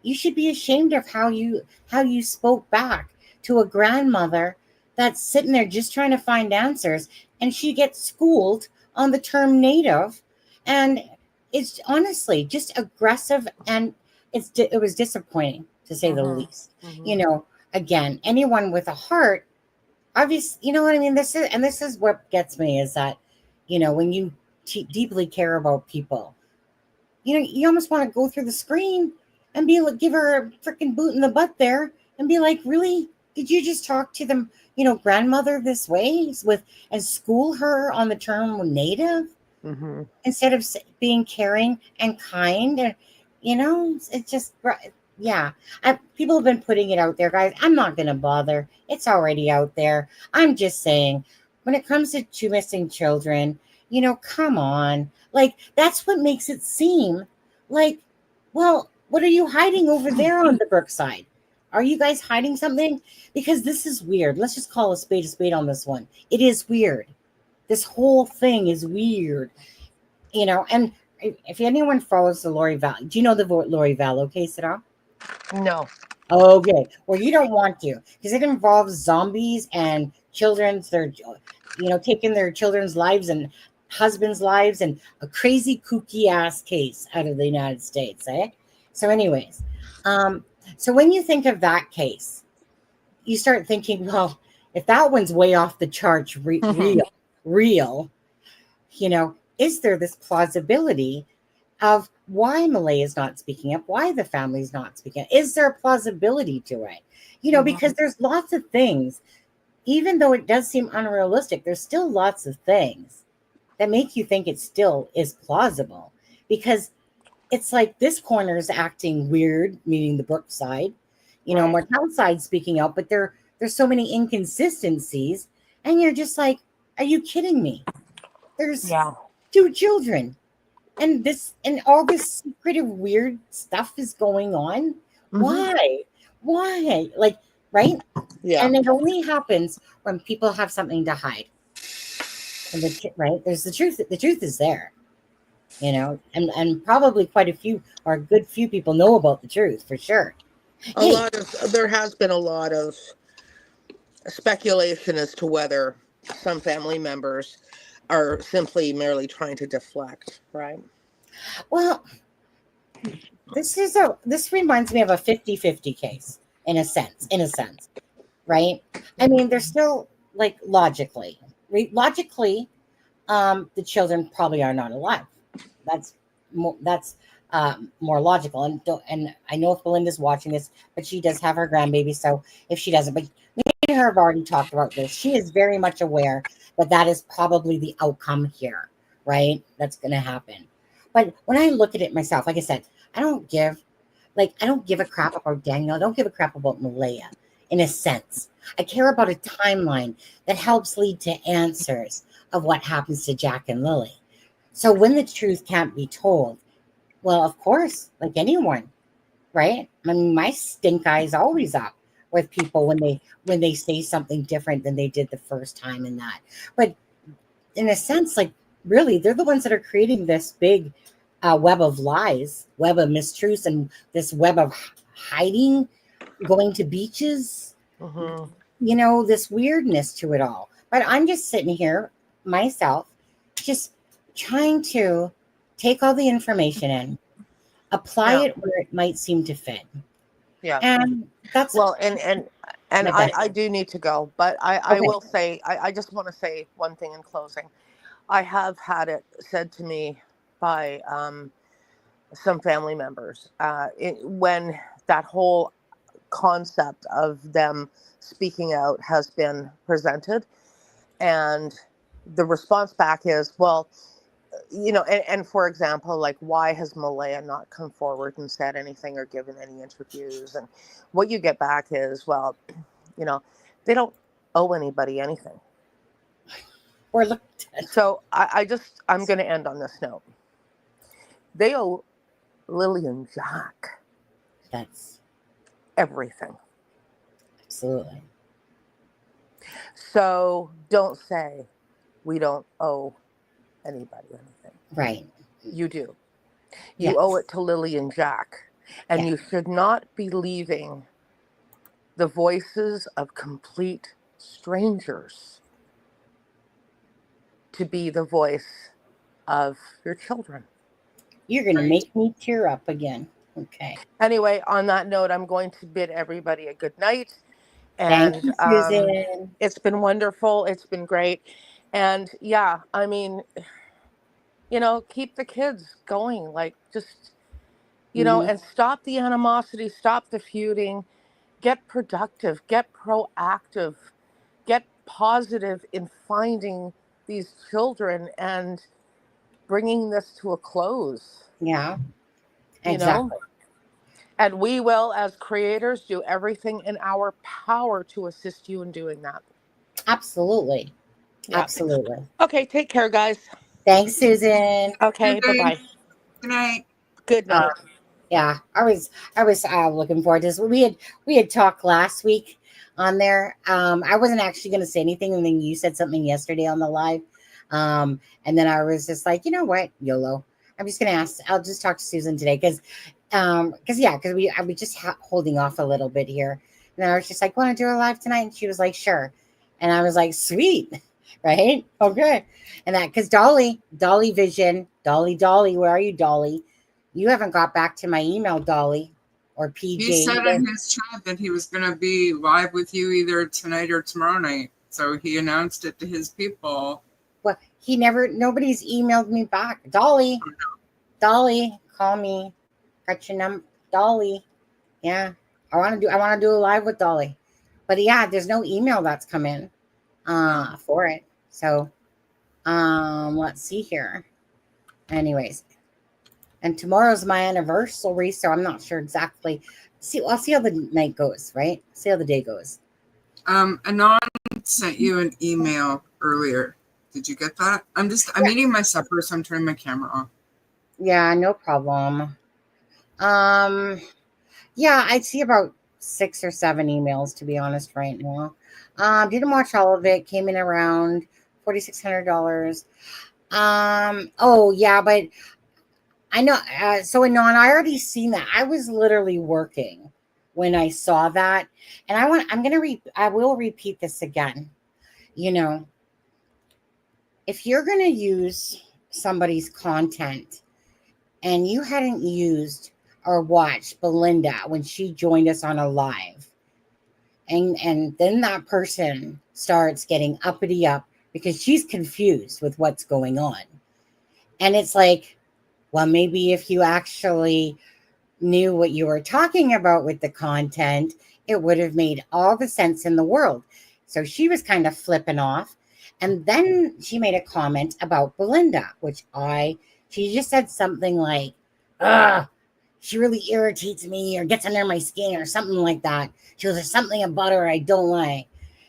you should be ashamed of how you spoke back to a grandmother that's sitting there just trying to find answers, and she gets schooled on the term native, and it's honestly just aggressive, and it was disappointing to say the Hmm. least. Hmm. You know, again, anyone with a heart, obviously, you know what I mean. This is what gets me is that, when you deeply care about people, you almost want to go through the screen and be like, give her a freaking boot in the butt there and be like, really? Did you just talk to them, grandmother this way and school her on the term native Hmm. instead of being caring and kind? And, it's just, yeah. People have been putting it out there, guys. I'm not going to bother. It's already out there. I'm just saying, when it comes to two missing children, come on. Like, that's what makes it seem like, well, what are you hiding over there on the Brookside? Are you guys hiding something? Because this is weird. Let's just call a spade on this one. It is weird. This whole thing is weird, and if anyone follows the Lori Vallow, do you know the Lori Vallow case at all? No. Okay. Well, you don't want to because it involves zombies and taking their children's lives and husbands' lives and a crazy kooky ass case out of the United States, eh? So, anyways, um, so when you think of that case, you start thinking, well, if that one's way off the charts, real, is there this plausibility of why Malay is not speaking up, why the family is not speaking up? Is there a plausibility to it? Because there's lots of things, even though it does seem unrealistic, there's still lots of things that make you think it still is plausible because it's like this corner is acting weird, meaning the Brookside, Right. Martell side speaking out, but there's so many inconsistencies, and you're just like, are you kidding me? There's Yeah. two children and all this secretive weird stuff is going on. Hmm. Why, like, right? Yeah. And it only happens when people have something to hide. And right, there's the truth is there, and probably quite a few or a good few people know about the truth for sure. Hey, There has been a lot of speculation as to whether some family members are simply merely trying to deflect, right? well, this reminds me of a 50-50 case in a sense, right? I mean, they're still like logically, the children probably are not alive. That's more logical. And I know if Belinda's watching this, but she does have her grandbaby. So if she doesn't, but me and her have already talked about this. She is very much aware that is probably the outcome here, right? That's going to happen. But when I look at it myself, like I said, I don't give a crap about Daniel. I don't give a crap about Malaya in a sense. I care about a timeline that helps lead to answers of what happens to Jack and Lily. So when the truth can't be told, well, of course, like anyone, right? I mean, my stink eye is always up with people when they say something different than they did the first time in that. But in a sense, like really, they're the ones that are creating this big web of lies, web of mistruths, and this web of hiding going to beaches, Mhm. this weirdness to it all. But I'm just sitting here myself, just trying to take all the information in, apply Yeah. it where it might seem to fit. Yeah. And that's Well, and my best. I do need to go, but I Okay. will say I just want to say one thing in closing. I have had it said to me by some family members when that whole concept of them speaking out has been presented, and the response back is, well, and for example, like, why has Malaya not come forward and said anything or given any interviews? And what you get back is, well, they don't owe anybody anything. We're looked at. So I'm going to end on this note. They owe Lily and Jack That's everything. absolutely So don't say we don't owe anybody anything. right. You do. Yes. You owe it to Lily and Jack. And Yes. you should not be leaving the voices of complete strangers to be the voice of your children. You're going to Right. make me tear up again. Okay. Anyway, on that note, I'm going to bid everybody a good night. Thank And you, Susan. it's been wonderful. It's been great. And yeah, I mean, keep the kids going. Like, just, Mhm. and stop the animosity, stop the feuding, get productive, get proactive, get positive in finding these children and bringing this to a close, Yeah, you know? exactly. And we will, as creators, do everything in our power to assist you in doing that. Absolutely. Yeah. Absolutely. Okay, take care, guys. Thanks, Susan. Okay, Okay. bye-bye. Good night. Good Uh, night. yeah, I was looking forward to this. We had talked last week on there. I wasn't actually going to say anything, and then you said something yesterday on the live. And then I was just like, you know what, YOLO. I'm just going to ask. I'll just talk to Susan today because I was just holding off a little bit here. And then I was just like, want to do a live tonight? And she was like, sure. And I was like, sweet, right? Okay. And that because Dolly Vision, Dolly, where are you, Dolly? You haven't got back to my email, Dolly, or PJ. He said in his chat that he was going to be live with you either tonight or tomorrow night. So he announced it to his people. Well, nobody's emailed me back. Dolly, call me. Got your number, Dolly. Yeah, I want to do a live with Dolly, but yeah, there's no email that's come in for it. So, let's see here. Anyways, and tomorrow's my anniversary, so I'm not sure exactly. I'll see how the night goes, right? See how the day goes. Anon sent you an email earlier. Did you get that? I'm eating my supper, so I'm turning my camera off. Yeah, no problem. Yeah, I'd see about 6 or 7 emails, to be honest, right now. Didn't watch all of it. Came in around $4,600. Oh yeah, but I know. So Anon, I already seen that. I was literally working when I saw that, and I will repeat this again. If you're gonna use somebody's content, and you hadn't used or watched Belinda when she joined us on a live, and then that person starts getting uppity up because she's confused with what's going on, and it's like, well, maybe if you actually knew what you were talking about with the content, it would have made all the sense in the world. So she was kind of flipping off, and then she made a comment about Belinda, she just said something like, she really irritates me or gets under my skin or something like that. She goes, there's something about her I don't like.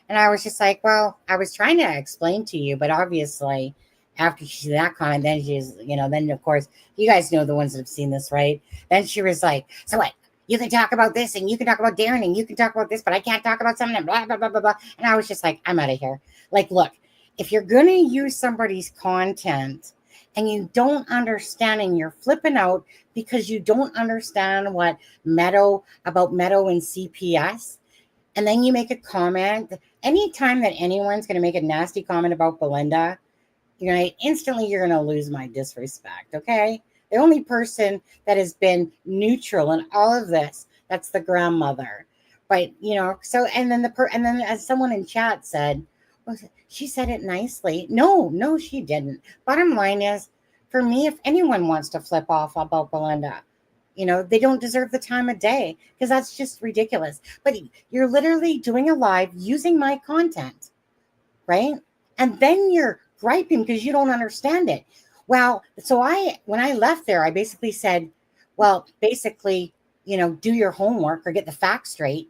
And I was just like, well, I was trying to explain to you, but obviously after she said that comment, then then of course, you guys know the ones that have seen this, right? Then she was like, so what? You can talk about this and you can talk about Darren and you can talk about this, but I can't talk about something and blah, blah, blah, blah, blah. And I was just like, I'm out of here. Like, look, if you're going to use somebody's content and you don't understand, and you're flipping out because you don't understand what Meadow and CPS. And then you make a comment. Anytime that anyone's going to make a nasty comment about Belinda, you're going to lose my disrespect. Okay. The only person that has been neutral in all of this, that's the grandmother. But, so, and then as someone in chat said, well, she said it nicely. No, she didn't. Bottom line is, for me, if anyone wants to flip off about Belinda, they don't deserve the time of day, because that's just ridiculous. But you're literally doing a live using my content, right? And then you're griping because you don't understand it. Well, so when I left there, I basically said, well, basically, do your homework or get the facts straight,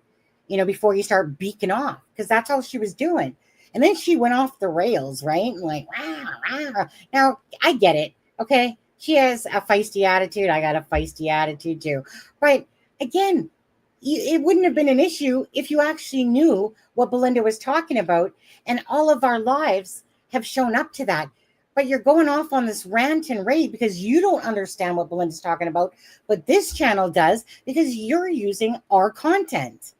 before you start beaking off, because that's all she was doing. And then she went off the rails, right? And like, rah, rah. Now I get it. Okay. She has a feisty attitude. I got a feisty attitude too. But again, it wouldn't have been an issue if you actually knew what Belinda was talking about. And all of our lives have shown up to that. But you're going off on this rant and rave because you don't understand what Belinda's talking about. But this channel does, because you're using our content,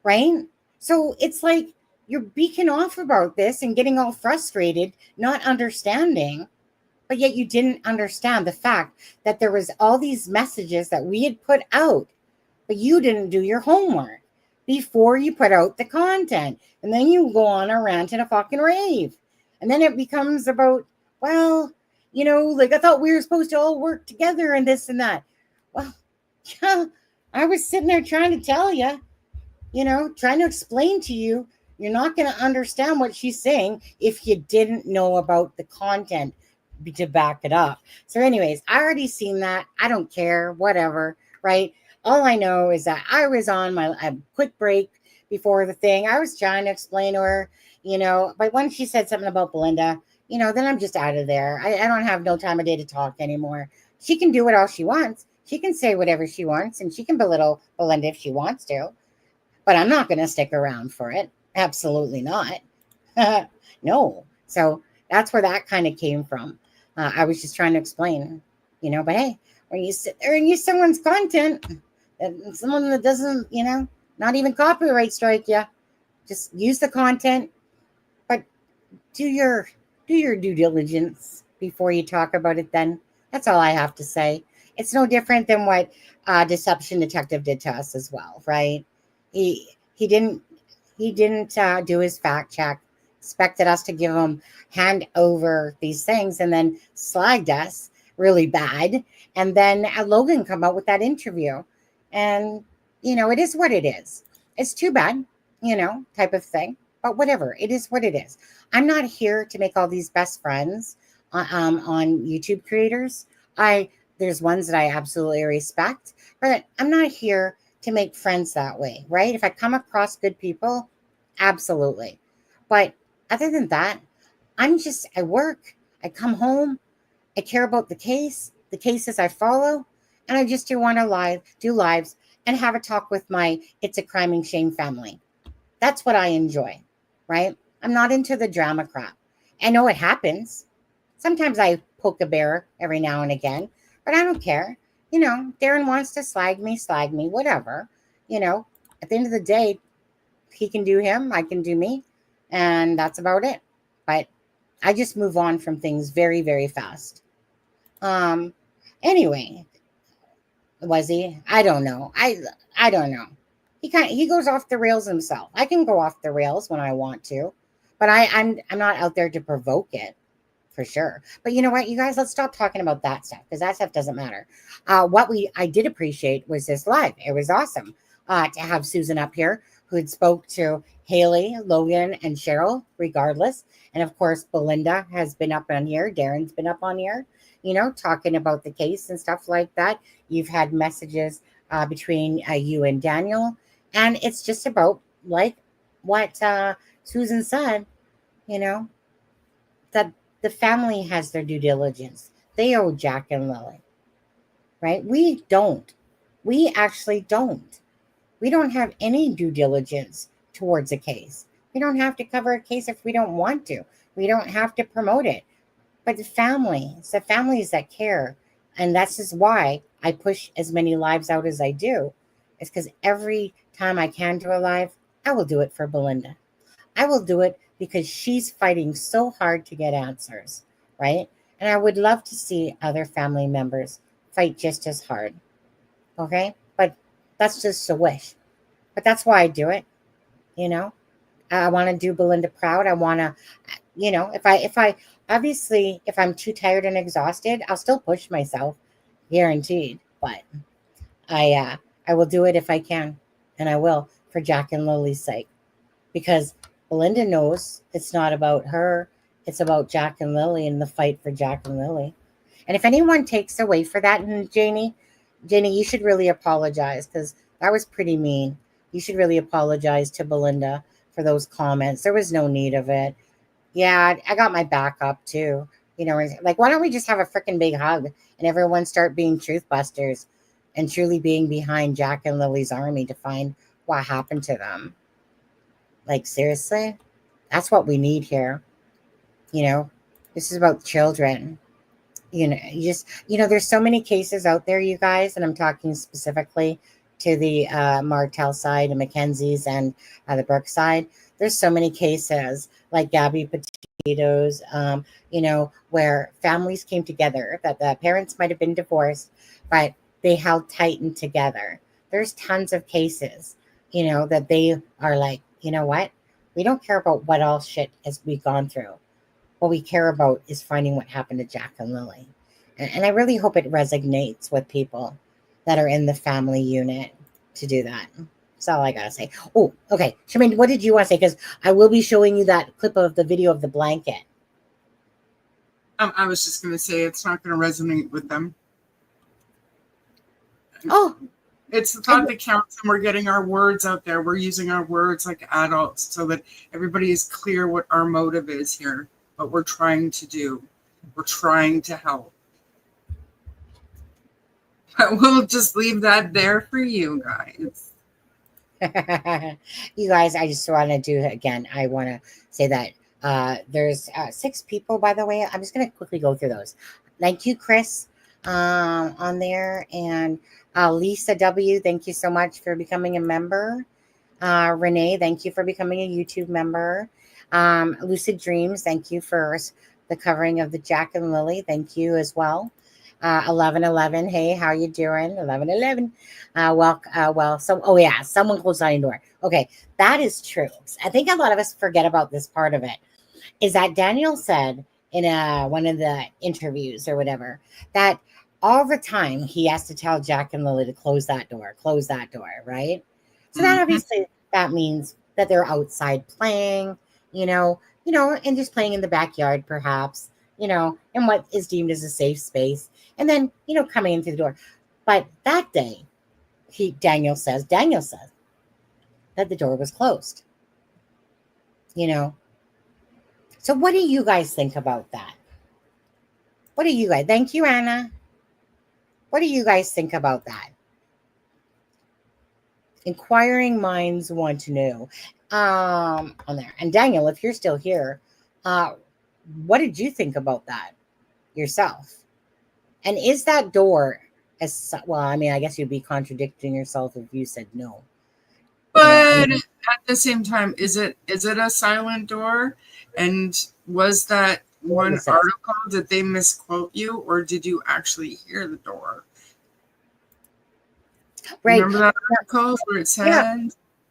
right? So it's like you're beaking off about this and getting all frustrated, not understanding. But yet you didn't understand the fact that there was all these messages that we had put out, but you didn't do your homework before you put out the content. And then you go on a rant and a fucking rave. And then it becomes about, well, like I thought we were supposed to all work together and this and that. Well, yeah, I was sitting there trying to tell you, trying to explain to you, you're not going to understand what she's saying if you didn't know about the content to back it up. So anyways, I already seen that. I don't care, whatever, right? All I know is that I was on a quick break before the thing. I was trying to explain to her, but when she said something about Belinda, then I'm just out of there. I don't have no time of day to talk anymore. She can do what all she wants. She can say whatever she wants, and she can belittle Belinda if she wants to, but I'm not going to stick around for it. Absolutely not. No. So that's where that kind of came from. I was just trying to explain, but hey, when you sit there and use someone's content, and someone that doesn't, not even copyright strike you, just use the content, but do your due diligence before you talk about it. Then that's all I have to say. It's no different than what Deception Detective did to us as well, right? He didn't do his fact check, expected us to give him hand over these things, and then slagged us really bad. And then Logan come out with that interview, and it is what it is. It's too bad, type of thing. But whatever, it is what it is. I'm not here to make all these best friends on YouTube creators. There's ones that I absolutely respect, but I'm not here to make friends that way, right? If I come across good people, absolutely. But other than that, I work, I come home, I care about the cases I follow, and I just want to do lives and have a talk with my It's a Crime and Shame family. That's what I enjoy, right? I'm not into the drama crap. I know it happens. Sometimes I poke a bear every now and again, but I don't care. Darren wants to slag me, whatever. At the end of the day, he can do him, I can do me, and that's about it. But I just move on from things very, very fast. Anyway, was he? I don't know. I don't know. He goes off the rails himself. I can go off the rails when I want to, but I'm not out there to provoke it, for sure. But you know what, you guys, let's stop talking about that stuff, because that stuff doesn't matter. What I did appreciate was this live. It was awesome to have Susan up here, who had spoke to Haley, Logan, and Cheryl, regardless. And of course, Belinda has been up on here. Darren's been up on here, talking about the case and stuff like that. You've had messages between you and Daniel. And it's just about, like what Susan said, that the family has their due diligence. They owe Jack and Lily, right? We don't. We actually don't. We don't have any due diligence towards a case. We don't have to cover a case if we don't want to. We don't have to promote it. But the families that care. And that's just why I push as many lives out as I do. It's because every time I can do a live, I will do it for Belinda. I will do it because she's fighting so hard to get answers, right? And I would love to see other family members fight just as hard. Okay? But that's just a wish. But that's why I do it, you know? I want to do Belinda proud. I want to, if I obviously if I'm too tired and exhausted, I'll still push myself, guaranteed. But I will do it if I can, and I will for Jack and Lily's sake, because Belinda knows it's not about her. It's about Jack and Lily and the fight for Jack and Lily. And if anyone takes away for that, and Janie, you should really apologize because that was pretty mean. You should really apologize to Belinda for those comments. There was no need of it. Yeah, I got my back up too. Like, why don't we just have a freaking big hug and everyone start being truth busters and truly being behind Jack and Lily's army to find what happened to them? Like, seriously? That's what we need here. This is about children. There's so many cases out there, you guys, and I'm talking specifically to the Martell side and Mackenzie's and the Brooke side. There's so many cases like Gabby Petito's, where families came together, that the parents might have been divorced, but they held tight and together. There's tons of cases, that they are like, you know what? We don't care about what all shit has we gone through. What we care about is finding what happened to Jack and Lily. And I really hope it resonates with people that are in the family unit to do that. That's all I got to say. Oh, okay. Charmaine, what did you want to say? Because I will be showing you that clip of the video of the blanket. I was just going to say it's not going to resonate with them. Oh. It's the thought that counts, and we're getting our words out there. We're using our words like adults so that everybody is clear what our motive is here, what we're trying to do. We're trying to help. But we'll just leave that there for you guys. You guys, I just want to do again. I want to say that there's 6 people, by the way. I'm just going to quickly go through those. Thank you, Chris, on there. And Lisa W., thank you so much for becoming a member. Renee, thank you for becoming a YouTube member. Lucid Dreams, thank you for the covering of the Jack and Lily. Thank you as well. 1111, hey, how you doing? 1111. Someone closed the door. Okay, that is true. I think a lot of us forget about this part of it. Is that Daniel said in one of the interviews or whatever that all the time he has to tell Jack and Lily to close that door, right? So that obviously that means that they're outside playing, and just playing in the backyard, perhaps, in what is deemed as a safe space, and then, coming into the door. But that day, Daniel says that the door was closed, So what do you guys think about that? What do you guys, thank you, Anna. What do you guys think about that? Inquiring minds want to know on there. And Daniel, if you're still here, what did you think about that yourself? And is that door well, I mean, I guess you'd be contradicting yourself if you said no. But at the same time, is it a silent door? And was that one article, did they misquote you, or did you actually hear the door? Right. Remember that article where it said? Yeah.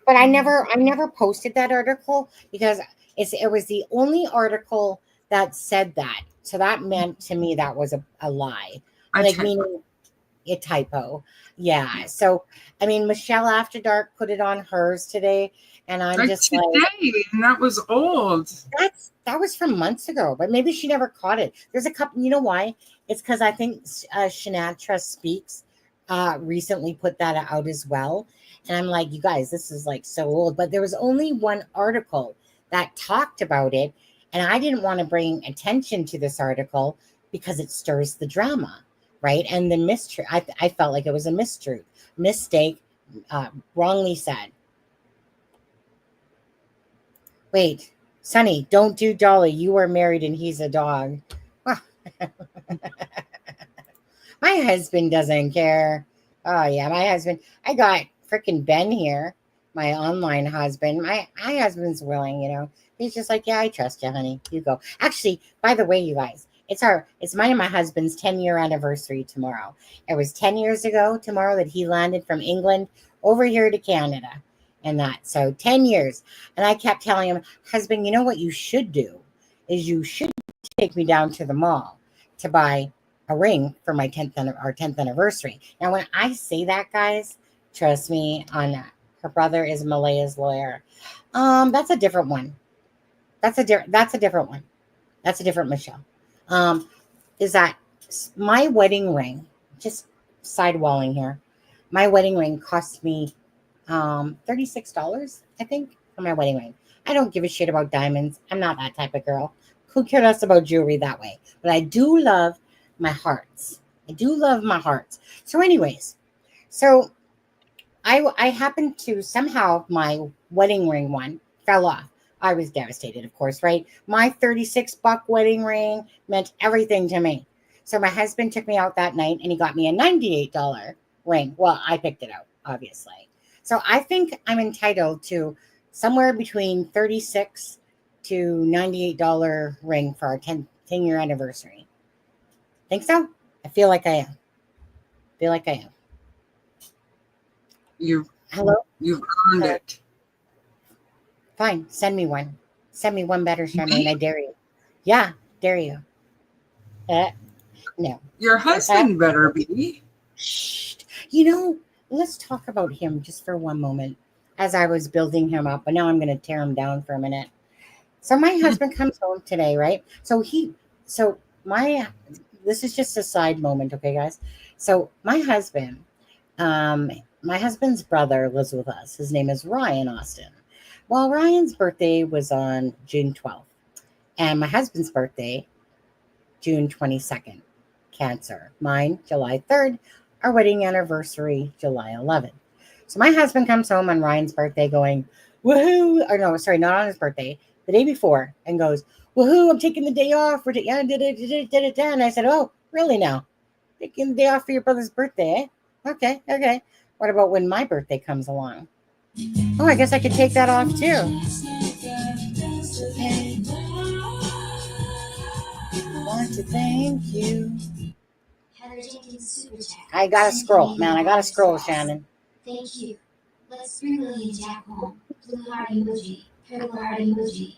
But I never posted that article because it was the only article that said that. So that meant to me that was a lie. Meaning a typo. Yeah. So I mean, Michelle After Dark put it on hers today, and I'm just today, and that was old. That was from months ago, but maybe she never caught it. There's a couple. You know why? It's because I think Shinatra Speaks recently put that out as well. And I'm like, you guys, this is like so old. But there was only one article that talked about it. And I didn't want to bring attention to this article because it stirs the drama, right? And the mistruth. I felt like it was a mistruth, mistake, wrongly said. Wait, Sonny, don't do Dolly. You are married and he's a dog. Well, My husband doesn't care. Oh yeah, my husband. I got freaking Ben here, my online husband. My husband's willing. He's just like, yeah, I trust you, honey. You go. Actually, by the way, you guys, it's mine and my husband's 10-year anniversary tomorrow. It was 10 years ago tomorrow that he landed from England over here to Canada, and that so 10 years. And I kept telling him, husband, you know what you should do is you should take me down to the mall to buy a ring for my our 10th anniversary. Now, when I say that, guys, trust me on that. Her brother is Malaya's lawyer. That's a different one. That's a different one. That's a different Michelle. Is that my wedding ring? Just sidewalling here. My wedding ring cost me $36, I think, for my wedding ring. I don't give a shit about diamonds. I'm not that type of girl. Who cares less about jewelry that way? But I do love my hearts. I do love my hearts. So anyways, so I happened to somehow my wedding ring one fell off. I was devastated, of course, right? My 36-buck wedding ring meant everything to me. So my husband took me out that night and he got me a $98 ring. Well, I picked it out, obviously. So I think I'm entitled to somewhere between $36 to $98 ring for our 10-year anniversary. Think so? I feel like I am. Hello? You've earned it. Fine. Send me one. Send me one better, Charmaine. I dare you. Yeah, dare you. No. Your husband better be. Shh. Let's talk about him just for one moment as I was building him up. But now I'm going to tear him down for a minute. So my husband comes home today, right? This is just a side moment, okay, guys? So my husband's brother lives with us. His name is Ryan Austin. Well, Ryan's birthday was on June 12th, and my husband's birthday, June 22nd, Cancer. Mine, July 3rd, our wedding anniversary, July 11th. So my husband comes home on Ryan's birthday going, woohoo, or no, sorry, not on his birthday, the day before, and goes, woohoo, I'm taking the day off. And I said, oh, really now? Taking the day off for your brother's birthday, eh? Okay. What about when my birthday comes along? Oh, I guess I could take that off too. I want to thank you. I gotta scroll, man. I gotta scroll, Shannon. Thank you. Let's bring Lily and Jack home. Blue heart emoji. Purple heart emoji.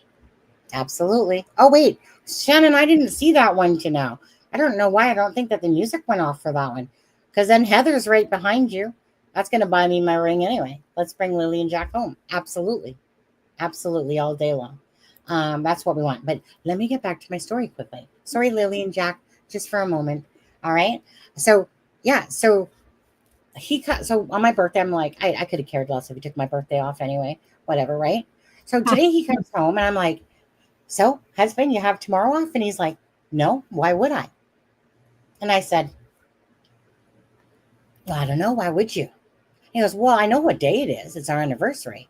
Absolutely. Oh, wait. Shannon, I didn't see that one to now. I don't know why. I don't think that the music went off for that one. Because then Heather's right behind you. That's going to buy me my ring anyway. Let's bring Lily and Jack home. Absolutely. Absolutely. All day long. That's what we want. But let me get back to my story quickly. Sorry, Lily and Jack, just for a moment. All right. So, yeah. So on my birthday, I'm like, I could have cared less if he took my birthday off anyway. Whatever, right? So today he comes home and I'm like, so, husband, you have tomorrow off? And he's like, no, why would I? And I said, well, I don't know. Why would you? He goes, well, I know what day it is. It's our anniversary.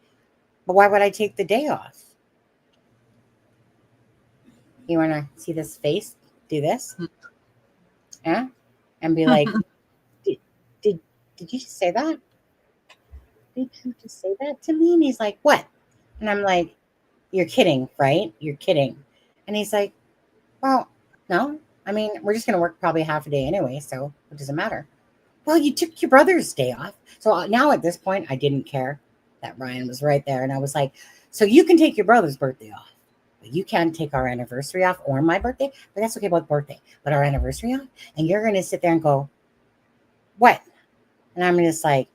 But why would I take the day off? You want to see this face? Do this? Yeah? And be like, did you just say that? Did you just say that to me? And he's like, what? And I'm like, you're kidding, right? You're kidding. And he's like, well, no. I mean, we're just going to work probably half a day anyway, so it doesn't matter. Well, you took your brother's day off. So now at this point, I didn't care that Ryan was right there. And I was like, so you can take your brother's birthday off, but you can't take our anniversary off or my birthday. But that's okay about birthday, but our anniversary off. And you're going to sit there and go, what? And I'm just like,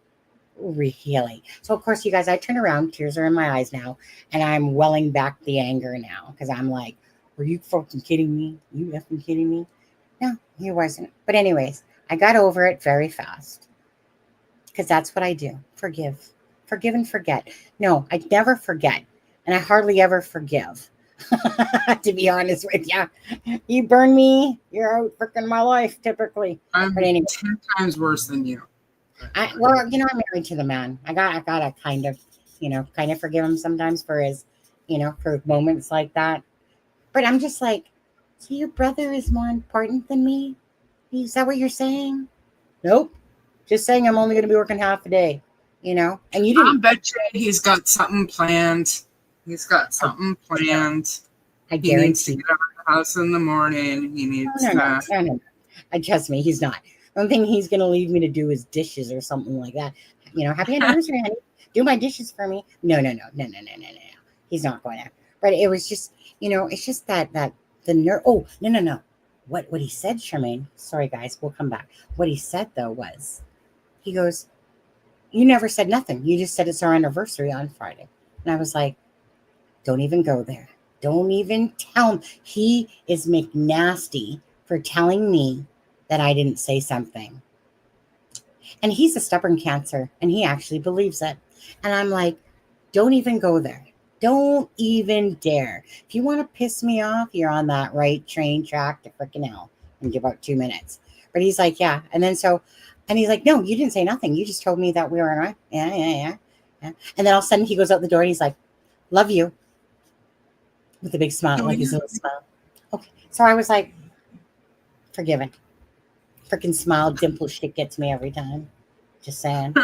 really? So, of course, you guys, I turn around, tears are in my eyes now, and I'm welling back the anger now because I'm like, were you fucking kidding me? You effing kidding me? No, he wasn't. But anyways, I got over it very fast because that's what I do. Forgive and forget. No, I never forget, and I hardly ever forgive. To be honest with you, you burn me, you're out freaking my life typically. I'm but anyway, 10 times worse than you. I'm married to the man. I gotta kind of forgive him sometimes for his, for moments like that. But I'm just like, So your brother is more important than me? Is that what you're saying? Nope. Just saying I'm only going to be working half a day, you know? And you I didn't. bet you he's got something planned. He's got I, something planned. I He needs to guarantee. get out of the house in the morning. He needs No, no, no, to. no, no. Trust me, he's not. The only thing he's going to leave me to do is dishes or something like that. You know, happy anniversary, honey. Do my dishes for me. No, no, no, no, no, no, no, no. He's not going to. But it was just, you know, it's just that the nerve. Oh, no, no, no. What he said, Charmaine. Sorry, guys, we'll come back. What he said though was, he goes, "You never said nothing. You just said it's our anniversary on Friday." And I was like, "Don't even go there. Don't even tell him." He is McNasty for telling me that I didn't say something. And he's a stubborn cancer and he actually believes it. And I'm like, don't even go there. Don't even dare. If you want to piss me off, you're on that right train track to freaking hell in about 2 minutes. But he's like, yeah. And then and he's like, no, you didn't say nothing. You just told me that we were in. Yeah. And then all of a sudden he goes out the door and he's like, love you, with a big smile, like his little smile. Okay. So I was like, forgiven. Freaking smile, dimple shit gets me every time. Just saying.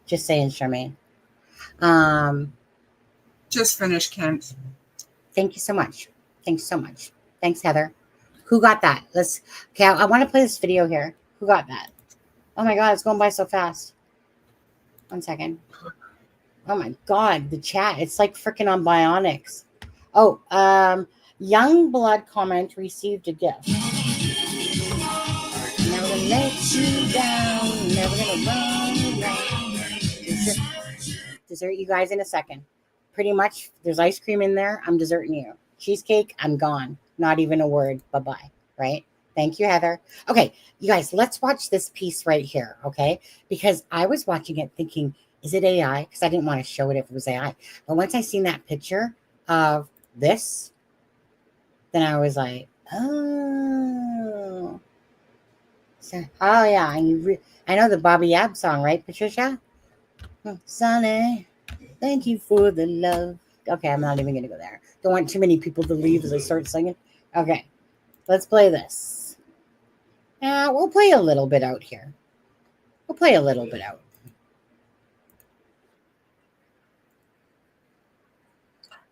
Just saying, Charmaine. Just finished, Kent. Thank you so much. Thanks so much. Thanks, Heather. Who got that? Okay, I want to play this video here. Who got that? Oh my God, it's going by so fast. 1 second. Oh my God, the chat. It's like freaking on bionics. Oh, Young Blood comment received a gift. Never gonna let you down. Never gonna run around. Dessert you guys in a second. Pretty much, there's ice cream in there. I'm deserting you. Cheesecake, I'm gone. Not even a word. Bye-bye. Right? Thank you, Heather. Okay, you guys, let's watch this piece right here, okay? Because I was watching it thinking, is it AI? Because I didn't want to show it if it was AI. But once I seen that picture of this, then I was like, oh. So, oh, yeah. I know the Bobby Ab song, right, Patricia? Sunny, thank you for the love. Okay, I'm not even going to go there. Don't want too many people to leave as I start singing. Okay, let's play this. We'll play a little bit out here. We'll play a little bit out.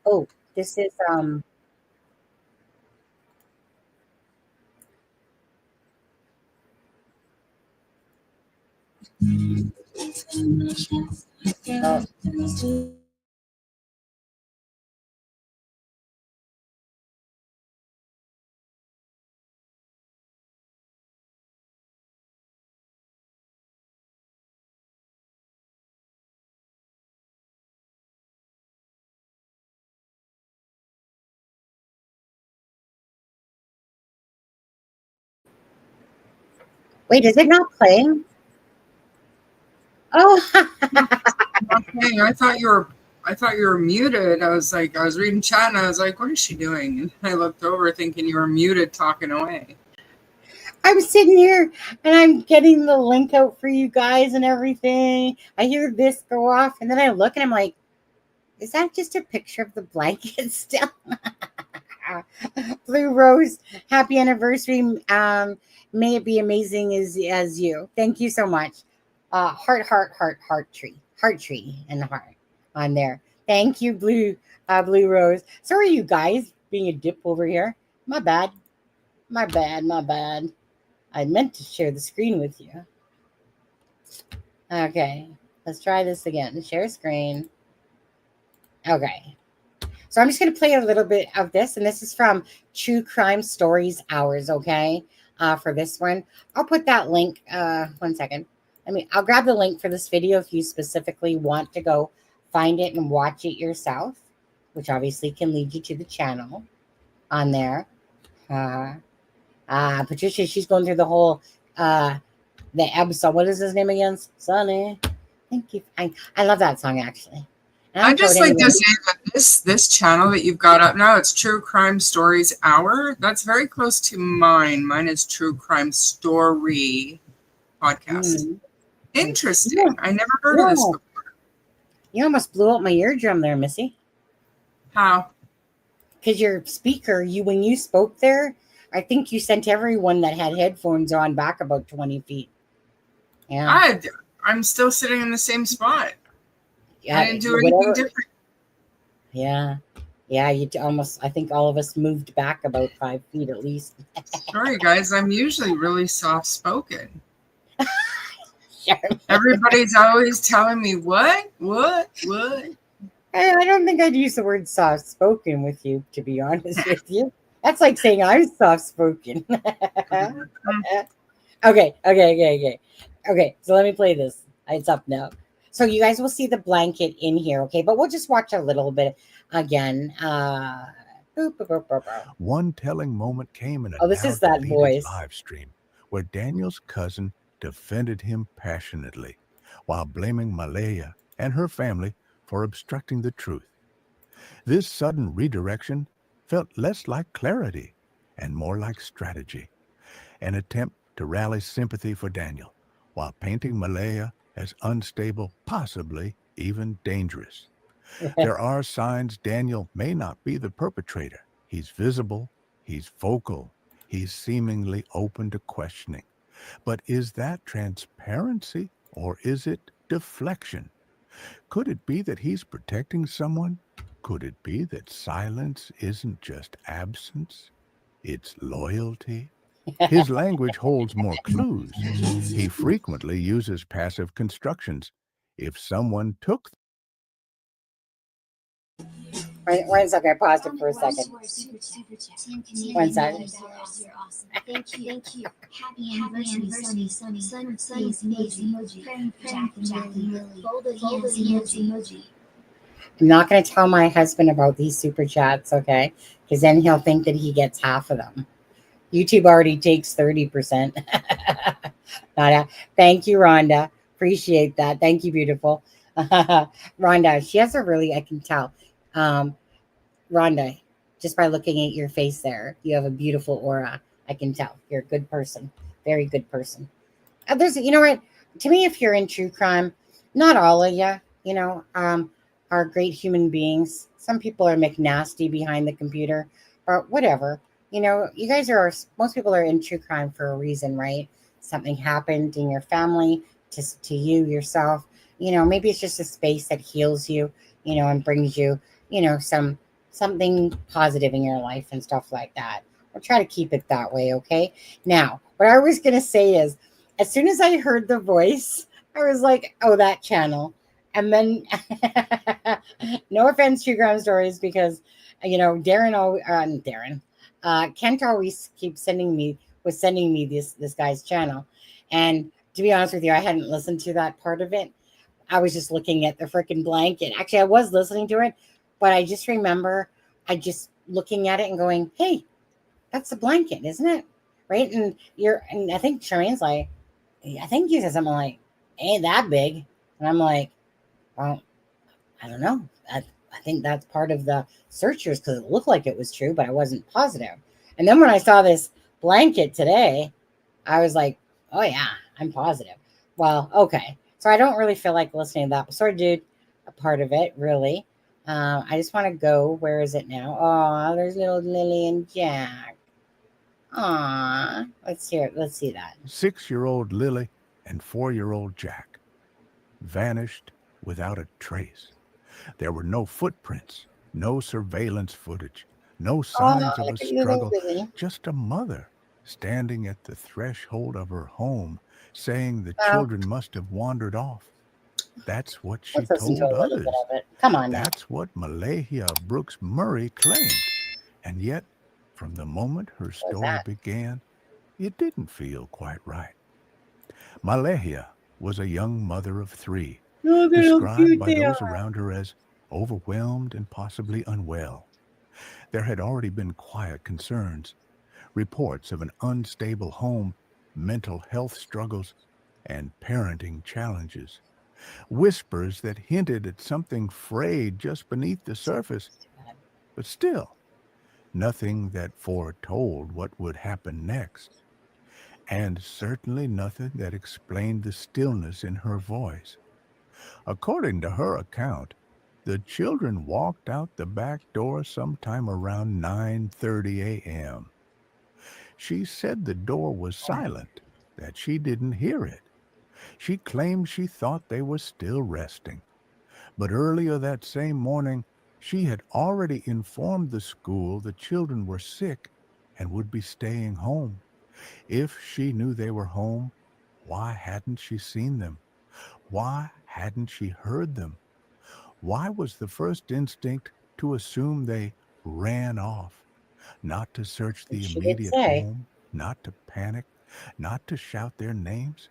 Oh, this is oh. Wait, is it not playing? Oh, Okay, I thought you were muted. I was like, I was reading chat and I was like, what is she doing? And I looked over thinking you were muted talking away. I'm sitting here and I'm getting the link out for you guys and everything. I hear this go off and then I look and I'm like, is that just a picture of the blanket still? Blue Rose, happy anniversary. May it be amazing as you. Thank you so much. Heart tree, and the heart on there. Thank you, Blue Rose. Sorry, you guys, being a dip over here. My bad. My bad. My bad. I meant to share the screen with you. Okay, let's try this again. Share screen. Okay. So I'm just going to play a little bit of this, and this is from True Crime Stories Hours, okay? For this one. I'll put that link, 1 second. I'll grab the link for this video if you specifically want to go find it and watch it yourself, which obviously can lead you to the channel on there. Patricia, she's going through the whole, the episode. What is his name again? Sunny. Thank you. I love that song, actually. I just like to say that this channel that you've got up now, it's True Crime Stories Hour. That's very close to mine. Mine is True Crime Story Podcast. Interesting. Yeah. I never heard of this before. You almost blew out my eardrum there, Missy. How? because your speaker, when you spoke there, I think you sent everyone that had headphones on back about 20 feet. Yeah. I'm still sitting in the same spot. Yeah. I didn't do anything Whatever. different. Yeah. Yeah. Almost, I think all of us moved back about 5 feet at least. Sorry, guys. I'm usually really soft spoken. Sure. Everybody's always telling me what. I don't think I'd use the word soft spoken with you, to be honest with you. That's like saying I'm soft spoken. Okay. So let me play this. It's up now. So you guys will see the blanket in here, okay? But we'll just watch a little bit again. Boop, boop, boop, boop, boop. One telling moment came in a Oh, this now is that deleted voice. live stream where Daniel's cousin defended him passionately while blaming Malaya and her family for obstructing the truth. This sudden redirection felt less like clarity and more like strategy, an attempt to rally sympathy for Daniel while painting Malaya as unstable, possibly even dangerous. There are signs Daniel may not be the perpetrator. He's visible, he's vocal, he's seemingly open to questioning. But is that transparency or is it deflection? Could it be that he's protecting someone? Could it be that silence isn't just absence? It's loyalty? His language holds more clues. He frequently uses passive constructions. If someone took One second, I paused it for a second. One second. Thank you. Happy anniversary, Sunny. Face emoji. Praying for Jack and Lily. Folded hands emoji. I'm not going to tell my husband about these super chats, okay? Because then he'll think that he gets half of them. YouTube already takes 30%. Thank you, Rhonda. Appreciate that. Thank you, beautiful. Rhonda, she has a really, I can tell. Rhonda, just by looking at your face there, you have a beautiful aura. I can tell. You're a good person. Very good person. You know what? To me, if you're in true crime, not all of you, are great human beings. Some people are McNasty behind the computer, or whatever. You guys most people are in true crime for a reason, right? Something happened in your family to you yourself. Maybe it's just a space that heals you, and brings you, something positive in your life and stuff like that. We'll try to keep it that way, okay? Now, what I was going to say is, as soon as I heard the voice, I was like, oh, that channel. And then, no offense, True Crime Stories, because, Kent always was sending me this guy's channel. And to be honest with you, I hadn't listened to that part of it. I was just looking at the freaking blanket. Actually, I was listening to it, but I just remember looking at it and going, hey, that's a blanket, isn't it? Right? And I think Charmaine's like, I think you said something like, ain't that big. And I'm like, well, I don't know. I think that's part of the searchers because it looked like it was true, but I wasn't positive. And then when I saw this blanket today, I was like, oh, yeah, I'm positive. Well, okay. So I don't really feel like listening to that. But sort of did a part of it, really. I just want to go. Where is it now? Oh, there's little Lily and Jack. Aw. Let's hear it. Let's see that. 6-year-old Lily and 4-year-old Jack vanished without a trace. There were no footprints, no surveillance footage, no signs of a struggle, just a mother standing at the threshold of her home saying the children must have wandered off. That's what she told others. Come on now. That's what Malahia Brooks Murray claimed. And yet, from the moment her story began, it didn't feel quite right. Malahia was a young mother of 3, described by those around her as overwhelmed and possibly unwell. There had already been quiet concerns, reports of an unstable home, mental health struggles, and parenting challenges. Whispers that hinted at something frayed just beneath the surface, but still, nothing that foretold what would happen next. And certainly nothing that explained the stillness in her voice. According to her account, The children walked out the back door sometime around 9:30 a.m. She said the door was silent, that she didn't hear it. She claimed she thought they were still resting. But earlier that same morning, she had already informed the school the children were sick and would be staying home. If she knew they were home, why hadn't she seen them? Why hadn't she heard them? Why was the first instinct to assume they ran off, not to search the She did immediate say. home, not to panic, not to shout their names?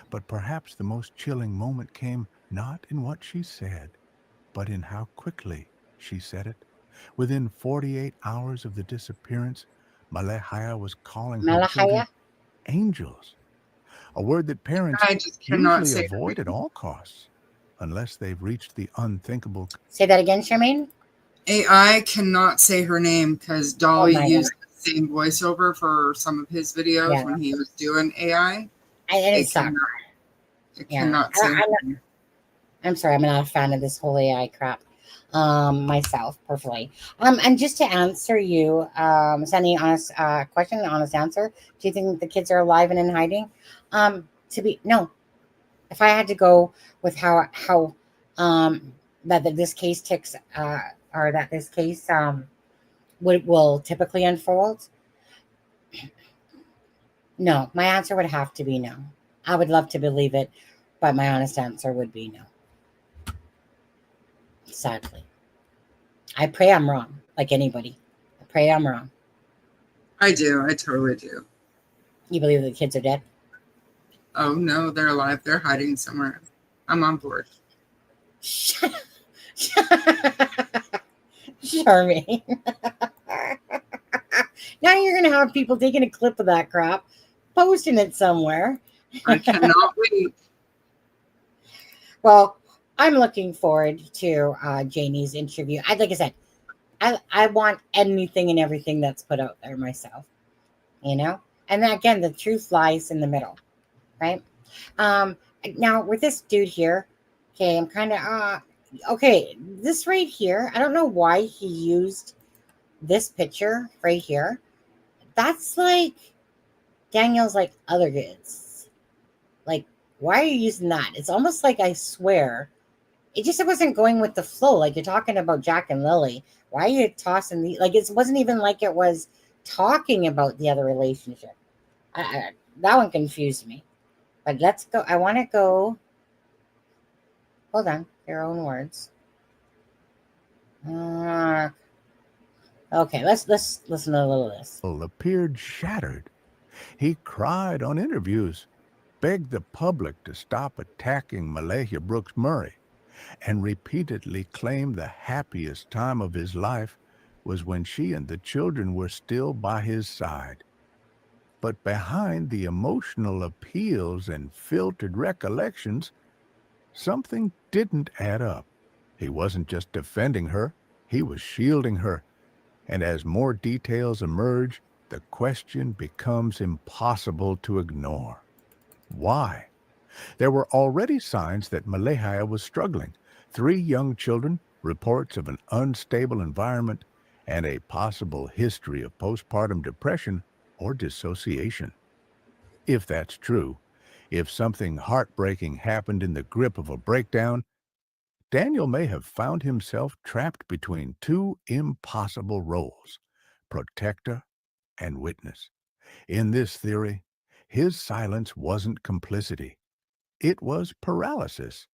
But perhaps the most chilling moment came not in what she said, but in how quickly she said it. Within 48 hours of the disappearance, Malehaya was calling her children Malahaya? angels, a word that parents I just cannot usually say her avoid at name. all costs, unless they've reached the unthinkable. Say that again, Charmaine. AI cannot say her name because Oh Dolly my used God. the same voiceover for some of his videos Yeah. when he was doing AI. And it It sucked. cannot, it Yeah. cannot say her name. I'm sorry, I'm not a fan of this whole AI crap. Myself, personally. And just to answer you, Sunny, honest question, honest answer. Do you think the kids are alive and in hiding? No. If I had to go with how that this case ticks, or that this case will typically unfold, no. My answer would have to be no. I would love to believe it, but my honest answer would be no. Sadly. I pray I'm wrong, like anybody. I pray I'm wrong. I do. I totally do. You believe the kids are dead? Oh, no, they're alive. They're hiding somewhere. I'm on board. Shut up. Charmaine. Now you're going to have people taking a clip of that crap, posting it somewhere. I cannot wait. Well, I'm looking forward to Janie's interview. Like I said, I want anything and everything that's put out there myself, you know? And then again, the truth lies in the middle, right? Now with this dude here, okay, I'm kind of okay, this right here, I don't know why he used this picture right here. That's like Daniel's like other goods. Like, why are you using that? It's almost like, I swear, it wasn't going with the flow. Like, you're talking about Jack and Lily. Why are you tossing the, like, it wasn't even like it was talking about the other relationship. That one confused me. But let's go. I want to go. Hold on. Your own words. Okay, let's listen to a little of this. Appeared shattered. He cried on interviews, begged the public to stop attacking Malahia Brooks Murray, and repeatedly claimed the happiest time of his life was when she and the children were still by his side. But behind the emotional appeals and filtered recollections, something didn't add up. He wasn't just defending her, he was shielding her. And as more details emerge, the question becomes impossible to ignore. Why? There were already signs that Malahia was struggling. 3 young children, reports of an unstable environment, and a possible history of postpartum depression or dissociation. If that's true, if something heartbreaking happened in the grip of a breakdown, Daniel may have found himself trapped between 2 impossible roles, protector and witness. In this theory, his silence wasn't complicity. It was paralysis.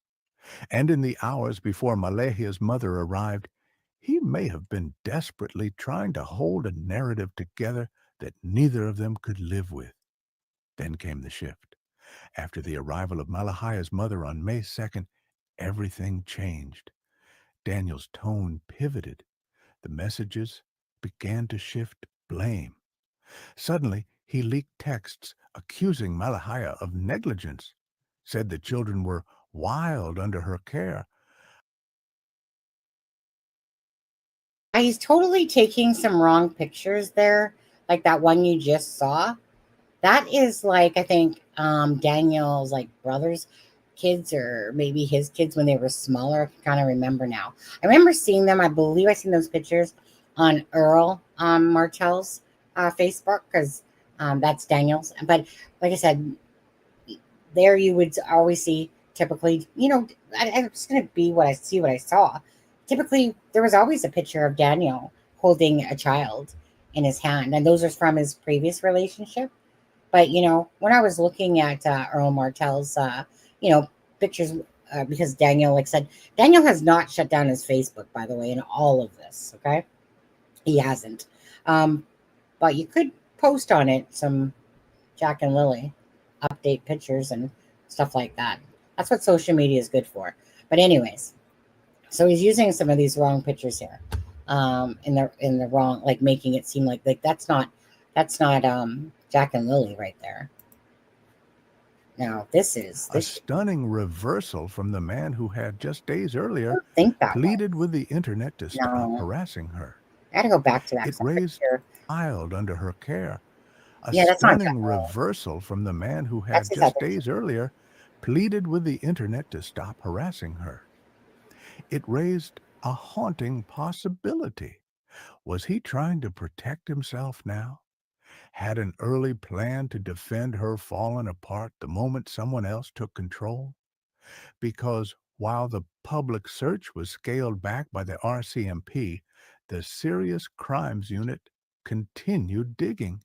And in the hours before Malahia's mother arrived, he may have been desperately trying to hold a narrative together that neither of them could live with. Then came the shift. After the arrival of Malahia's mother on May 2nd, everything changed. Daniel's tone pivoted. The messages began to shift blame. Suddenly, he leaked texts accusing Malahia of negligence, said the children were wild under her care. He's totally taking some wrong pictures there, like that one you just saw. That is like, I think, Daniel's like brothers kids, or maybe his kids when they were smaller. I can kind of remember now. I remember seeing them. I believe I seen those pictures on Earl Martell's Facebook, because that's Daniel's. But like I said, there you would always see typically, I'm just going to be what I saw. Typically, there was always a picture of Daniel holding a child in his hand, and those are from his previous relationship. But, when I was looking at Earl Martell's, pictures, because Daniel, like I said, Daniel has not shut down his Facebook, by the way, in all of this, okay? He hasn't. But you could post on it some Jack and Lily update pictures and stuff like that. That's what social media is good for. But anyways, so he's using some of these wrong pictures here, in the wrong, like making it seem like that's not Jack and Lily right there. Now this A stunning reversal from the man who had just days I earlier don't think that pleaded was. with the internet to stop No, harassing her. I got to go back to that. It 'Cause I'm pretty raised sure. a child under her care. A Yeah, that's not Jack stunning and Lily. reversal from the man who That's had his just other. days earlier pleaded with the internet to stop harassing her. It raised a haunting possibility. Was he trying to protect himself now? Had an early plan to defend her fallen apart the moment someone else took control? Because while the public search was scaled back by the RCMP, the Serious Crimes Unit continued digging.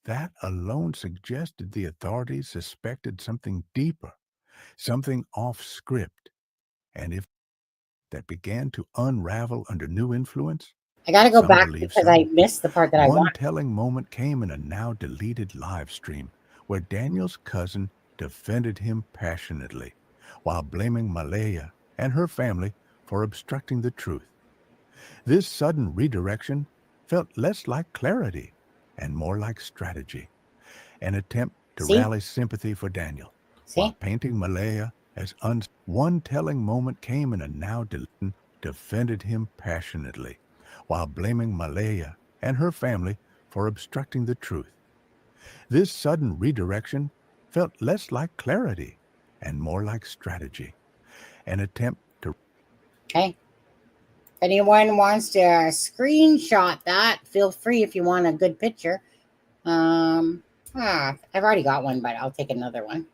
That alone suggested the authorities suspected something deeper, something off script. And if that began to unravel under new influence, I got to go some back believe because I so. missed the part that I One want. telling moment came in a now deleted live stream where Daniel's cousin defended him passionately while blaming Malaya and her family for obstructing the truth. This sudden redirection felt less like clarity and more like strategy, an attempt to See, rally sympathy for Daniel while see, painting Malaya as one telling moment came in a now defended him passionately while blaming Malaya and her family for obstructing the truth. This sudden redirection felt less like clarity and more like strategy, an attempt to okay. If anyone wants to screenshot that, feel free if you want a good picture. I've already got one, but I'll take another one.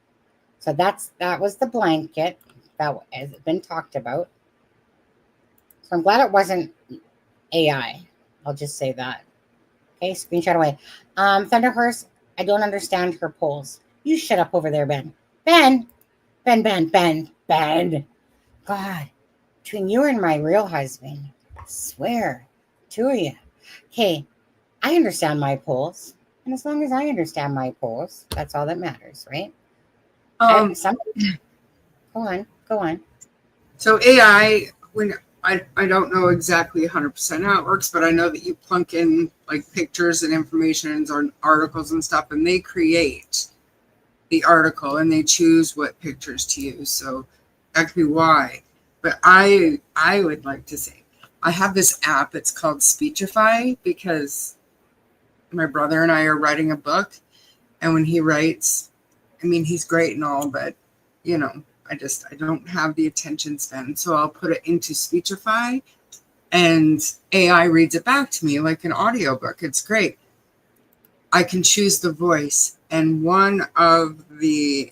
So that was the blanket that has been talked about. So I'm glad it wasn't AI. I'll just say that. Okay, screenshot away. Thunderhorse, I don't understand her polls. You shut up over there, Ben. Ben, Ben, Ben, Ben, Ben. God, between you and my real husband, I swear, two of you. Okay, I understand my polls, and as long as I understand my polls, that's all that matters, right? Um, Go on. so AI, when I don't know exactly 100% how it works, but I know that you plunk in like pictures and information or articles and stuff, and they create the article and they choose what pictures to use. So that could be why. But I would like to say I have this app. It's called Speechify because my brother and I are writing a book, and when he writes, I mean, he's great and all, but I don't have the attention span. So I'll put it into Speechify and AI reads it back to me like an audiobook. It's great. I can choose the voice, and one of the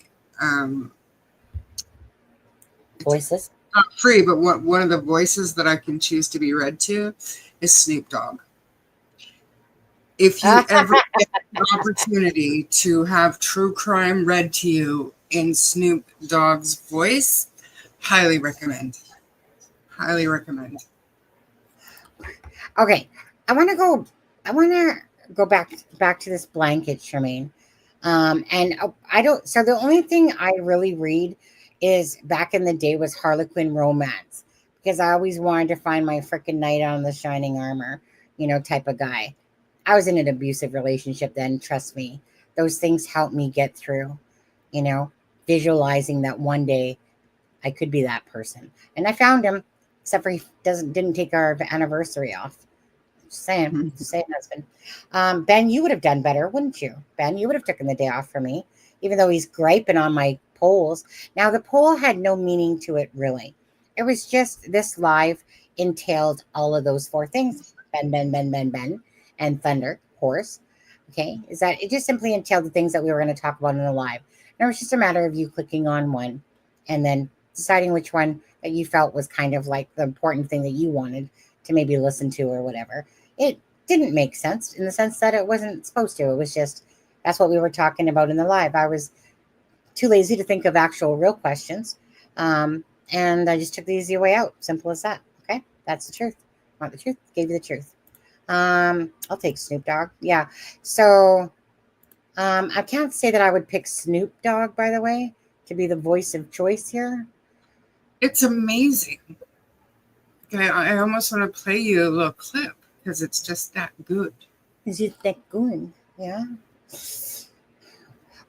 Voices. not free, but one of the voices that I can choose to be read to is Snoop Dogg. If you ever get an opportunity to have true crime read to you in Snoop Dogg's voice, highly recommend. Highly recommend. Okay, I want to go back to this blanket, Charmaine. And I don't. So the only thing I really read is back in the day was Harlequin romance, because I always wanted to find my freaking knight on the shining armor, type of guy. I was in an abusive relationship then. Trust me, those things helped me get through. You know, visualizing that one day I could be that person, and I found him. Except for he didn't take our anniversary off. Just saying, husband. Ben, you would have done better, wouldn't you? Ben, you would have taken the day off for me, even though he's griping on my polls. Now, the poll had no meaning to it, really. It was just this live entailed all of those four things: Ben, Ben, Ben, Ben, Ben, and thunder, horse. Okay, is that it? Just simply entailed the things that we were going to talk about in the live. And it was just a matter of you clicking on one and then deciding which one that you felt was kind of like the important thing that you wanted to maybe listen to or whatever. It didn't make sense in the sense that it wasn't supposed to. It was just that's what we were talking about in the live. I was too lazy to think of actual real questions. And I just took the easy way out. Simple as that. Okay. That's the truth. Want the truth? Gave you the truth. I'll take Snoop Dogg. Yeah. So I can't say that I would pick Snoop Dogg, by the way, to be the voice of choice here. It's amazing. Okay, I almost want to play you a little clip because it's just that good. Is it that good? Yeah.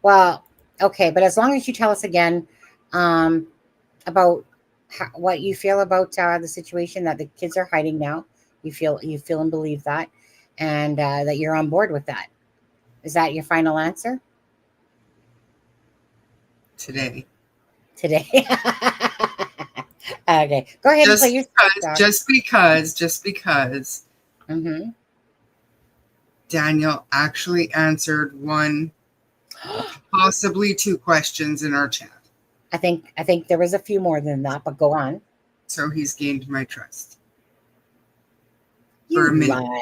Well, okay, but as long as you tell us again about what you feel about the situation that the kids are hiding now, you feel and believe that, and that you're on board with that. Is that your final answer? Today. Okay, go ahead and play your just because Mm-hmm. Daniel actually answered one, possibly two questions in our chat. I think there was a few more than that, but go on. So he's gained my trust. You For a minute. lie.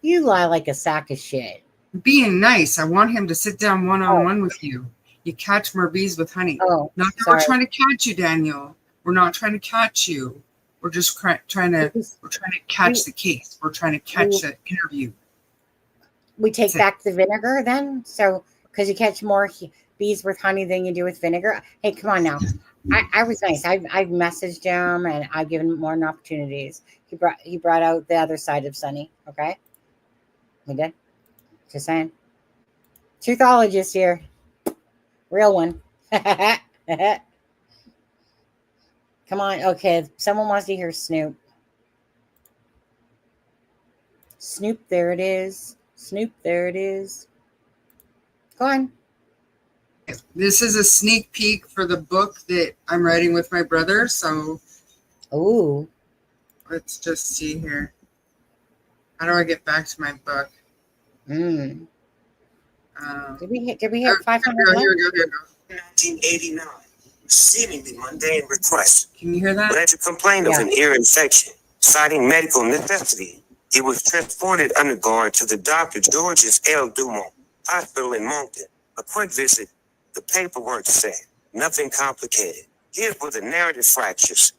You lie like a sack of shit. Being nice. I want him to sit down one-on-one with you. You catch more bees with honey. Oh, Not that sorry. we're trying to catch you, Daniel. We're not trying to catch you. We're just trying to catch the case. We're trying to catch the interview. We take back the vinegar then? So, because you catch more bees with honey than you do with vinegar? Hey, come on now. I was nice. I've messaged him and I've given him more opportunities. He brought out the other side of Sunny. Okay? We did. Just saying. Truthologist here. Real one. Come on. Okay. Someone wants to hear Snoop. Snoop, there it is. Snoop, there it is. Go on. This is a sneak peek for the book that I'm writing with my brother. So, Ooh. let's just see here. How do I get back to my book? Did we hit 500? Here we go. 1989, seemingly mundane request Can you hear that? led to complaint of an ear infection. Citing medical necessity, he was transported undergoing to the Dr. George's L. Dumont Hospital in Moncton. A quick visit, the paperwork said, nothing complicated. Here were the narrative fractures.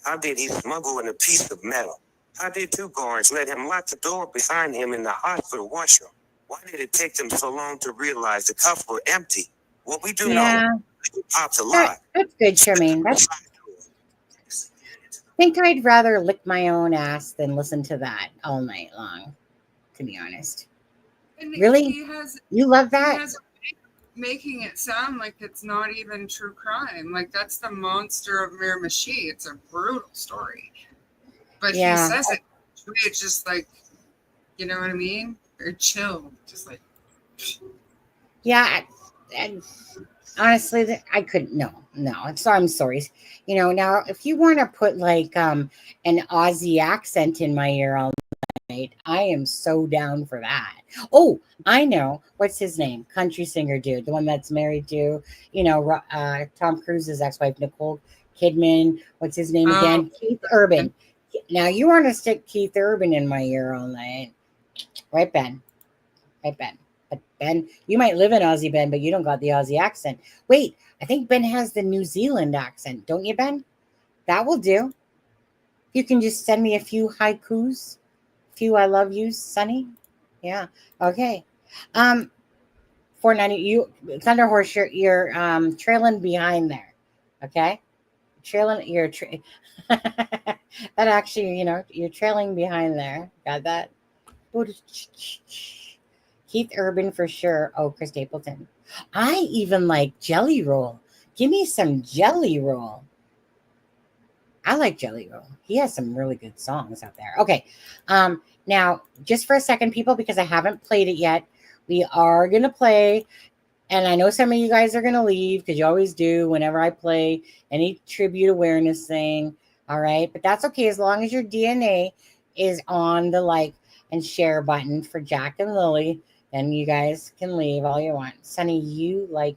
How did he smuggle in a piece of metal? How did two guards let him lock the door behind him in the hospital washroom? Why did it take them so long to realize the cuffs were empty? What we do know, he popped a lot. That's good, Charmaine. I think I'd rather lick my own ass than listen to that all night long, to be honest. And Really? You love He that? has making it sound like it's not even true crime. Like that's the monster of Miramichi. It's a brutal story. But Yeah. he says it. It's just like, you know what I mean? Very chill. Just like. Yeah. And honestly, I couldn't. No. I'm sorry. You know, now if you want to put like an Aussie accent in my ear all night, I am so down for that. Oh, I know. What's his name? Country singer dude, the one that's married to, Tom Cruise's ex-wife, Nicole Kidman. What's his name again? Keith Urban. Now you want to stick Keith Urban in my ear all night, right, Ben? Right, Ben. But Ben, you might live in Aussie, Ben, but you don't got the Aussie accent. Wait, I think Ben has the New Zealand accent, don't you, Ben? That will do. You can just send me a few haikus, a few I love yous, Sonny. Yeah. Okay. 490. You Thunder Horse, you're trailing behind there. Okay. That actually, you're trailing behind there. Got that? Keith Urban for sure. Oh, Chris Stapleton. I even like Jelly Roll. Give me some Jelly Roll. I like Jelly Roll. He has some really good songs out there. Okay. Now, just for a second, people, because I haven't played it yet, we are going to play And I know some of you guys are going to leave because you always do whenever I play any tribute awareness thing. All right. But that's okay as long as your DNA is on the like and share button for Jack and Lily. Then you guys can leave all you want. Sunny, you like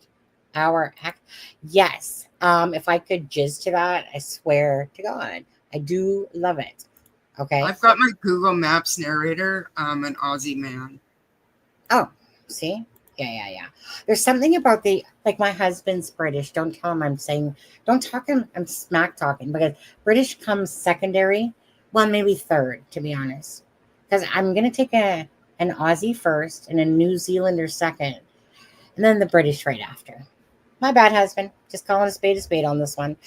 our act? Yes. If I could jizz to that, I swear to God, I do love it. Okay. I've got my Google Maps narrator, an Aussie man. Oh, see? Yeah. There's something about the, like my husband's British. Don't tell him don't talk him, I'm smack talking because British comes secondary. Well, maybe third, to be honest. Because I'm going to take an Aussie first and a New Zealander second. And then the British right after. My bad, husband. Just calling a spade on this one.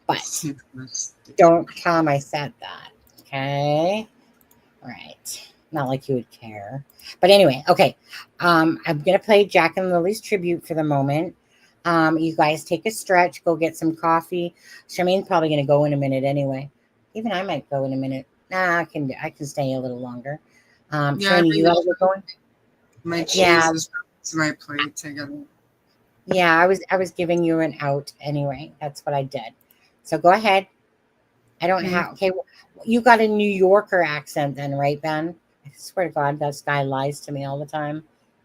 But don't tell him I said that. Okay? All right. Not like you would care. But anyway, okay. I'm going to play Jack and Lily's tribute for the moment. You guys take a stretch. Go get some coffee. Charmaine's probably going to go in a minute anyway. Even I might go in a minute. Nah, I can stay a little longer. Charmaine, you gotta get going? My cheese is to my plate to get. Yeah, I was giving you an out anyway. That's what I did. So go ahead. I don't have. Okay, you got a New Yorker accent then, right, Ben? I swear to God, that guy lies to me all the time.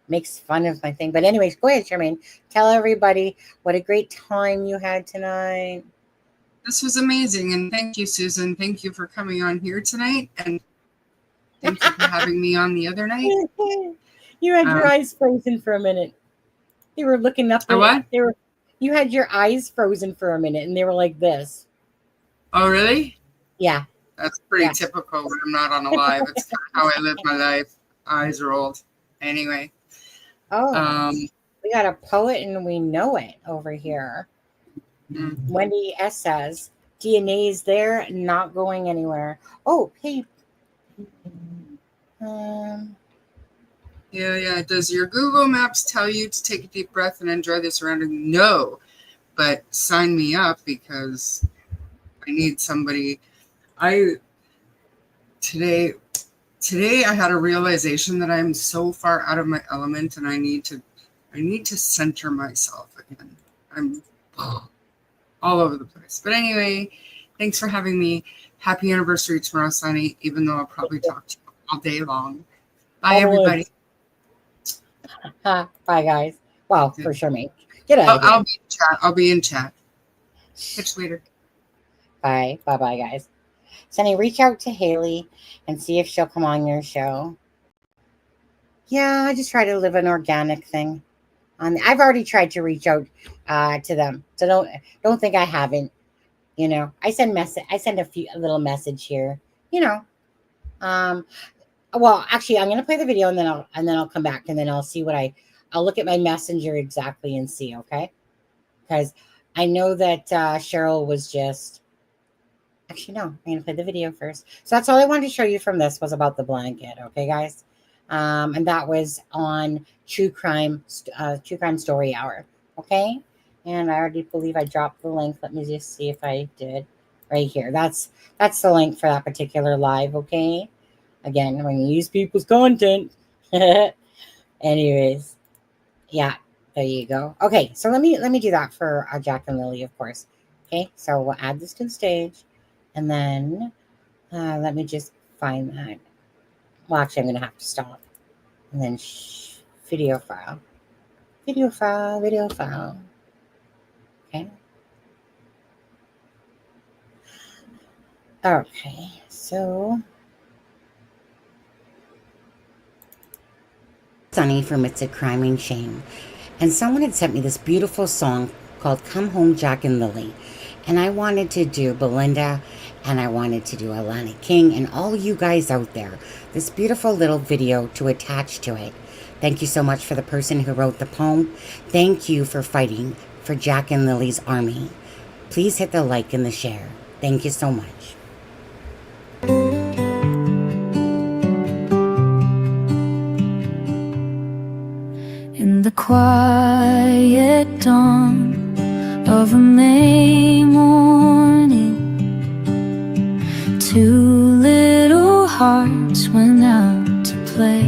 Makes fun of my thing. But anyways, go ahead, Charmaine. Tell everybody what a great time you had tonight. This was amazing, and thank you, Susan. Thank you for coming on here tonight, and thank you for having me on the other night. You had your eyes frozen for a minute. They were looking up. What? You had your eyes frozen for a minute, and they were like this. Oh, really? Yeah. That's pretty typical when I'm not on a live. It's kind of how I live my life. Eyes rolled. Anyway. Oh. We got a poet, and we know it over here. Wendy S says, DNA is there, not going anywhere. Oh, hey. Yeah. Does your Google Maps tell you to take a deep breath and enjoy the surrounding? No, but sign me up because I need somebody. Today I had a realization that I'm so far out of my element, and I need to center myself again. I'm all over the place. But anyway, thanks for having me. Happy anniversary tomorrow, Sunny, even though I'll probably talk to you all day long. Bye, everybody. Bye, guys. Well, for sure, mate. Get out. I'll be in chat. Catch you later. Bye, guys. Sunny, reach out to Haley and see if she'll come on your show. Yeah, I just try to live an organic thing. I've already tried to reach out to them, so don't think I haven't. You know, I send a little message here. You know, well, actually, I'm gonna play the video and then I'll come back and then I'll see I'll look at my messenger exactly and see. Okay, because I know that Cheryl was just. Actually, no, I'm gonna play the video first. So that's all I wanted to show you from this was about the blanket. Okay, guys. And that was on True Crime Story Hour. Okay, and I already believe I dropped the link. Let me just see if I did right here. That's the link for that particular live. Okay, again, when you use people's content. Anyways, yeah, there you go. Okay, so let me do that for Jack and Lily, of course. Okay, so we'll add this to the stage, and then let me just find that. Well, actually, I'm going to have to stop. And then video file. Okay. Okay, so. Sunny from It's a Crime and Shame. And someone had sent me this beautiful song called Come Home, Jack and Lily. And I wanted to do Belinda, and I wanted to do Alana King, and all you guys out there, this beautiful little video to attach to it. Thank you so much for the person who wrote the poem. Thank you for fighting for Jack and Lily's army. Please hit the like and the share. Thank you so much. In the quiet dawn of a May morning, two little hearts went out to play.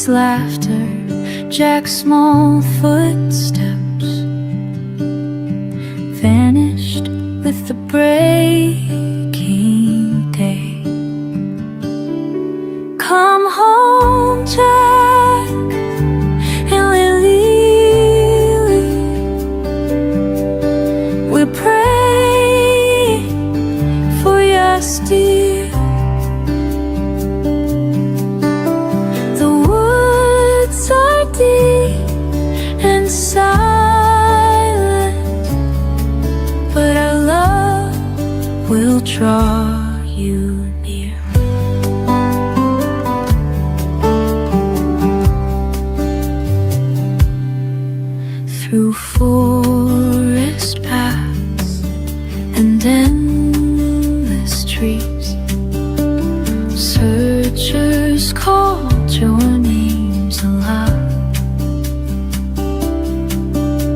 Lily's laughter, Jack's small footsteps vanished with the breaking day. Come home, Jack and Lily, we're praying for your steer. The woods are deep and silent, but our love will draw you near. Through forest paths and endless trees, searchers called your names aloud.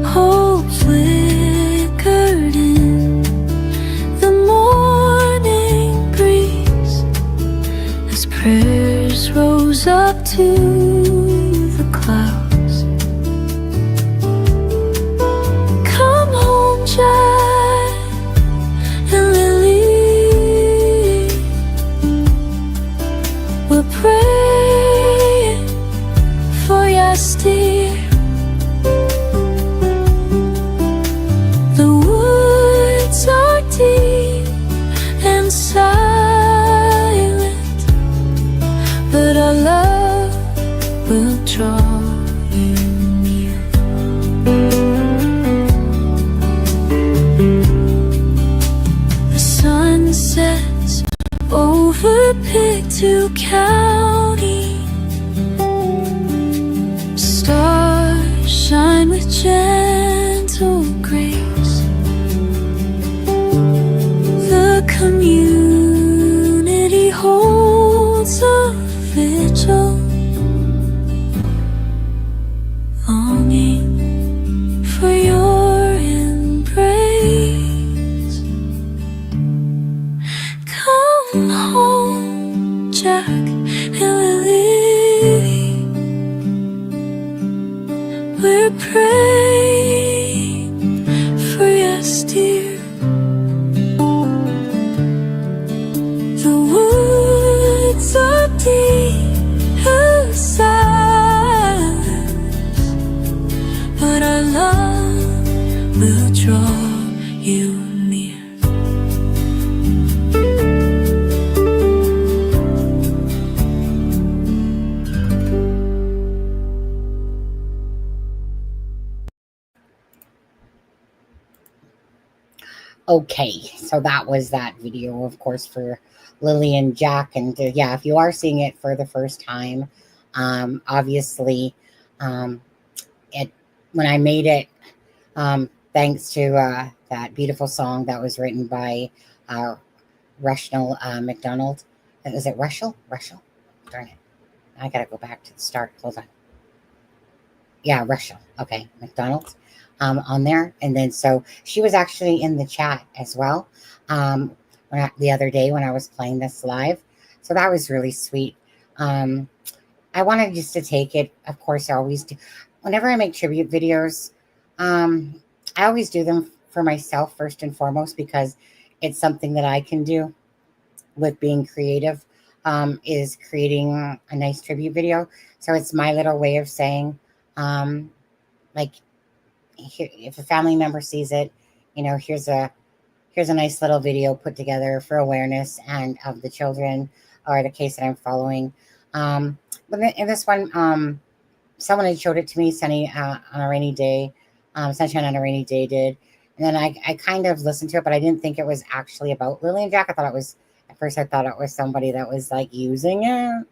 Hope flickered in the morning breeze as prayers rose up to the clouds. Come home, Jack and Lily, we're praying for your steer. The woods are deep and silent, but our love will draw you near. The sun sets over Pictou County. Stars shine with gentle grace. The community holds a vigil, longing for your embrace. Come home, Jack and Lily, we're praying for your steer. The woods are deep and silent, but our love will draw you near. Okay, so that was that video, of course, for Lily and Jack. And yeah, if you are seeing it for the first time, obviously, it when I made it, thanks to that beautiful song that was written by Rushell McDonald. Is it Rushell? Rushell? Darn it. I gotta go back to the start. Hold on. Yeah, Rushell. Okay, McDonald. On there, and then so she was actually in the chat as well the other day when I was playing this live, so that was really sweet. I wanted just to take it, of course I always do whenever I make tribute videos. I always do them for myself first and foremost, because it's something that I can do with being creative, is creating a nice tribute video. So it's my little way of saying, like, if a family member sees it, here's a nice little video put together for awareness and of the children, or the case that I'm following. But in this one, someone had showed it to me, sunny on a rainy day, sunshine on a rainy day did, and then I kind of listened to it, but I didn't think it was actually about Lily and Jack. At first I thought it was somebody that was like using it,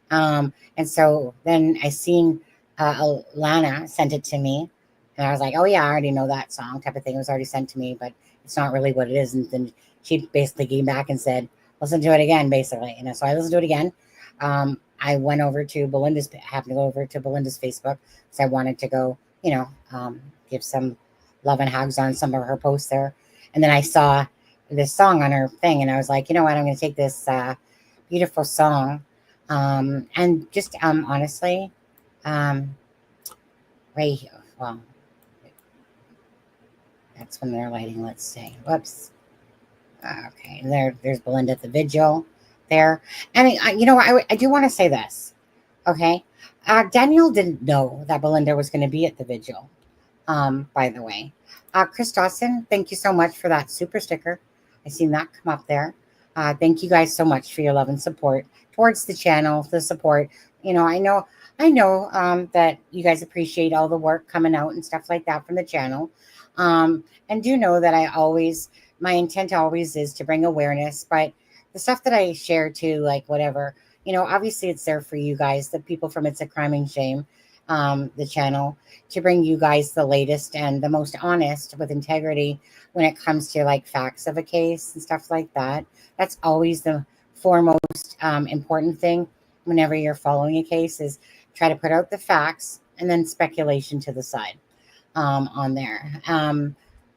and so then I seen Lana sent it to me. And I was like, oh, yeah, I already know that song type of thing. It was already sent to me, but it's not really what it is. And then she basically came back and said, listen to it again, basically. So I listened to it again. I went over to happened to go over to Belinda's Facebook, because I wanted to go, give some love and hugs on some of her posts there. And then I saw this song on her thing, and I was like, you know what, I'm going to take this beautiful song. And just honestly, Right here. Well, that's when they're lighting. Let's see. Whoops. Okay, there's Belinda at the vigil there. And I do want to say this. Okay. Daniel didn't know that Belinda was going to be at the vigil. By the way, Chris Dawson, thank you so much for that super sticker. I seen that come up there. Thank you guys so much for your love and support towards the channel, the support. I know that you guys appreciate all the work coming out and stuff like that from the channel. And do know that my intent always is to bring awareness, but the stuff that I share too, like whatever, obviously it's there for you guys, the people from It's a Crime and Shame, the channel, to bring you guys the latest and the most honest with integrity when it comes to like facts of a case and stuff like that. That's always the foremost important thing whenever you're following a case, is try to put out the facts and then speculation to the side on there.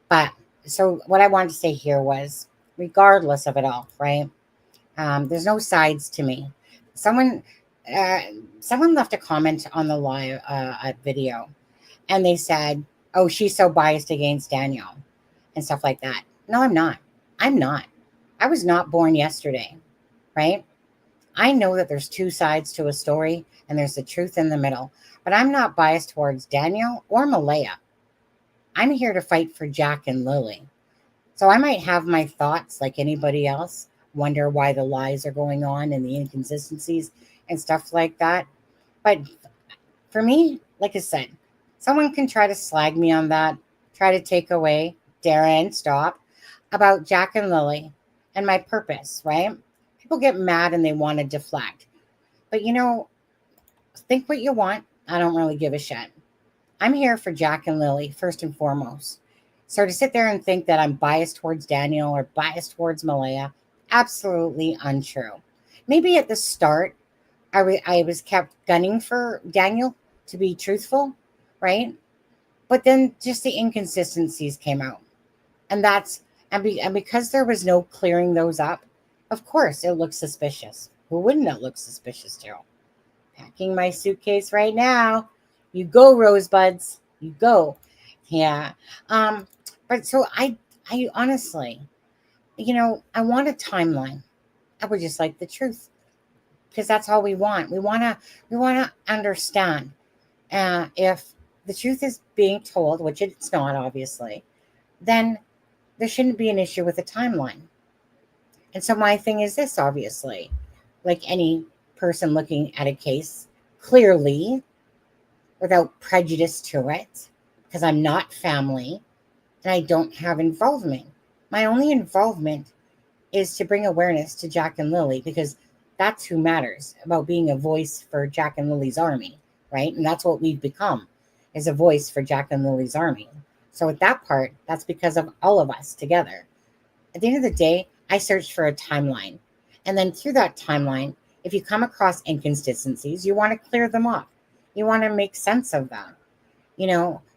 But so what I wanted to say here was, regardless of it all, right? There's no sides to me. Someone left a comment on the live video, and they said, "Oh, she's so biased against Daniel," and stuff like that. No, I'm not. I'm not. I was not born yesterday, right? I know that there's two sides to a story, and there's the truth in the middle. But I'm not biased towards Daniel or Malaya. I'm here to fight for Jack and Lily. So I might have my thoughts like anybody else, wonder why the lies are going on and the inconsistencies and stuff like that. But for me, like I said, someone can try to slag me on that, try to take away, Darren, stop, about Jack and Lily and my purpose, right? People get mad and they want to deflect. But think what you want. I don't really give a shit. I'm here for Jack and Lily, first and foremost. So to sit there and think that I'm biased towards Daniel or biased towards Malaya, absolutely untrue. Maybe at the start, I was kept gunning for Daniel to be truthful, right? But then just the inconsistencies came out. And because there was no clearing those up, of course it looks suspicious. Who wouldn't it look suspicious to? Packing my suitcase right now. You go, Rosebuds. You go. Yeah. But so I honestly, I want a timeline. I would just like the truth, because that's all we want. We want to understand if the truth is being told, which it's not, obviously, then there shouldn't be an issue with a timeline. And so my thing is this, obviously, like any person looking at a case clearly, without prejudice to it, because I'm not family and I don't have involvement. My only involvement is to bring awareness to Jack and Lily, because that's who matters, about being a voice for Jack and Lily's army, right? And that's what we've become, is a voice for Jack and Lily's army. So with that part, that's because of all of us together. At the end of the day, I searched for a timeline. And then through that timeline, if you come across inconsistencies, you want to clear them up. You want to make sense of them.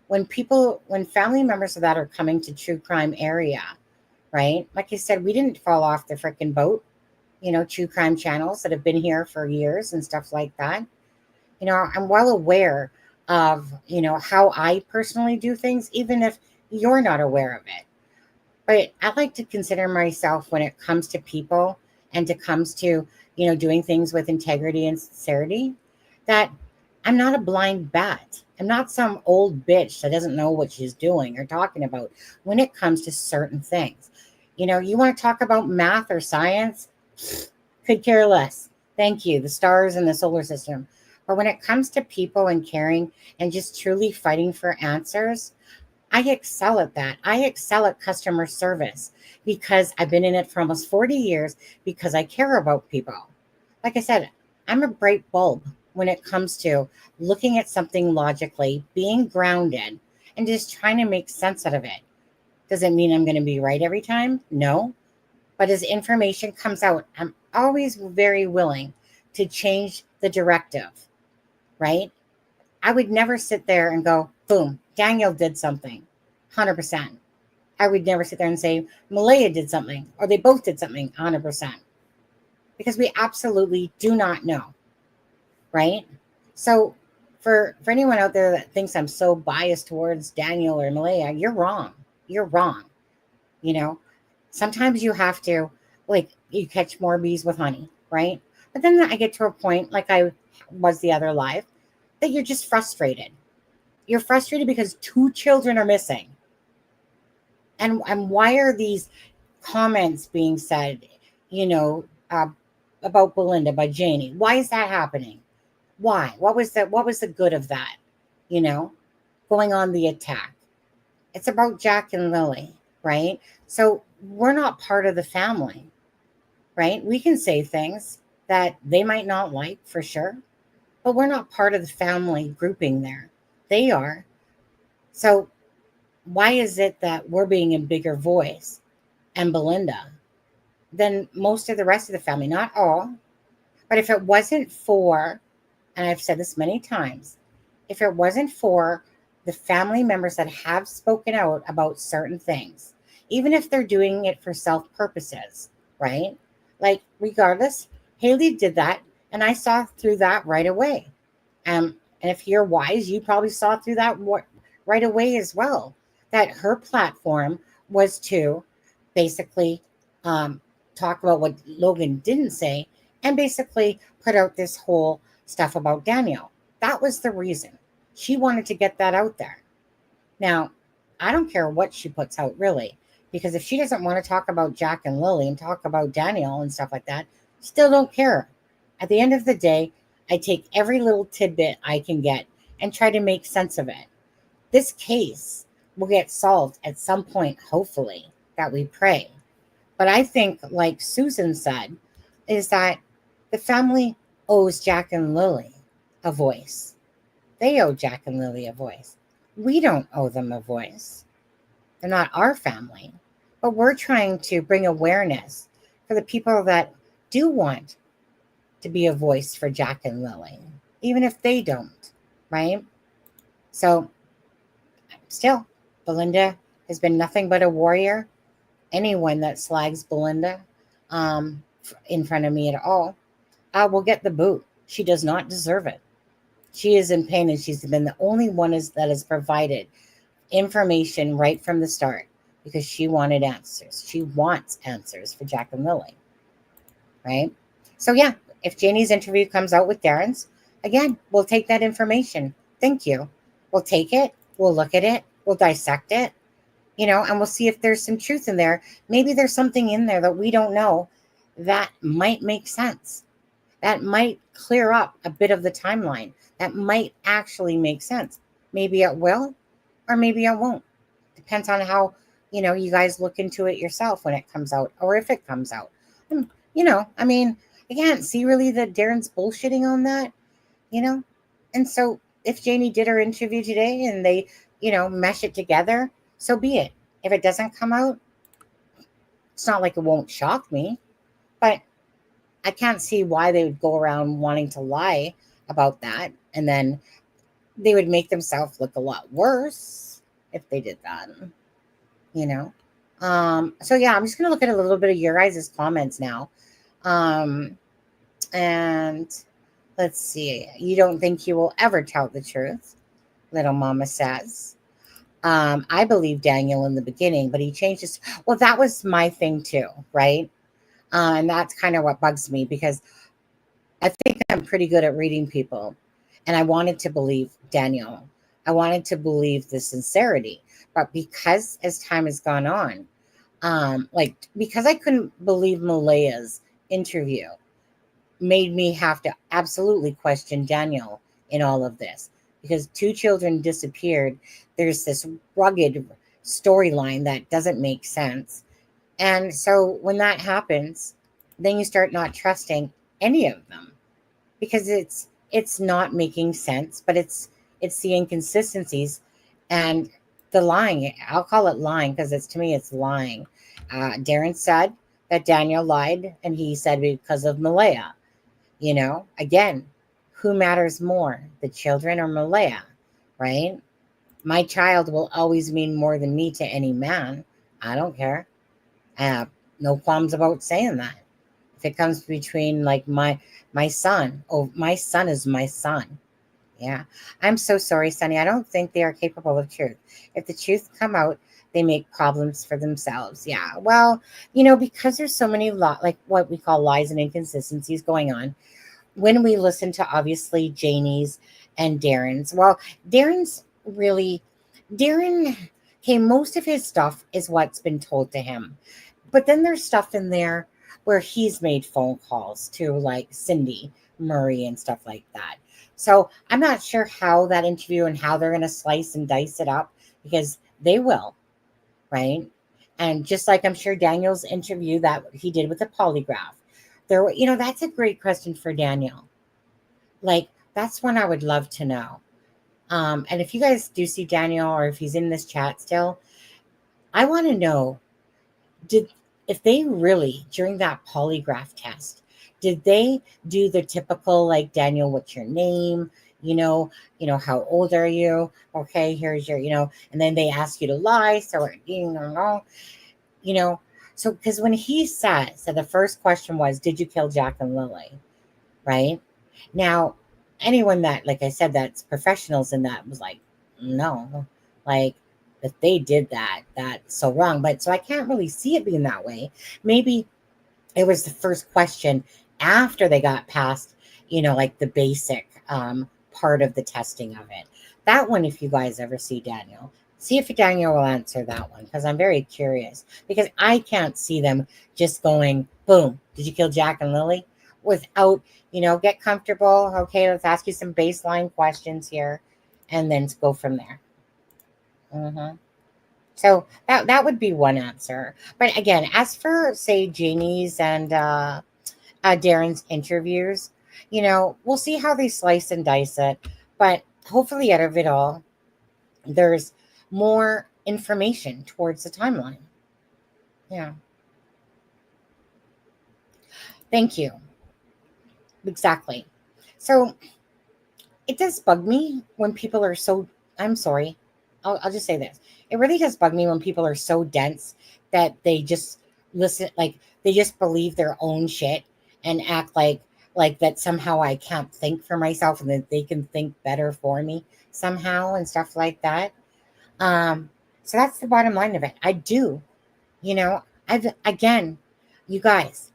When family members of that are coming to true crime area, right? Like I said, we didn't fall off the freaking boat. True crime channels that have been here for years and stuff like that. I'm well aware of, how I personally do things, even if you're not aware of it. But I like to consider myself, when it comes to people and it comes to, doing things with integrity and sincerity, that I'm not a blind bat. I'm not some old bitch that doesn't know what she's doing or talking about when it comes to certain things. You want to talk about math or science? Could care less. Thank you. The stars and the solar system. But when it comes to people and caring and just truly fighting for answers, I excel at that. I excel at customer service because I've been in it for almost 40 years, because I care about people. Like I said, I'm a bright bulb when it comes to looking at something logically, being grounded, and just trying to make sense out of it. Does it mean I'm going to be right every time? No. But as information comes out, I'm always very willing to change the directive, right? I would never sit there and go, boom, Daniel did something, 100%. I would never sit there and say, Malaya did something, or they both did something, 100%. Because we absolutely do not know, right? So for anyone out there that thinks I'm so biased towards Daniel or Malaya, you're wrong. You're wrong. You know, sometimes you have to, like, you catch more bees with honey, right? But then I get to a point, like I was the other live, that you're just frustrated. You're frustrated because 2 children are missing. And why are these comments being said, you know, about Belinda by Janie? Why is that happening? Why? What was the good of that? You know, going on the attack. It's about Jack and Lily, right? So we're not part of the family, right? We can say things that they might not like for sure, but we're not part of the family grouping there. They are. So why is it that we're being a bigger voice and Belinda than most of the rest of the family? Not all, but if it wasn't for, and I've said this many times, if it wasn't for the family members that have spoken out about certain things, even if they're doing it for self purposes, right? Like, regardless, Haley did that, and I saw through that right away. And if you're wise, you probably saw through that right away as well. That her platform was to basically talk about what Logan didn't say, and basically put out this whole stuff about Daniel. That was the reason. She wanted to get that out there. Now, I don't care what she puts out, really, because if she doesn't want to talk about Jack and Lily and talk about Daniel and stuff like that, still don't care. At the end of the day, I take every little tidbit I can get and try to make sense of it. This case will get solved at some point, hopefully, that we pray. But I think, like Susan said, is that the family owes Jack and Lily a voice. They owe Jack and Lily a voice. We don't owe them a voice. They're not our family. But we're trying to bring awareness for the people that do want to be a voice for Jack and Lily, even if they don't, right? So, still, Belinda has been nothing but a warrior. Anyone that slags Belinda in front of me at all will get the boot. She does not deserve it. She is in pain, and she's been the only one that has provided information right from the start because she wanted answers. She wants answers for Jack and Lily, right? So, yeah, if Janie's interview comes out with Darren's, again, we'll take that information. Thank you. We'll take it. We'll look at it. We'll dissect it, and we'll see if there's some truth in there. Maybe there's something in there that we don't know that might make sense. That might clear up a bit of the timeline. That might actually make sense. Maybe it will, or maybe it won't. Depends on how, you guys look into it yourself when it comes out, or if it comes out. And, I can't see really that Darren's bullshitting on that, And so if Janie did her interview today and they, mesh it together, so be it. If it doesn't come out, it's not like it won't shock me, but I can't see why they would go around wanting to lie about that. And then they would make themselves look a lot worse if they did that, So, yeah, I'm just going to look at a little bit of your guys' comments now. And let's see. You don't think you will ever tell the truth, little mama says. I believe Daniel in the beginning, but he changed his. Well, that was my thing too, right? And that's kind of what bugs me because I think I'm pretty good at reading people. And I wanted to believe Daniel. I wanted to believe the sincerity. But because as time has gone on, because I couldn't believe Malaya's interview, made me have to absolutely question Daniel in all of this. Because 2 children disappeared. There's this rugged storyline that doesn't make sense. And so when that happens, then you start not trusting any of them because it's not making sense, but it's the inconsistencies and the lying. I'll call it lying because to me it's lying. Darren said that Daniel lied, and he said because of Malaya. Again, who matters more, the children or Malaya, right? My child will always mean more than me to any man. I don't care. I have no qualms about saying that. If it comes between like my son, my son is my son, Yeah. I'm so sorry, Sonny. I don't think they are capable of truth. If the truth come out, they make problems for themselves. Yeah. Well, because there's so many like what we call lies and inconsistencies going on. When we listen to obviously Janie's and Darren's, well, Darren's really Darren, okay, most of his stuff is what's been told to him. But then there's stuff in there where he's made phone calls to like Cindy Murray and stuff like that. So I'm not sure how that interview and how they're going to slice and dice it up, because they will, right? And just like I'm sure Daniel's interview that he did with the polygraph, that's a great question for Daniel. Like, that's one I would love to know. And if you guys do see Daniel, or if he's in this chat still, I want to know, if they really, during that polygraph test, did they do the typical, like, Daniel, what's your name? How old are you? Okay, here's your, and then they ask you to lie. So, so because when he said, so the first question was, did you kill Jack and Lily? Right? Now, anyone that, like I said, that's professionals in that was like, no, like, if they did that, that's so wrong. But so I can't really see it being that way. Maybe it was the first question after they got past, like the basic part of the testing of it. That one, if you guys ever see Daniel, see if Daniel will answer that one, because I'm very curious, because I can't see them just going, boom, did you kill Jack and Lily? Without, get comfortable. Okay, let's ask you some baseline questions here, and then go from there. So that would be one answer. But again, as for, say, Janie's and Darren's interviews, we'll see how they slice and dice it. But hopefully out of it all, there's more information towards the timeline. Yeah. Thank you. Exactly. So it does bug me when people are so, I'm sorry, I'll just say this. It really does bug me when people are so dense that they just listen, like they just believe their own shit and act like that somehow I can't think for myself and that they can think better for me somehow and stuff like that. So that's the bottom line of it. I do, again, you guys,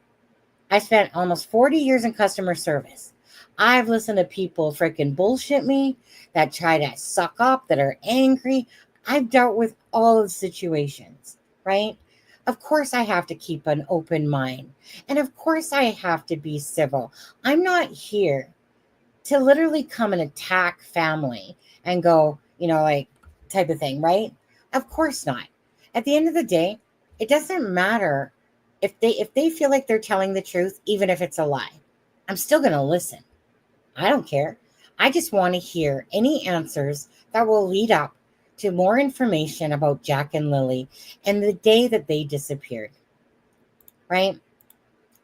I spent almost 40 years in customer service. I've listened to people freaking bullshit me, that try to suck up, that are angry. I've dealt with all of the situations, right? Of course, I have to keep an open mind. And of course, I have to be civil. I'm not here to literally come and attack family and go, like, type of thing, right? Of course not. At the end of the day, it doesn't matter if they feel like they're telling the truth, even if it's a lie. I'm still going to listen. I don't care. I just want to hear any answers that will lead up to more information about Jack and Lily and the day that they disappeared. Right?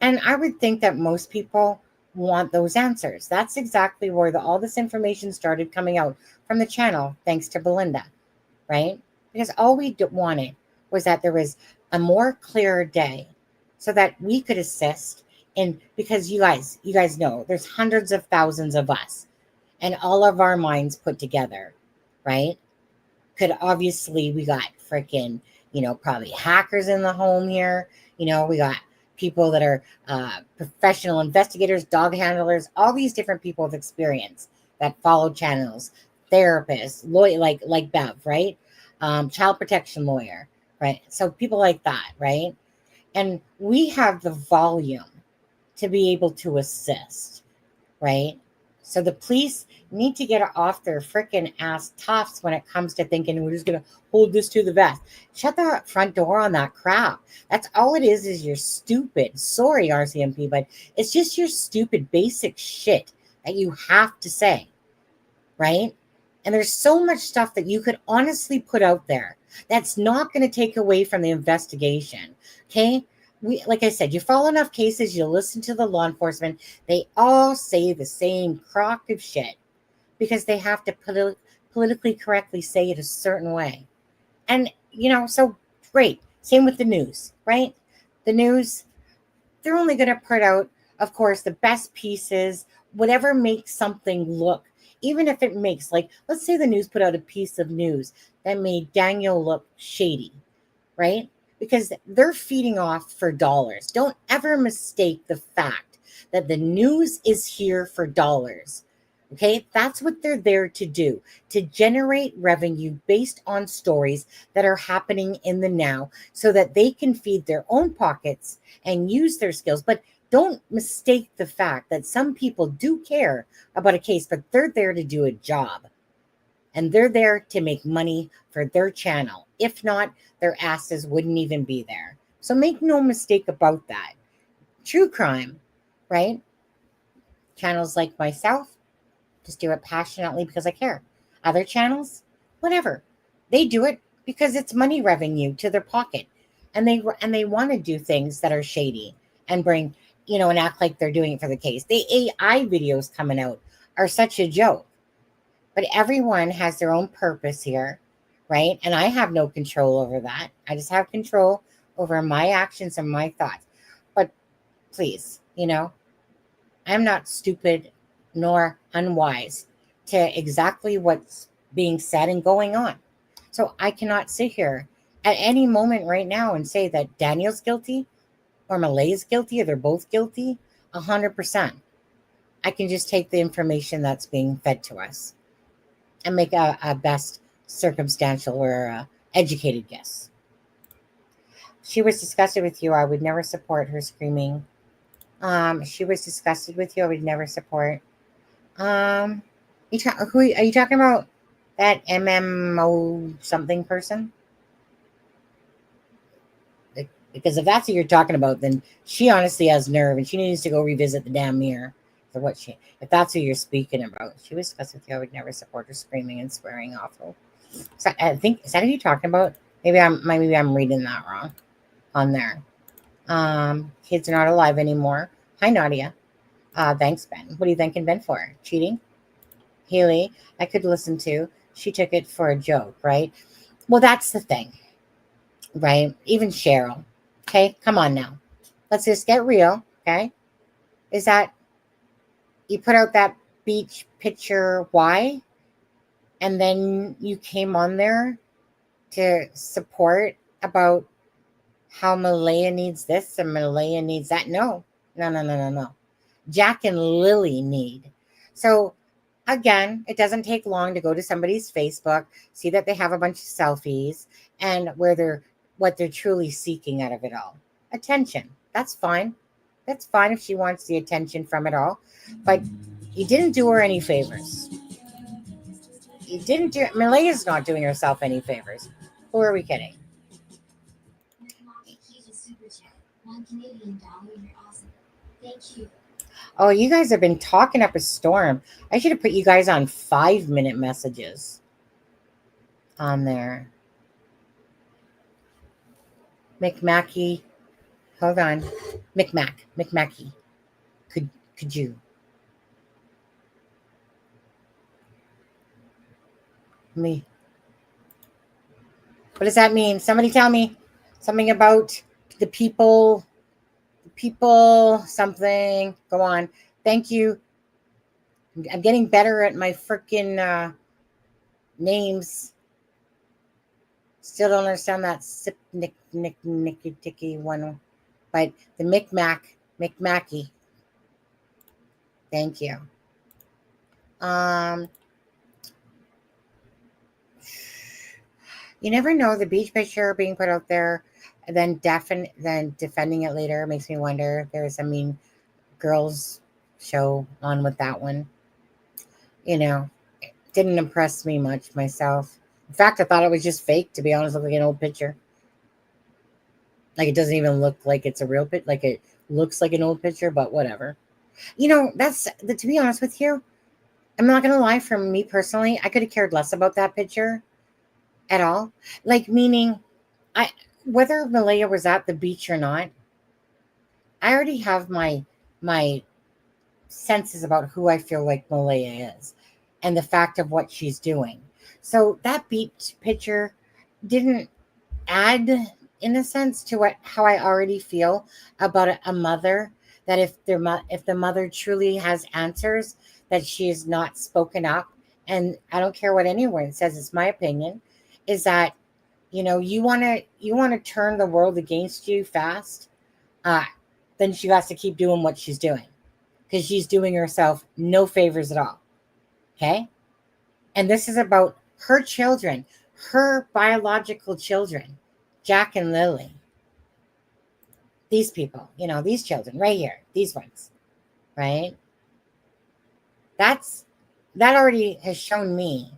And I would think that most people want those answers. That's exactly where all this information started coming out from the channel, thanks to Belinda. Right? Because all we wanted was that there was a more clearer day so that we could assist in, because you guys know there's hundreds of thousands of us, and all of our minds put together, right? We got freaking, probably hackers in the home here. We got people that are professional investigators, dog handlers, all these different people with experience that follow channels, therapists, lawyer, like Bev, right? Child protection lawyer, right? So people like that, right? And we have the volume to be able to assist, right? So the police need to get off their freaking ass tops when it comes to thinking we're just going to hold this to the vest. Shut the front door on that crap. That's all it is your stupid, sorry, RCMP, but it's just your stupid basic shit that you have to say, right? And there's so much stuff that you could honestly put out there that's not going to take away from the investigation, okay? Like I said, you follow enough cases, you listen to the law enforcement, they all say the same crock of shit because they have to politically correctly say it a certain way. And, so great. Same with the news, right? The news, they're only going to put out, of course, the best pieces, whatever makes something look even if it makes, like, let's say the news put out a piece of news that made Daniel look shady, right? Because they're feeding off for dollars. Don't ever mistake the fact that the news is here for dollars. Okay, that's what they're there to do, to generate revenue based on stories that are happening in the now so that they can feed their own pockets and use their skills. But don't mistake the fact that some people do care about a case, but they're there to do a job and they're there to make money for their channel. If not, their asses wouldn't even be there. So make no mistake about that. True crime, right? Channels like myself, just do it passionately because I care. Other channels, whatever. They do it because it's money revenue to their pocket. And they want to do things that are shady and bring, and act like they're doing it for the case. The AI videos coming out are such a joke. But everyone has their own purpose here, right? And I have no control over that. I just have control over my actions and my thoughts. But please, I'm not stupid nor unwise to exactly what's being said and going on. So I cannot sit here at any moment right now and say that Daniel's guilty or Malay's guilty or they're both guilty 100%. I can just take the information that's being fed to us and make a best circumstantial or educated guess. She was disgusted with you. I would never support her screaming. She was disgusted with you. I would never support. Who are you talking about? That MMO something person? Because if that's what you're talking about, then she honestly has nerve and she needs to go revisit the damn mirror. For what if that's who you're speaking about. She was discussed with you. I would never support her screaming and swearing awful. So I think, is that who you're talking about? Maybe I'm reading that wrong on there. Kids are not alive anymore. Hi, Nadia. Thanks, Ben. What are you thanking Ben for? Cheating? Haley, I could listen to. She took it for a joke, right? Well, that's the thing, right? Even Cheryl. Okay, come on now. Let's just get real, okay? Is that you put out that beach picture, why? And then you came on there to support about how Malaya needs this and Malaya needs that. No. Jack and Lily need. So again, it doesn't take long to go to somebody's Facebook, see that they have a bunch of selfies and what they're truly seeking out of it all. Attention. That's fine. That's fine if she wants the attention from it all. But you didn't do her any favors. Malaya's not doing herself any favors. Who are we kidding? Oh, you guys have been talking up a storm. I should have put you guys on 5-minute messages on there. McMackey. Hold on. McMackey. Could you? Me. What does that mean? Somebody tell me something about the people, something. Go on. Thank you. I'm getting better at my freaking names. Still don't understand that sip nicky ticky one. But the McMackey. Thank you. You never know, the beach picture being put out there and then defending it later makes me wonder if there's a mean girls show on with that one. It didn't impress me much myself. In fact, I thought it was just fake, to be honest. It looked like an old picture. Like, it doesn't even look like it's a real picture. Like, it looks like an old picture, but whatever. To be honest with you, I'm not going to lie, for me personally, I could have cared less about that picture at all. Like, meaning, whether Malaya was at the beach or not, I already have my senses about who I feel like Malaya is and the fact of what she's doing. So that beach picture didn't add, in a sense, to how I already feel about a mother, that if the mother truly has answers, that she has not spoken up, and I don't care what anyone says, it's my opinion, is that, you want to turn the world against you fast, then she has to keep doing what she's doing, because she's doing herself no favors at all. Okay? And this is about her children, her biological children, Jack and Lily. These people, these children right here, these ones, right? That already has shown me,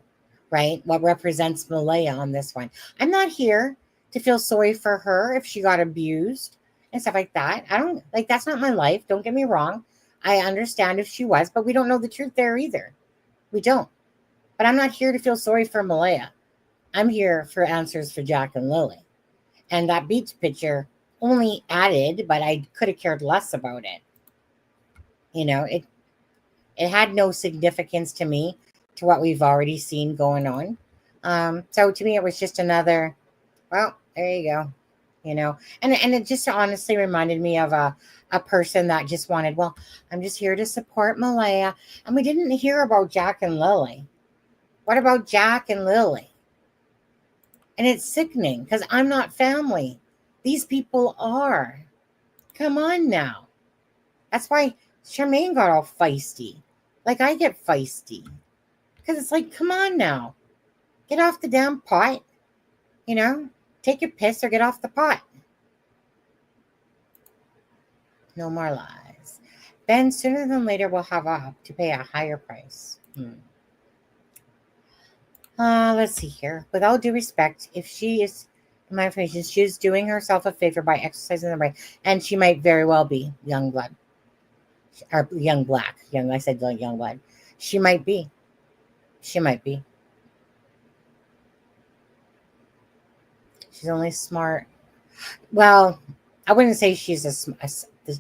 right, what represents Malaya on this one. I'm not here to feel sorry for her if she got abused and stuff like that. I don't, like, that's not my life. Don't get me wrong. I understand if she was, but we don't know the truth there either. We don't. But I'm not here to feel sorry for Malaya. I'm here for answers for Jack and Lily. And that beach picture only added, but I could have cared less about it. It had no significance to me, to what we've already seen going on. So to me, it was just another, well, there you go. And it just honestly reminded me of a person that just wanted, well, I'm just here to support Malaya. And we didn't hear about Jack and Lily. What about Jack and Lily? And it's sickening, because I'm not family. These people are. Come on now. That's why Charmaine got all feisty. Like I get feisty. Because it's like, come on now. Get off the damn pot. Take a piss or get off the pot. No more lies. Ben, sooner than later, we'll have to pay a higher price. Let's see here. With all due respect, if she is, in my information, she is doing herself a favor by exercising the right, and she might very well be young blood, or young black. I said young blood. She might be. She's only smart. Well, I wouldn't say she's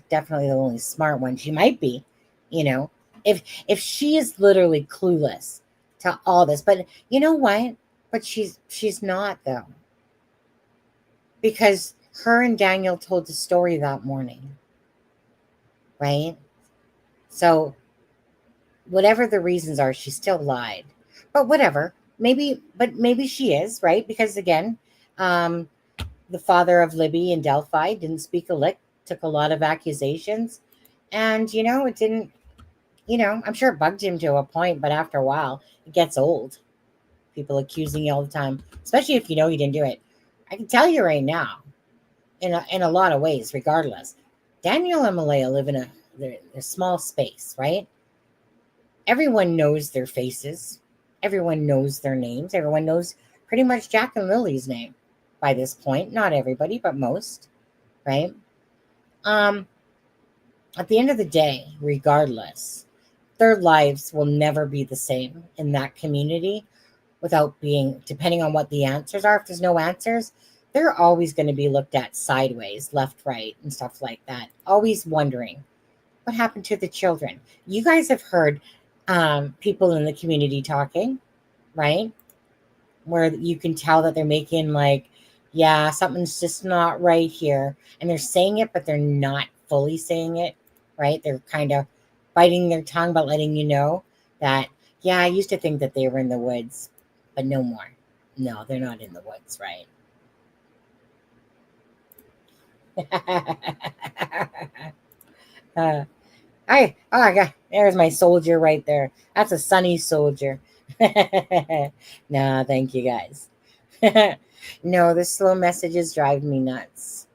definitely the only smart one. She might be, if she is literally clueless to all this. But you know what? But she's not, though. Because her and Daniel told the story that morning. Right? So whatever the reasons are, she still lied. But whatever. Maybe she is, right? Because again, the father of Libby in Delphi didn't speak a lick, took a lot of accusations. And, it didn't, I'm sure it bugged him to a point, but after a while, it gets old. People accusing you all the time, especially if you didn't do it. I can tell you right now, in a lot of ways, regardless, Daniel and Malaya live in a small space, right? Everyone knows their faces. Everyone knows their names. Everyone knows pretty much Jack and Lily's name by this point. Not everybody, but most, right? At the end of the day, regardless, their lives will never be the same in that community without being, depending on what the answers are. If there's no answers, they're always going to be looked at sideways, left, right, and stuff like that. Always wondering what happened to the children. You guys have heard people in the community talking, right? Where you can tell that they're making like, yeah, something's just not right here. And they're saying it, but they're not fully saying it, right? They're kind of biting their tongue, but letting you know that, yeah, I used to think that they were in the woods, but no more. No, they're not in the woods, right? I got, there's my soldier right there. That's a sunny soldier. No, thank you guys. No, the slow messages drive me nuts.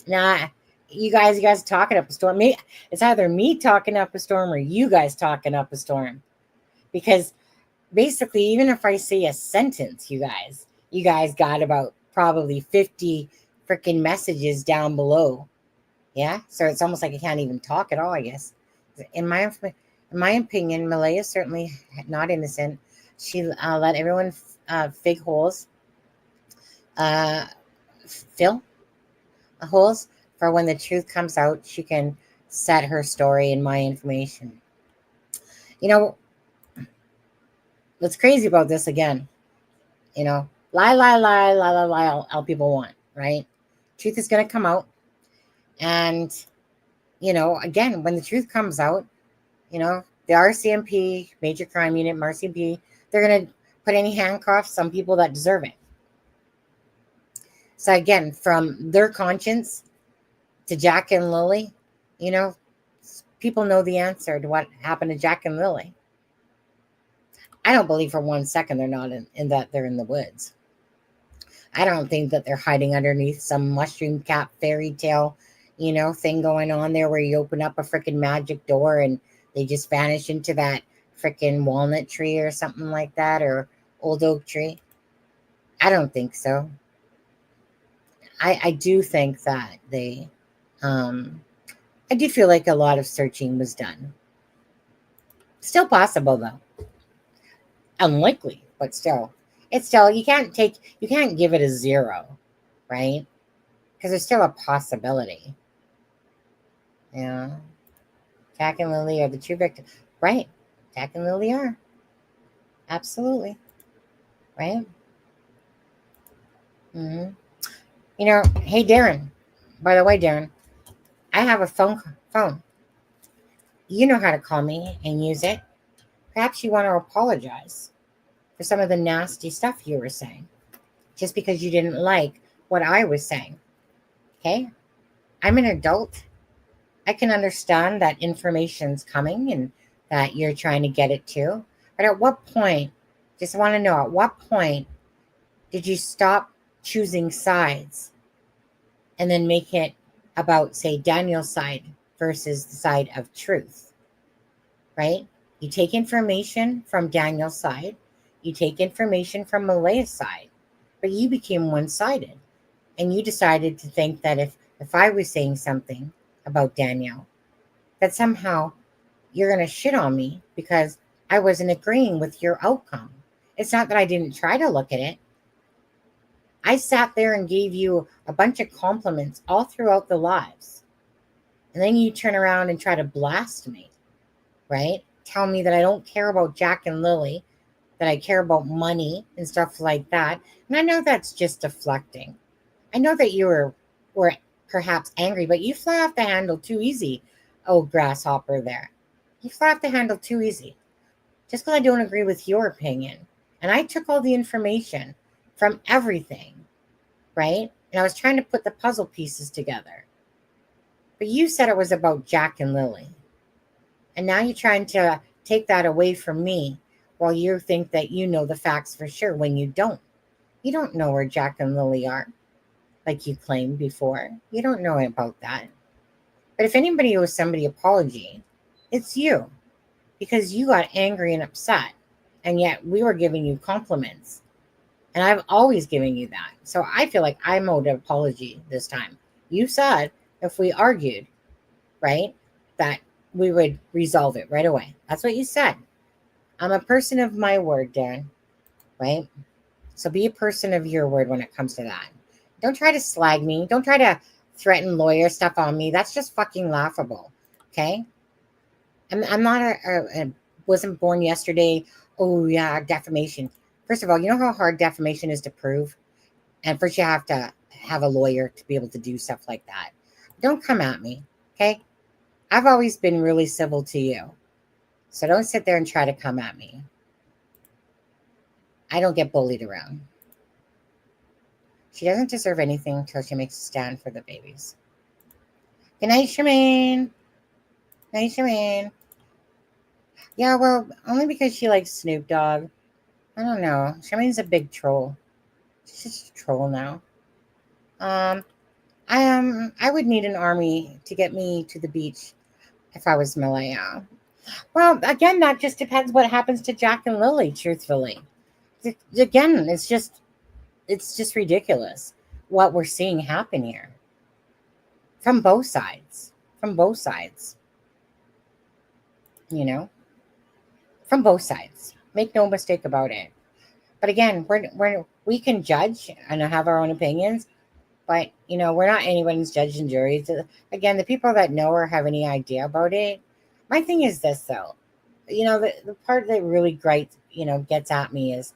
Nah, you guys talking up a storm. It's either me talking up a storm or you guys talking up a storm. Because basically, even if I say a sentence, you guys got about probably 50 freaking messages down below. Yeah, so it's almost like I can't even talk at all, I guess. In my opinion, Malaya is certainly not innocent. She let everyone fig holes, fill holes for when the truth comes out. She can set her story in my information. What's crazy about this again? Lie, all people want, right? Truth is going to come out. And, again, when the truth comes out, the RCMP, Major Crime Unit, RCMP, they're going to put any handcuffs on people that deserve it. So again, from their conscience to Jack and Lily, you know, people know the answer to what happened to Jack and Lily. I don't believe for 1 second they're not in that they're in the woods. I don't think that they're hiding underneath some mushroom cap fairy tale, you know, thing going on there where you open up a freaking magic door and they just vanish into that freaking walnut tree or something like that, or old oak tree. I don't think so. I do think that they, I do feel like a lot of searching was done. Still possible though. Unlikely, but still. It's still, you can't give it a 0, right? Because there's still a possibility. Yeah. Jack and Lily are the true victims. Right. Jack and Lily are. Absolutely. Right? Mm-hmm. You know, hey, Darren. By the way, Darren, I have a phone. You know how to call me and use it. Perhaps you want to apologize for some of the nasty stuff you were saying, just because you didn't like what I was saying. Okay? I'm an adult. I can understand that information's coming and that you're trying to get it to. But at what point, just want to know, at what point did you stop choosing sides and then make it about, say, Daniel's side versus the side of truth, right? You take information from Daniel's side, you take information from Malaya's side, but you became one-sided. And you decided to think that if I was saying something about Daniel, that somehow you're going to shit on me because I wasn't agreeing with your outcome. It's not that I didn't try to look at it. I sat there and gave you a bunch of compliments all throughout the lives. And then you turn around and try to blast me, right? Tell me that I don't care about Jack and Lily, that I care about money and stuff like that. And I know that's just deflecting. I know that you were perhaps angry, but you fly off the handle too easy, oh grasshopper there. You fly off the handle too easy. Just because I don't agree with your opinion. And I took all the information from everything, right? And I was trying to put the puzzle pieces together. But you said it was about Jack and Lily. And now you're trying to take that away from me while you think that you know the facts for sure when you don't. You don't know where Jack and Lily are, like you claimed before. You don't know about that. But if anybody owes somebody apology, it's you. Because you got angry and upset. And yet we were giving you compliments. And I've always given you that. So I feel like I'm owed an apology this time. You said if we argued, right, that we would resolve it right away. That's what you said. I'm a person of my word, Dan, right? So be a person of your word when it comes to that. Don't try to slag me. Don't try to threaten lawyer stuff on me. That's just fucking laughable, okay? I'm not wasn't born yesterday. Oh, yeah, defamation. First of all, you know how hard defamation is to prove? And first you have to have a lawyer to be able to do stuff like that. Don't come at me, okay? I've always been really civil to you. So don't sit there and try to come at me. I don't get bullied around. She doesn't deserve anything until she makes a stand for the babies. Good night, Charmaine. Night, Charmaine. Yeah, well, only because she likes Snoop Dogg. I don't know. Charmaine's a big troll. She's just a troll now. I would need an army to get me to the beach if I was Malaya. Well, again, that just depends what happens to Jack and Lily, truthfully. Again, it's just ridiculous what we're seeing happen here. From both sides. From both sides. You know? From both sides. Make no mistake about it. But again, we can judge and have our own opinions, but, you know, we're not anyone's judge and jury. Again, the people that know or have any idea about it. My thing is this, though. You know, the part that really gets at me is,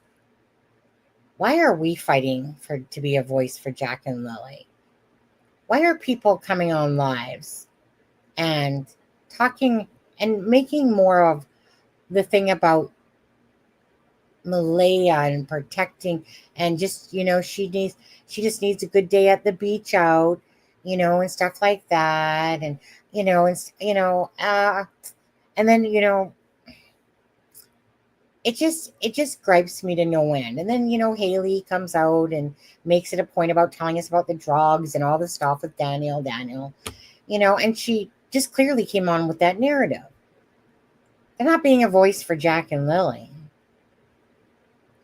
why are we fighting to be a voice for Jack and Lily? Why are people coming on lives and talking and making more of the thing about Malaya and protecting, and just, she just needs a good day at the beach out, and stuff like that. And, and then, it just gripes me to no end. And then, Haley comes out and makes it a point about telling us about the drugs and all the stuff with Daniel, and she just clearly came on with that narrative. They're not being a voice for Jack and Lily.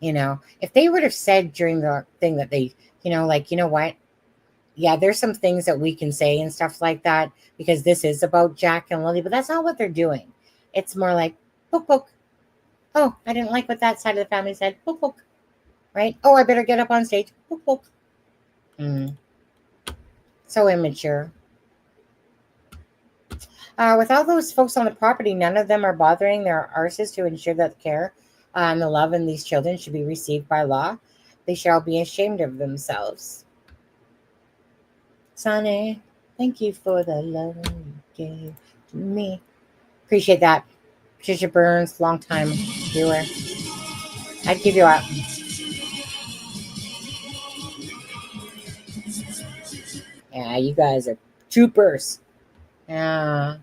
If they would have said during the thing that they, like, what? Yeah, there's some things that we can say and stuff like that because this is about Jack and Lily, but that's not what they're doing. It's more like, book, book. Oh, I didn't like what that side of the family said. Book, book. Right? Oh, I better get up on stage. Book, book. So immature. With all those folks on the property, none of them are bothering their arses to ensure that the care and the love in these children should be received by law. They shall be ashamed of themselves. Sonny, thank you for the love you gave to me. Appreciate that. Patricia Burns, long time viewer. I'd give you up. Yeah, you guys are troopers. Yeah.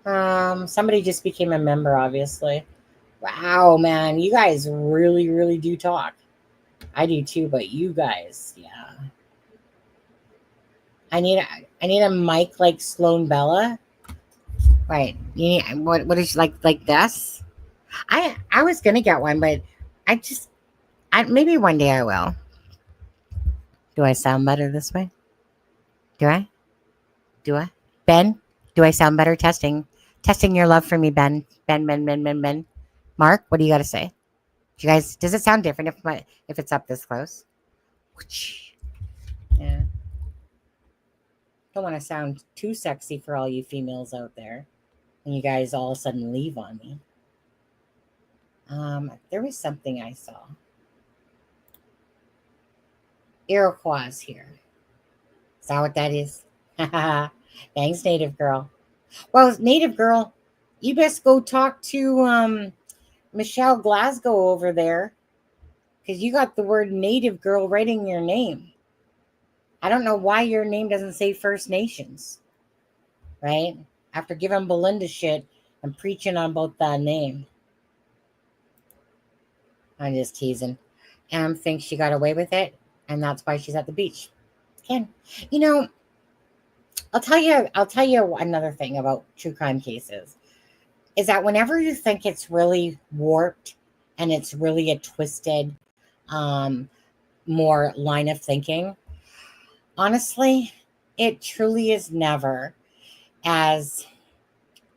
Somebody just became a member, obviously. Wow, man, you guys really, really do talk. I do too, but you guys, yeah. I need a mic like Sloan Bella. Right. You need, what is like this? I was gonna get one, but maybe one day I will. Do I sound better this way? Do I? Ben, do I sound better? Testing your love for me, Ben. Ben. Mark, what do you got to say? You guys, does it sound different if it's up this close? Yeah. Don't want to sound too sexy for all you females out there, and you guys all of a sudden leave on me. There was something I saw. Iroquois here. Is that what that is? Thanks, Native Girl. Well, Native Girl, you best go talk to Michelle Glasgow over there, because you got the word Native Girl right in your name. I don't know why your name doesn't say First Nations, right? After giving Belinda shit and preaching on both that name. I'm just teasing. Em thinks she got away with it, and that's why she's at the beach. Ken, I'll tell you another thing about true crime cases is that whenever you think it's really warped and it's really a twisted, more line of thinking, honestly, it truly is never as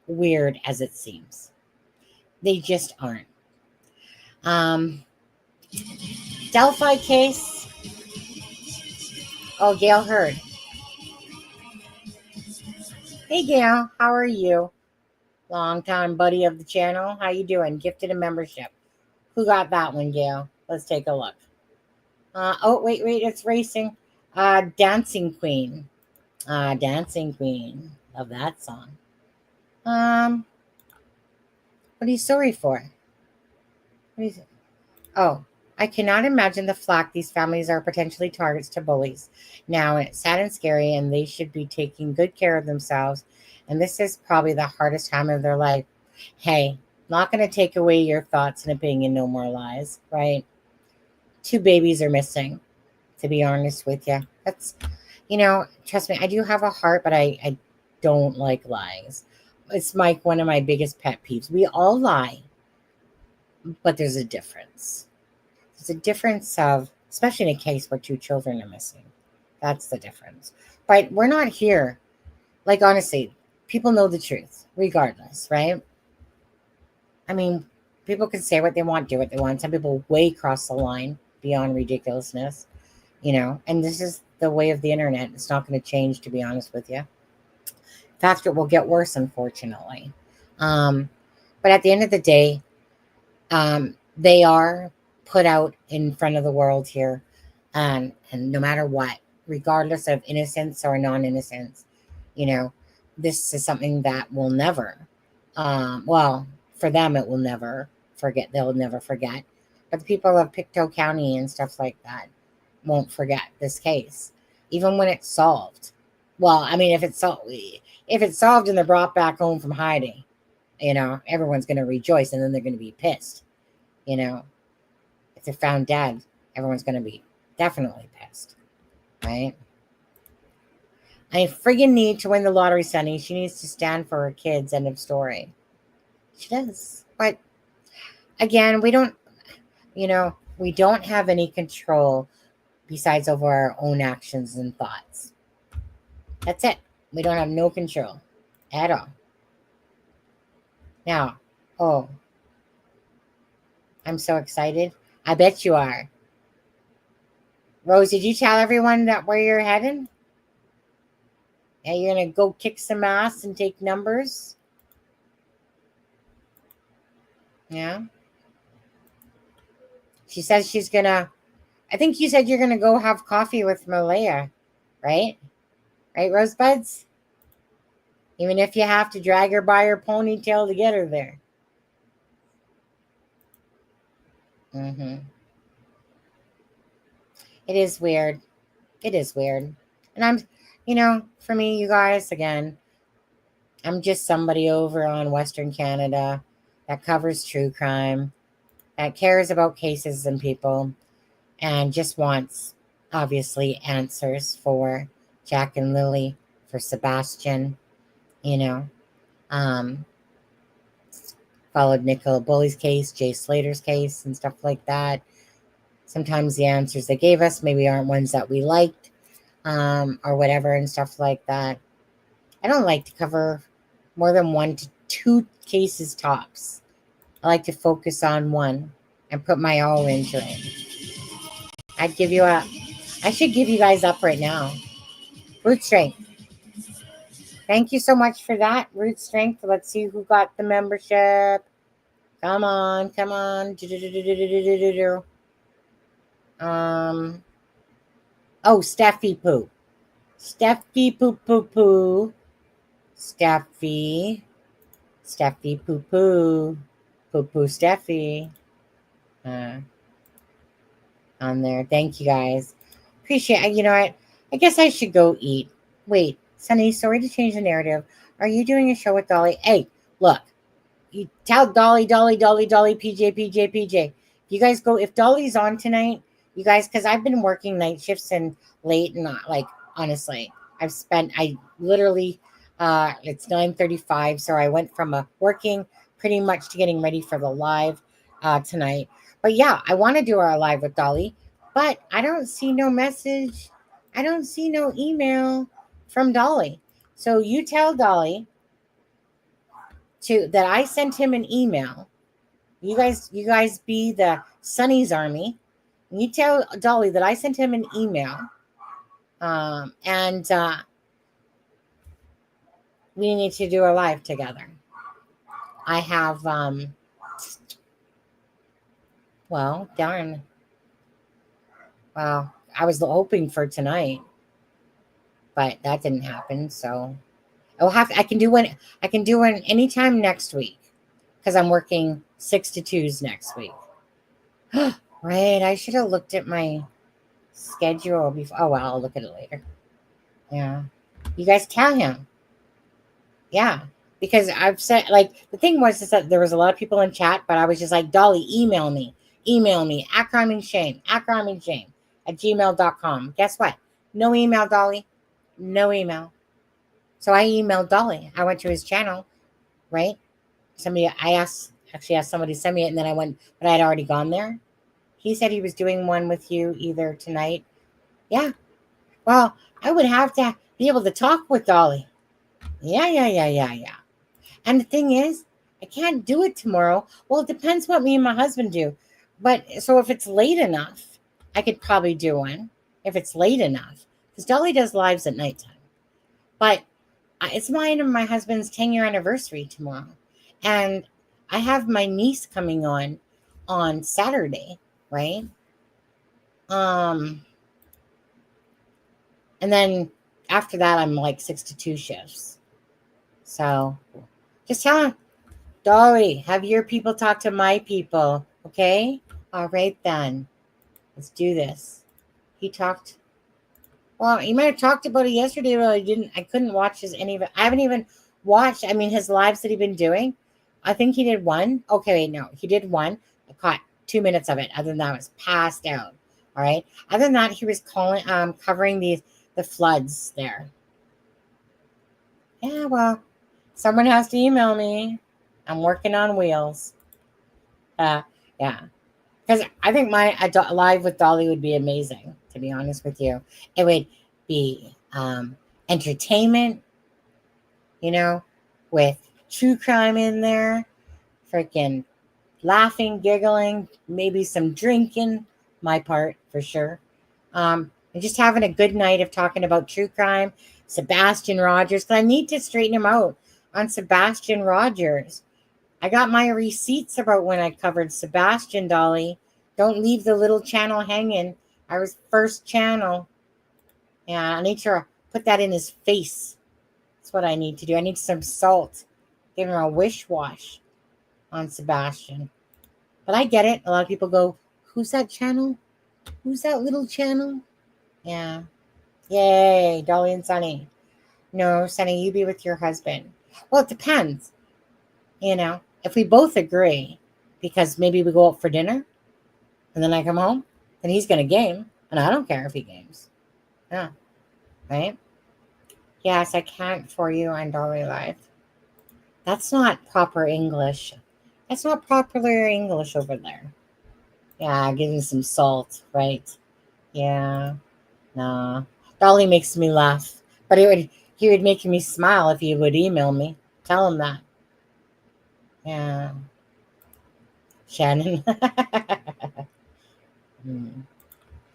weird as it seems. They just aren't. Delphi case. Oh, Gail Hurd. Hey, Gail, how are you? Long-time buddy of the channel. How you doing? Gifted a membership. Who got that one, Gail? Let's take a look. Oh, wait, it's racing. Dancing Queen. Dancing Queen. Love that song. What are you sorry for? What is it? Oh, I cannot imagine the flack these families are potentially targets to bullies. Now, it's sad and scary, and they should be taking good care of themselves. And this is probably the hardest time of their life. Hey, not going to take away your thoughts and opinion, no more lies, right? 2 babies are missing, to be honest with you. That's, trust me, I do have a heart, but I don't like lies. It's one of my biggest pet peeves. We all lie, but there's a difference. There's a difference of, especially in a case where 2 children are missing. That's the difference. But we're not here. Like, honestly, people know the truth, regardless, right? I mean, people can say what they want, do what they want. Some people way cross the line beyond ridiculousness, and this is the way of the internet. It's not going to change, to be honest with you. In fact, it will get worse, unfortunately. But at the end of the day, they are put out in front of the world here, and no matter what, regardless of innocence or non-innocence, this is something that will never, for for them, it will never forget. They'll never forget. But the people of Pictou County and stuff like that won't forget this case, even when it's solved. Well, I mean, if it's solved and they're brought back home from hiding, everyone's going to rejoice, and then they're going to be pissed. If they're found dead, everyone's going to be definitely pissed, right? I friggin' need to win the lottery, Sunny. She needs to stand for her kids. End of story. She does. But again, we don't have any control besides over our own actions and thoughts. That's it. We don't have no control at all. Now, I'm so excited. I bet you are. Rose, did you tell everyone that where you're heading? Yeah, you're going to go kick some ass and take numbers? Yeah. She says she's going to, I think you said you're going to go have coffee with Malaya, right? Right, Rosebuds? Even if you have to drag her by her ponytail to get her there. Mm-hmm. It is weird. It is weird. And I'm, for me, you guys, again, I'm just somebody over on Western Canada that covers true crime, that cares about cases and people, and just wants, obviously, answers for Jack and Lily, for Sebastian, followed Nicola Bully's case, Jay Slater's case, and stuff like that. Sometimes the answers they gave us maybe aren't ones that we liked, or whatever, and stuff like that. I don't like to cover more than 1 to 2 cases tops. I like to focus on one and put my all into it. I should give you guys up right now. Root Strength. Thank you so much for that, Root Strength. Let's see who got the membership. Come on. Steffi Poo. Steffi Poo Poo Poo. Steffi Poo Poo. Poo Poo Steffi. On there. Thank you guys. Appreciate it. You know what? I guess I should go eat. Wait, Sunny, sorry to change the narrative. Are you doing a show with Dolly? Hey, look. You tell Dolly, PJ. You guys go. If Dolly's on tonight, you guys, because I've been working night shifts and late, and honestly, I literally, it's 9:35, so I went from working pretty much to getting ready for the live tonight. But yeah, I want to do our live with Dolly, but I don't see no message. I don't see no email from Dolly. So you tell Dolly that I sent him an email. You guys be the Sunny's Army. You tell Dolly that I sent him an email. And we need to do a live together. I have, darn. Well, I was hoping for tonight, but that didn't happen. So I can do one anytime next week, because I'm working 6 to 2s next week. Right. I should have looked at my schedule before. Oh, well, I'll look at it later. Yeah. You guys tell him. Yeah. Because I've said, the thing was is that there was a lot of people in chat, but I was just like, Dolly, email me at crime and shame at gmail.com. Guess what? No email, Dolly. No email. So I emailed Dolly. I went to his channel, right? I asked somebody to send me it, and then I went, but I had already gone there. He said he was doing one with you either tonight. Yeah. Well, I would have to be able to talk with Dolly. Yeah. And the thing is, I can't do it tomorrow. Well, it depends what me and my husband do. But so if it's late enough, I could probably do one. If it's late enough. Because Dolly does lives at nighttime. But it's mine and my husband's 10-year anniversary tomorrow. And I have my niece coming on Saturday, right? And then after that, I'm 6 to 2 shifts. So just tell him. Dolly, have your people talk to my people, okay? All right then. Let's do this. He talked. Well, he might have talked about it yesterday, but I couldn't watch any of it. I haven't even watched. I mean, his lives that he'd been doing. I think he did one. Okay, wait, no, he did one. I caught 2 minutes of it. Other than that, I was passed out. All right. Other than that, he was covering the floods there. Yeah, well, someone has to email me. I'm working on wheels. Yeah. Because I think my live with Dolly would be amazing, to be honest with you. It would be entertainment, with true crime in there, freaking laughing, giggling, maybe some drinking, my part for sure. And just having a good night of talking about true crime, Sebastian Rogers, because I need to straighten him out on Sebastian Rogers. I got my receipts about when I covered Sebastian, Dolly. Don't leave the little channel hanging. I was first channel. Yeah, I need to put that in his face. That's what I need to do. I need some salt. Give him a wish wash on Sebastian. But I get it. A lot of people go, who's that channel? Who's that little channel? Yeah. Yay, Dolly and Sonny. No, Sonny, you be with your husband. Well, it depends. If we both agree, because maybe we go out for dinner and then I come home, then he's going to game. And I don't care if he games. Yeah. Right? Yes, I can't for you on Dolly Live. That's not proper English. That's not proper English over there. Yeah, give him some salt, right? Yeah. Nah. Dolly makes me laugh. But he would make me smile if he would email me. Tell him that. Yeah. Shannon.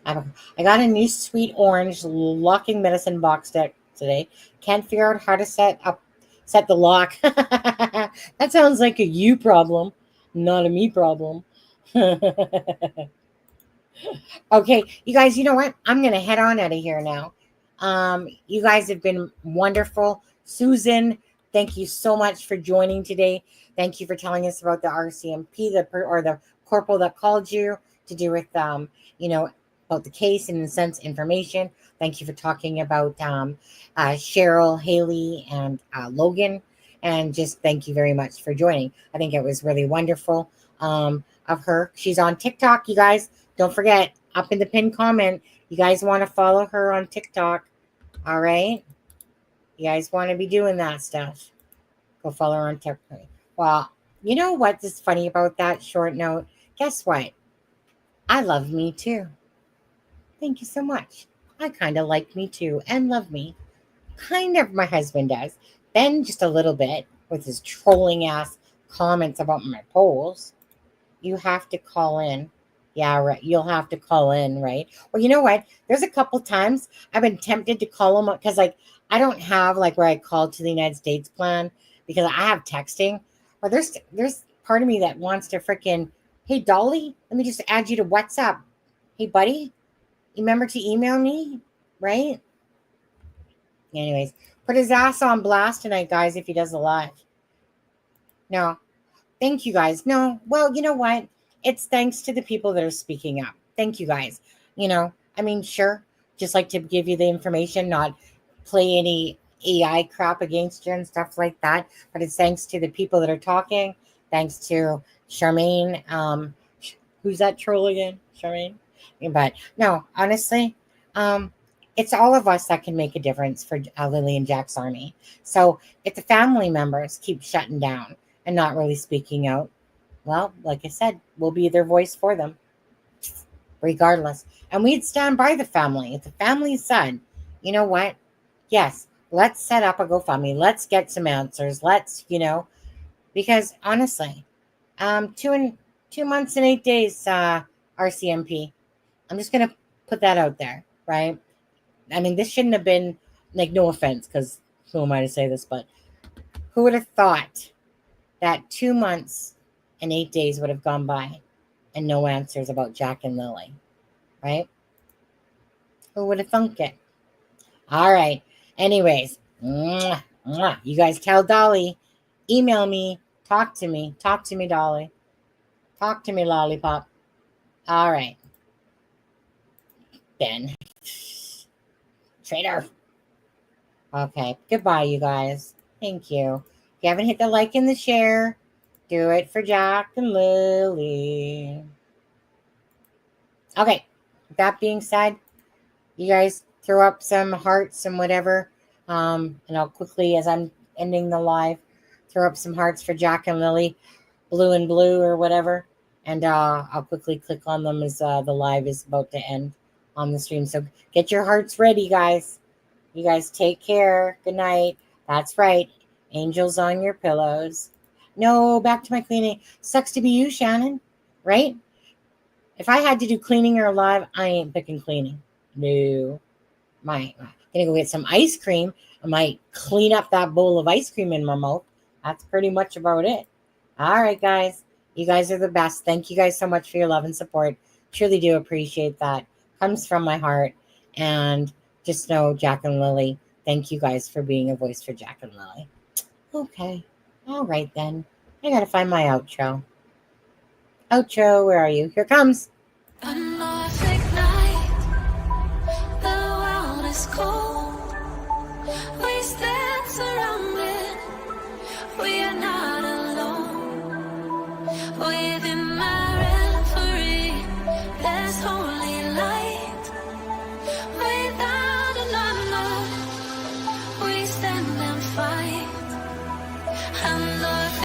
I got a new sweet orange locking medicine box deck today. Can't figure out how to set the lock. That sounds like a you problem, not a me problem. Okay, you guys, you know what? I'm going to head on out of here now. You guys have been wonderful. Susan, thank you so much for joining today. Thank you for telling us about the RCMP, or the corporal that called you to do with, about the case and in a sense information. Thank you for talking about Cheryl, Haley, and Logan. And just thank you very much for joining. I think it was really wonderful of her. She's on TikTok, you guys. Don't forget, up in the pinned comment, you guys want to follow her on TikTok. All right? You guys want to be doing that stuff. Go follow her on TikTok. Well, you know what's funny about that short note? Guess what? I love me too. Thank you so much. I kind of like me too and love me. Kind of, my husband does. Ben just a little bit with his trolling ass comments about my polls. You have to call in. Yeah, right. You'll have to call in, right? Well, you know what? There's a couple times I've been tempted to call him because, I don't have where I called to the United States plan because I have texting. But there's part of me that wants to freaking, hey, Dolly, let me just add you to WhatsApp. Hey, buddy, you remember to email me, right? Anyways, put his ass on blast tonight, guys, if he does a live. No, thank you, guys. No, well, you know what? It's thanks to the people that are speaking up. Thank you, guys. Sure, just like to give you the information, not play any AI crap against you and stuff like that. But it's thanks to the people that are talking. Thanks to Charmaine. Who's that troll again? Charmaine? But no, honestly, it's all of us that can make a difference for Lily and Jack's army. So if the family members keep shutting down and not really speaking out, well, like I said, we'll be their voice for them, regardless. And we'd stand by the family. If the family said, you know what? Yes, let's set up a GoFundMe. Let's get some answers. Let's, because honestly, 2 months and 8 days, RCMP. I'm just going to put that out there, right? This shouldn't have been, no offense, because who am I to say this, but who would have thought that 2 months and 8 days would have gone by and no answers about Jack and Lily, right? Who would have thunk it? All right. Anyways, you guys tell Dolly, email me, Talk to me. Talk to me, Dolly. Talk to me, lollipop. All right. Ben. Traitor. Okay. Goodbye, you guys. Thank you. If you haven't hit the like and the share, do it for Jack and Lily. Okay. With that being said, you guys throw up some hearts and whatever. And I'll quickly, as I'm ending the live, throw up some hearts for Jack and Lily, blue and blue or whatever. And I'll quickly click on them as the live is about to end on the stream. So get your hearts ready, guys. You guys take care. Good night. That's right. Angels on your pillows. No, back to my cleaning. Sucks to be you, Shannon. Right? If I had to do cleaning or live, I ain't picking cleaning. No. I'm gonna go get some ice cream. I might clean up that bowl of ice cream in my mouth. That's pretty much about it. All right, guys. You guys are the best. Thank you guys so much for your love and support. Truly do appreciate that. Comes from my heart. And just know, Jack and Lily, thank you guys for being a voice for Jack and Lily. Okay. All right, then. I gotta find my outro. Outro, where are you? Here it comes. A Norfolk night, the world is cold. We stand surrounded, we are not alone. Within my reverie, there's holy light. Without a number, we stand and fight. A Norfolk